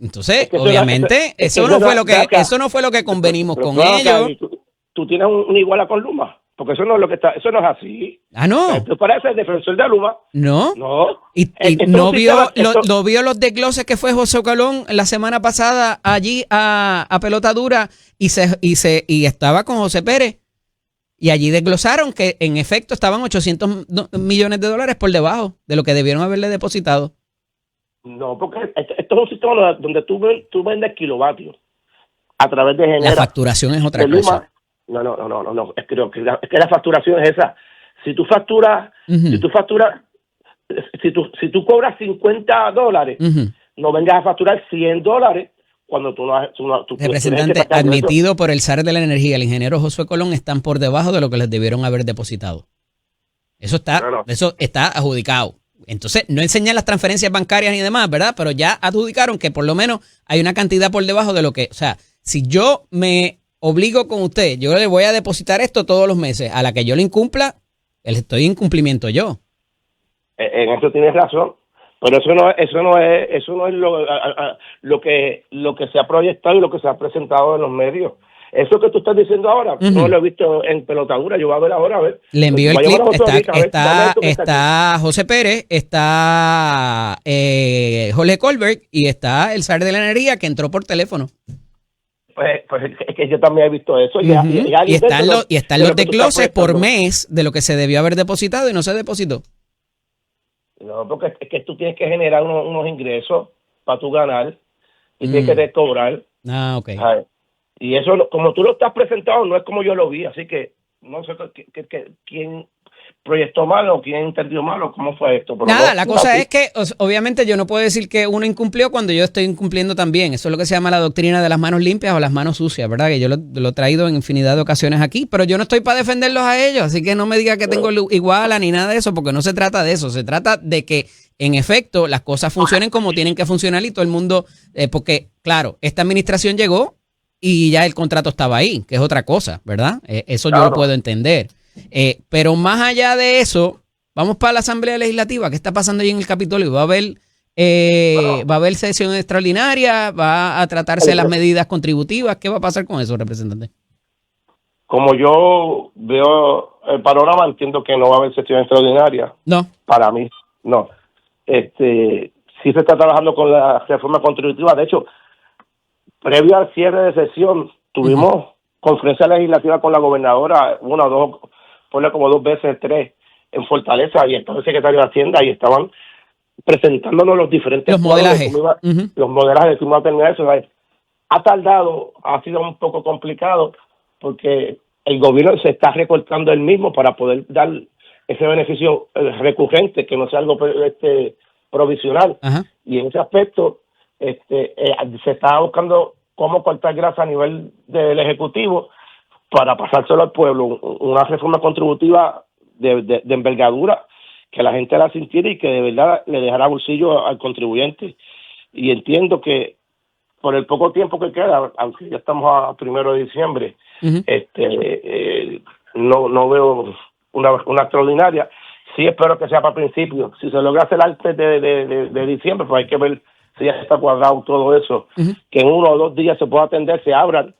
[SPEAKER 1] Entonces, obviamente, eso no fue lo que convenimos con ellos.
[SPEAKER 4] Tú tienes una iguala con Luma, porque eso no es así.
[SPEAKER 1] Ah, no.
[SPEAKER 4] ¿Tú pareces el defensor de Luma?
[SPEAKER 1] No. Y no vio los desgloses que fue José Colón la semana pasada allí a Pelota Dura y estaba con José Pérez. Y allí desglosaron que en efecto estaban 800 millones de dólares por debajo de lo que debieron haberle depositado.
[SPEAKER 4] No, porque esto es un sistema donde tú vendes kilovatios a través de
[SPEAKER 1] La facturación es otra cosa.
[SPEAKER 4] No. Es que la facturación es esa. Si tú facturas, si tú cobras $50, no vengas a facturar $100 cuando tú no.
[SPEAKER 1] Representante, admitido por el SAR de la Energía, el ingeniero Josué Colón, están por debajo de lo que les debieron haber depositado. Eso está adjudicado. Entonces, no enseñan las transferencias bancarias ni demás, ¿verdad? Pero ya adjudicaron que por lo menos hay una cantidad por debajo de lo que... O sea, si yo me obligo con usted, yo le voy a depositar esto todos los meses. A la que yo le incumpla, estoy en incumplimiento yo.
[SPEAKER 4] En eso tienes razón. Pero eso no es lo que se ha proyectado y lo que se ha presentado en los medios. Eso que tú estás diciendo ahora, no lo he visto en Pelota Dura. Yo voy a ver ahora, a ver.
[SPEAKER 1] Le envío el clip. Está José Pérez, está Jorge Colbert y está el SAR de la Energía que entró por teléfono.
[SPEAKER 4] Pues es que yo también he visto eso. Y
[SPEAKER 1] están los desgloses por mes de lo que se debió haber depositado y no se depositó.
[SPEAKER 4] No, porque es que tú tienes que generar unos ingresos para tú ganar y tienes que cobrar.
[SPEAKER 1] Ah, ok.
[SPEAKER 4] ¿Sabes? Y eso, como tú lo estás presentando, no es como yo lo vi. Así que no sé quién proyectó mal o quién entendió mal o cómo fue esto. Pero
[SPEAKER 1] nada, la cosa es que obviamente yo no puedo decir que uno incumplió cuando yo estoy incumpliendo también. Eso es lo que se llama la doctrina de las manos limpias o las manos sucias, ¿verdad? Que yo lo he traído en infinidad de ocasiones aquí, pero yo no estoy para defenderlos a ellos, así que no me diga que tengo iguala ni nada de eso, porque no se trata de eso. Se trata de que, en efecto, las cosas funcionen como tienen que funcionar y todo el mundo, porque, claro, esta administración llegó y ya el contrato estaba ahí, que es otra cosa, ¿verdad? Eso yo lo puedo entender. Pero más allá de eso, vamos para la Asamblea Legislativa. ¿Qué está pasando ahí en el Capitolio? ¿Va a haber sesión extraordinaria? ¿Va a tratarse las medidas contributivas? ¿Qué va a pasar con eso, representante?
[SPEAKER 4] Como yo veo el panorama, entiendo que no va a haber sesión extraordinaria.
[SPEAKER 1] No.
[SPEAKER 4] Para mí, no. Sí se está trabajando con la reforma contributiva. De hecho, previo al cierre de sesión, tuvimos conferencia legislativa con la gobernadora, una o dos, ponle como 2 veces, 3, en Fortaleza, y estaba el secretario de Hacienda, y estaban presentándonos los diferentes
[SPEAKER 1] modelajes.
[SPEAKER 4] Los modelajes de cómo iba a terminar eso. Ha tardado, ha sido un poco complicado, porque el gobierno se está recortando el mismo para poder dar ese beneficio recurrente, que no sea algo provisional.
[SPEAKER 1] Ajá.
[SPEAKER 4] Y en ese aspecto se está buscando cómo cortar grasa a nivel del Ejecutivo para pasárselo al pueblo, una reforma contributiva de envergadura, que la gente la sintiera y que de verdad le dejará bolsillo al contribuyente. Y entiendo que por el poco tiempo que queda, aunque ya estamos a 1 de diciembre, no veo una extraordinaria. Sí espero que sea para principios. Si se logra hacer antes de diciembre, pues hay que ver si ya está cuadrado todo eso, que en 1 o 2 días se pueda atender, se abran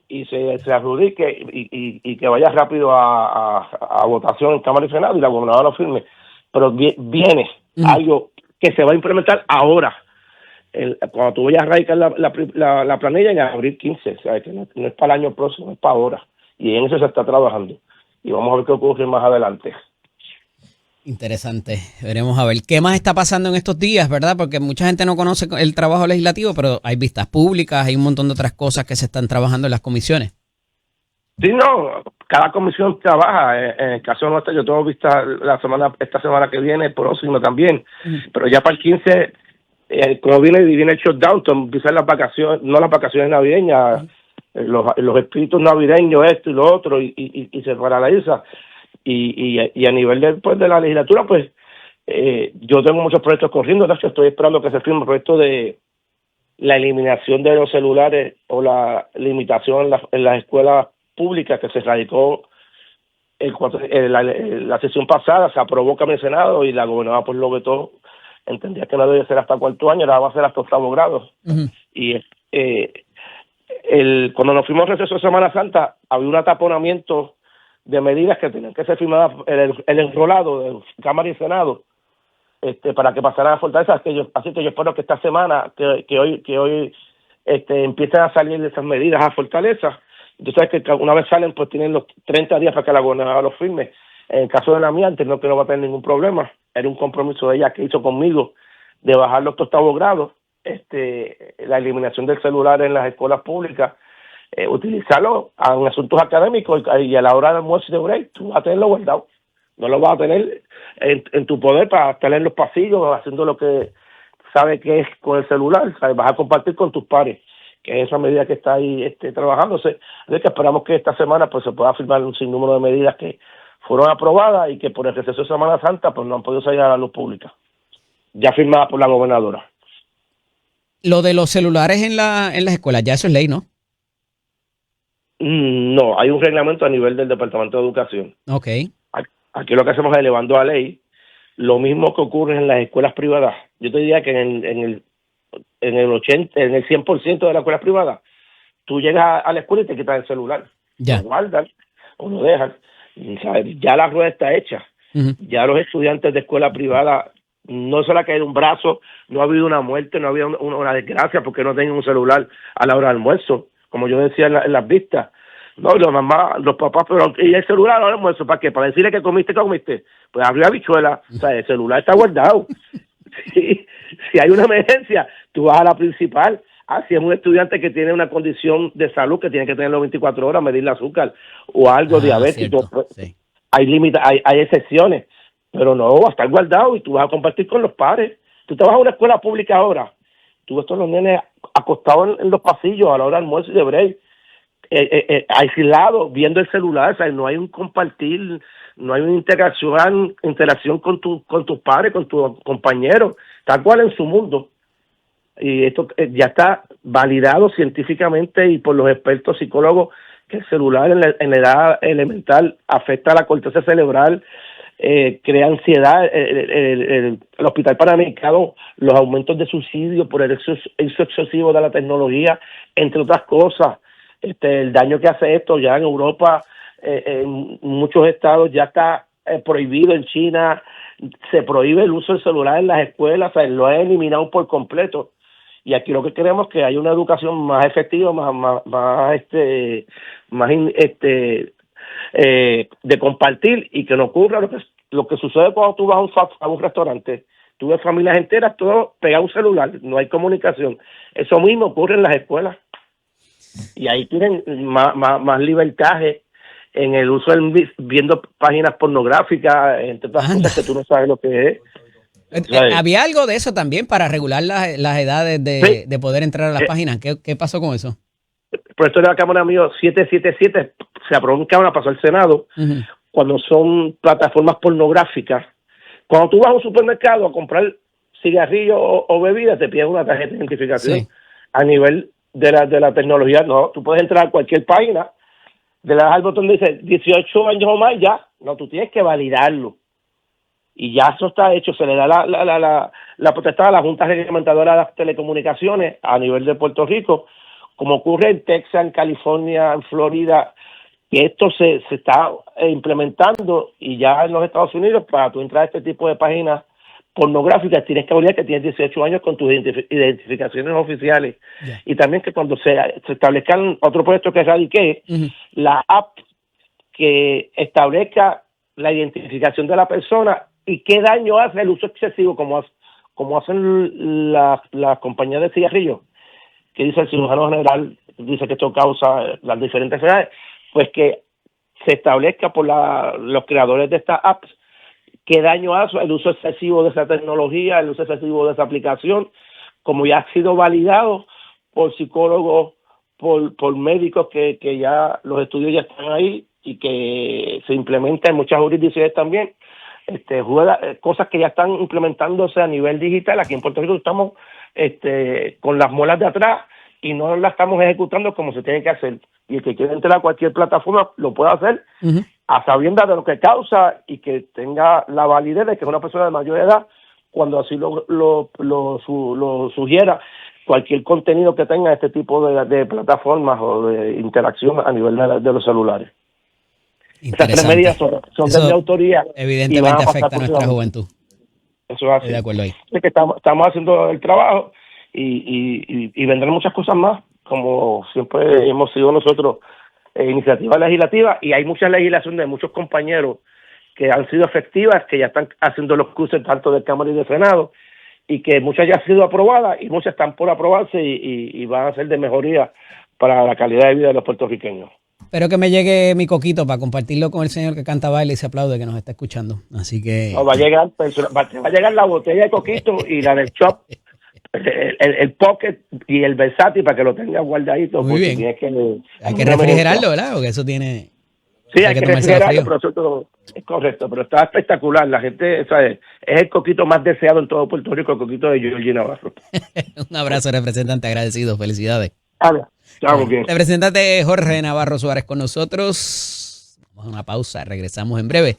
[SPEAKER 4] y se adjudique y que vaya rápido a votación en Cámara y Senado y la gobernadora lo firme. Pero viene algo que se va a implementar ahora. Cuando tú vayas a radicar la planilla en abril 15, o sea, que no es para el año próximo, es para ahora. Y en eso se está trabajando. y vamos a ver qué ocurre más adelante.
[SPEAKER 1] Interesante. Veremos a ver qué más está pasando en estos días, ¿verdad? Porque mucha gente no conoce el trabajo legislativo, pero hay vistas públicas, hay un montón de otras cosas que se están trabajando en las comisiones.
[SPEAKER 4] Sí, no, cada comisión trabaja. En el caso nuestro, yo tengo vista esta semana que viene, próximo también, pero ya para el 15, como viene el shutdown, empiezan las vacaciones, no las vacaciones navideñas, los espíritus navideños, esto y lo otro, y se paraliza. Y a nivel de la legislatura, pues yo tengo muchos proyectos corriendo. De hecho, estoy esperando que se firme el proyecto de la eliminación de los celulares o la limitación en las escuelas públicas que se radicó la sesión pasada. Se aprobó en el Senado y la gobernadora pues lo vetó. Entendía que no debe ser hasta cuarto año, ahora va a ser hasta octavo grado. Y cuando nos fuimos a receso de Semana Santa, había un ataponamiento de medidas que tenían que ser firmadas, el enrolado de Cámara y Senado, para que pasaran a Fortaleza. Así que yo espero que esta semana, que hoy empiecen a salir esas medidas a Fortaleza. Tú sabes que una vez salen, pues tienen los 30 días para que la gobernadora los firme. En el caso de la mía, entiendo que no va a tener ningún problema. Era un compromiso de ella que hizo conmigo de bajar los octavos grados, la eliminación del celular en las escuelas públicas, utilizarlo en asuntos académicos y a la hora del almuerzo y de break, tú vas a tenerlo guardado. No lo vas a tener en tu poder para estar en los pasillos haciendo lo que sabe que es con el celular, ¿sabes? Vas a compartir con tus pares, que es esa medida que está ahí trabajándose. Así que esperamos que esta semana pues se pueda firmar un sinnúmero de medidas que fueron aprobadas y que por el receso de Semana Santa pues no han podido salir a la luz pública, ya firmada por la gobernadora.
[SPEAKER 1] Lo de los celulares en las escuelas, ya eso es ley, ¿no?
[SPEAKER 4] No, hay un reglamento a nivel del Departamento de Educación.
[SPEAKER 1] Ok.
[SPEAKER 4] Aquí lo que hacemos es elevando a ley lo mismo que ocurre en las escuelas privadas. Yo te diría que en el 80, en el 100% de las escuelas privadas, tú llegas a la escuela y te quitan el celular.
[SPEAKER 1] Ya.
[SPEAKER 4] Lo guardan o lo dejan. ¿Sabes? Ya la rueda está hecha. Ya los estudiantes de escuela privada, no se le ha caído un brazo, no ha habido una muerte, no ha habido una desgracia porque no tienen un celular a la hora del almuerzo, como yo decía en las vistas. No, los mamás, los papás, pero ¿y el celular al almuerzo para qué? Para decirle que comiste, pues abrió habichuela. O sea, el celular está guardado. Si hay una emergencia, tú vas a la principal. Si es un estudiante que tiene una condición de salud que tiene que tenerlo 24 horas, medir el azúcar o algo diabético, pues,
[SPEAKER 1] sí.
[SPEAKER 4] Hay límites, hay excepciones, pero no, va a estar guardado y tú vas a compartir con los padres. Tú te vas a una escuela pública ahora, tú ves todos los nenes acostados en los pasillos a la hora de almuerzo y de break, aislados, viendo el celular. O sea, no hay un compartir, no hay una interacción con tus padres, con tus compañeros, tal cual en su mundo. Y esto ya está validado científicamente y por los expertos psicólogos que el celular en la edad elemental afecta a la corteza cerebral, crea ansiedad. El Hospital Panamericano, los aumentos de suicidio por el uso excesivo de la tecnología, entre otras cosas. El daño que hace esto ya en Europa, en muchos estados ya está prohibido. En China se prohíbe el uso del celular en las escuelas, o sea, lo han eliminado por completo. Y aquí lo que queremos es que haya una educación más efectiva, de compartir, y que no ocurra lo que sucede cuando tú vas a un restaurante. Tú ves familias enteras, todos pegados a un celular, no hay comunicación. Eso mismo ocurre en las escuelas. Y ahí tienen más libertad en el uso viendo páginas pornográficas, entre otras cosas que tú no sabes lo que es.
[SPEAKER 1] Había algo de eso también para regular las edades de poder entrar a las páginas. ¿Qué pasó con eso?
[SPEAKER 4] Por esto de la Cámara mío 777 se aprobó en Cámara, pasó al Senado. Cuando son plataformas pornográficas, cuando tú vas a un supermercado a comprar cigarrillos o bebidas, te piden una tarjeta de identificación. Sí. A nivel de la tecnología, no, tú puedes entrar a cualquier página, le das al botón que dice 18 años o más, ya, no, tú tienes que validarlo. Y ya eso está hecho, se le da la potestad a la Junta Reglamentadora de las Telecomunicaciones a nivel de Puerto Rico, como ocurre en Texas, en California, en Florida, que esto se está implementando. Y ya en los Estados Unidos, para tú entrar a este tipo de páginas pornográficas, tienes que validar que tienes 18 años con tus identificaciones oficiales. Y también que cuando se establezcan otro proyecto que radique, la app que establezca la identificación de la persona y qué daño hace el uso excesivo, como hacen las compañías de cigarrillos, que dice el cirujano general, dice que esto causa las diferentes enfermedades, pues que se establezca por los creadores de estas apps qué daño hace el uso excesivo de esa tecnología, el uso excesivo de esa aplicación, como ya ha sido validado por psicólogos, por médicos que ya los estudios ya están ahí y que se implementa en muchas jurisdicciones también. Cosas que ya están implementándose a nivel digital. Aquí en Puerto Rico estamos con las muelas de atrás y no las estamos ejecutando como se tiene que hacer. Y el que quiera entrar a cualquier plataforma lo puede hacer a sabiendas de lo que causa y que tenga la validez de que es una persona de mayor edad cuando así lo sugiera cualquier contenido que tenga este tipo de plataformas o de interacción a nivel de los celulares. Esas tres medidas son de mi autoría.
[SPEAKER 1] Evidentemente afecta a nuestra juventud.
[SPEAKER 4] Eso es así.
[SPEAKER 1] Estoy de acuerdo ahí.
[SPEAKER 4] Es que estamos haciendo el trabajo y vendrán muchas cosas más, como siempre hemos sido nosotros, iniciativas legislativas, y hay muchas legislaciones de muchos compañeros que han sido efectivas, que ya están haciendo los cruces tanto de Cámara y de Senado, y que muchas ya han sido aprobadas y muchas están por aprobarse y van a ser de mejoría para la calidad de vida de los puertorriqueños.
[SPEAKER 1] Espero que me llegue mi coquito para compartirlo con el señor que canta, baile y se aplaude, que nos está escuchando. Así que...
[SPEAKER 4] No, va a llegar la botella de coquito y la del shop, el pocket y el versátil para que lo tenga guardadito.
[SPEAKER 1] Muy bien. Hay que refrigerarlo, ¿verdad? Porque eso tiene...
[SPEAKER 4] Sí, hay que refrigerarlo, pero eso es correcto. Pero está espectacular. La gente, ¿sabes? Es el coquito más deseado en todo Puerto Rico, el coquito de Georgie Navarro.
[SPEAKER 1] Un abrazo, representante. Agradecido. Felicidades.
[SPEAKER 4] Estamos bien.
[SPEAKER 1] Representante Jorge Navarro Suárez con nosotros. Vamos a una pausa. Regresamos en breve.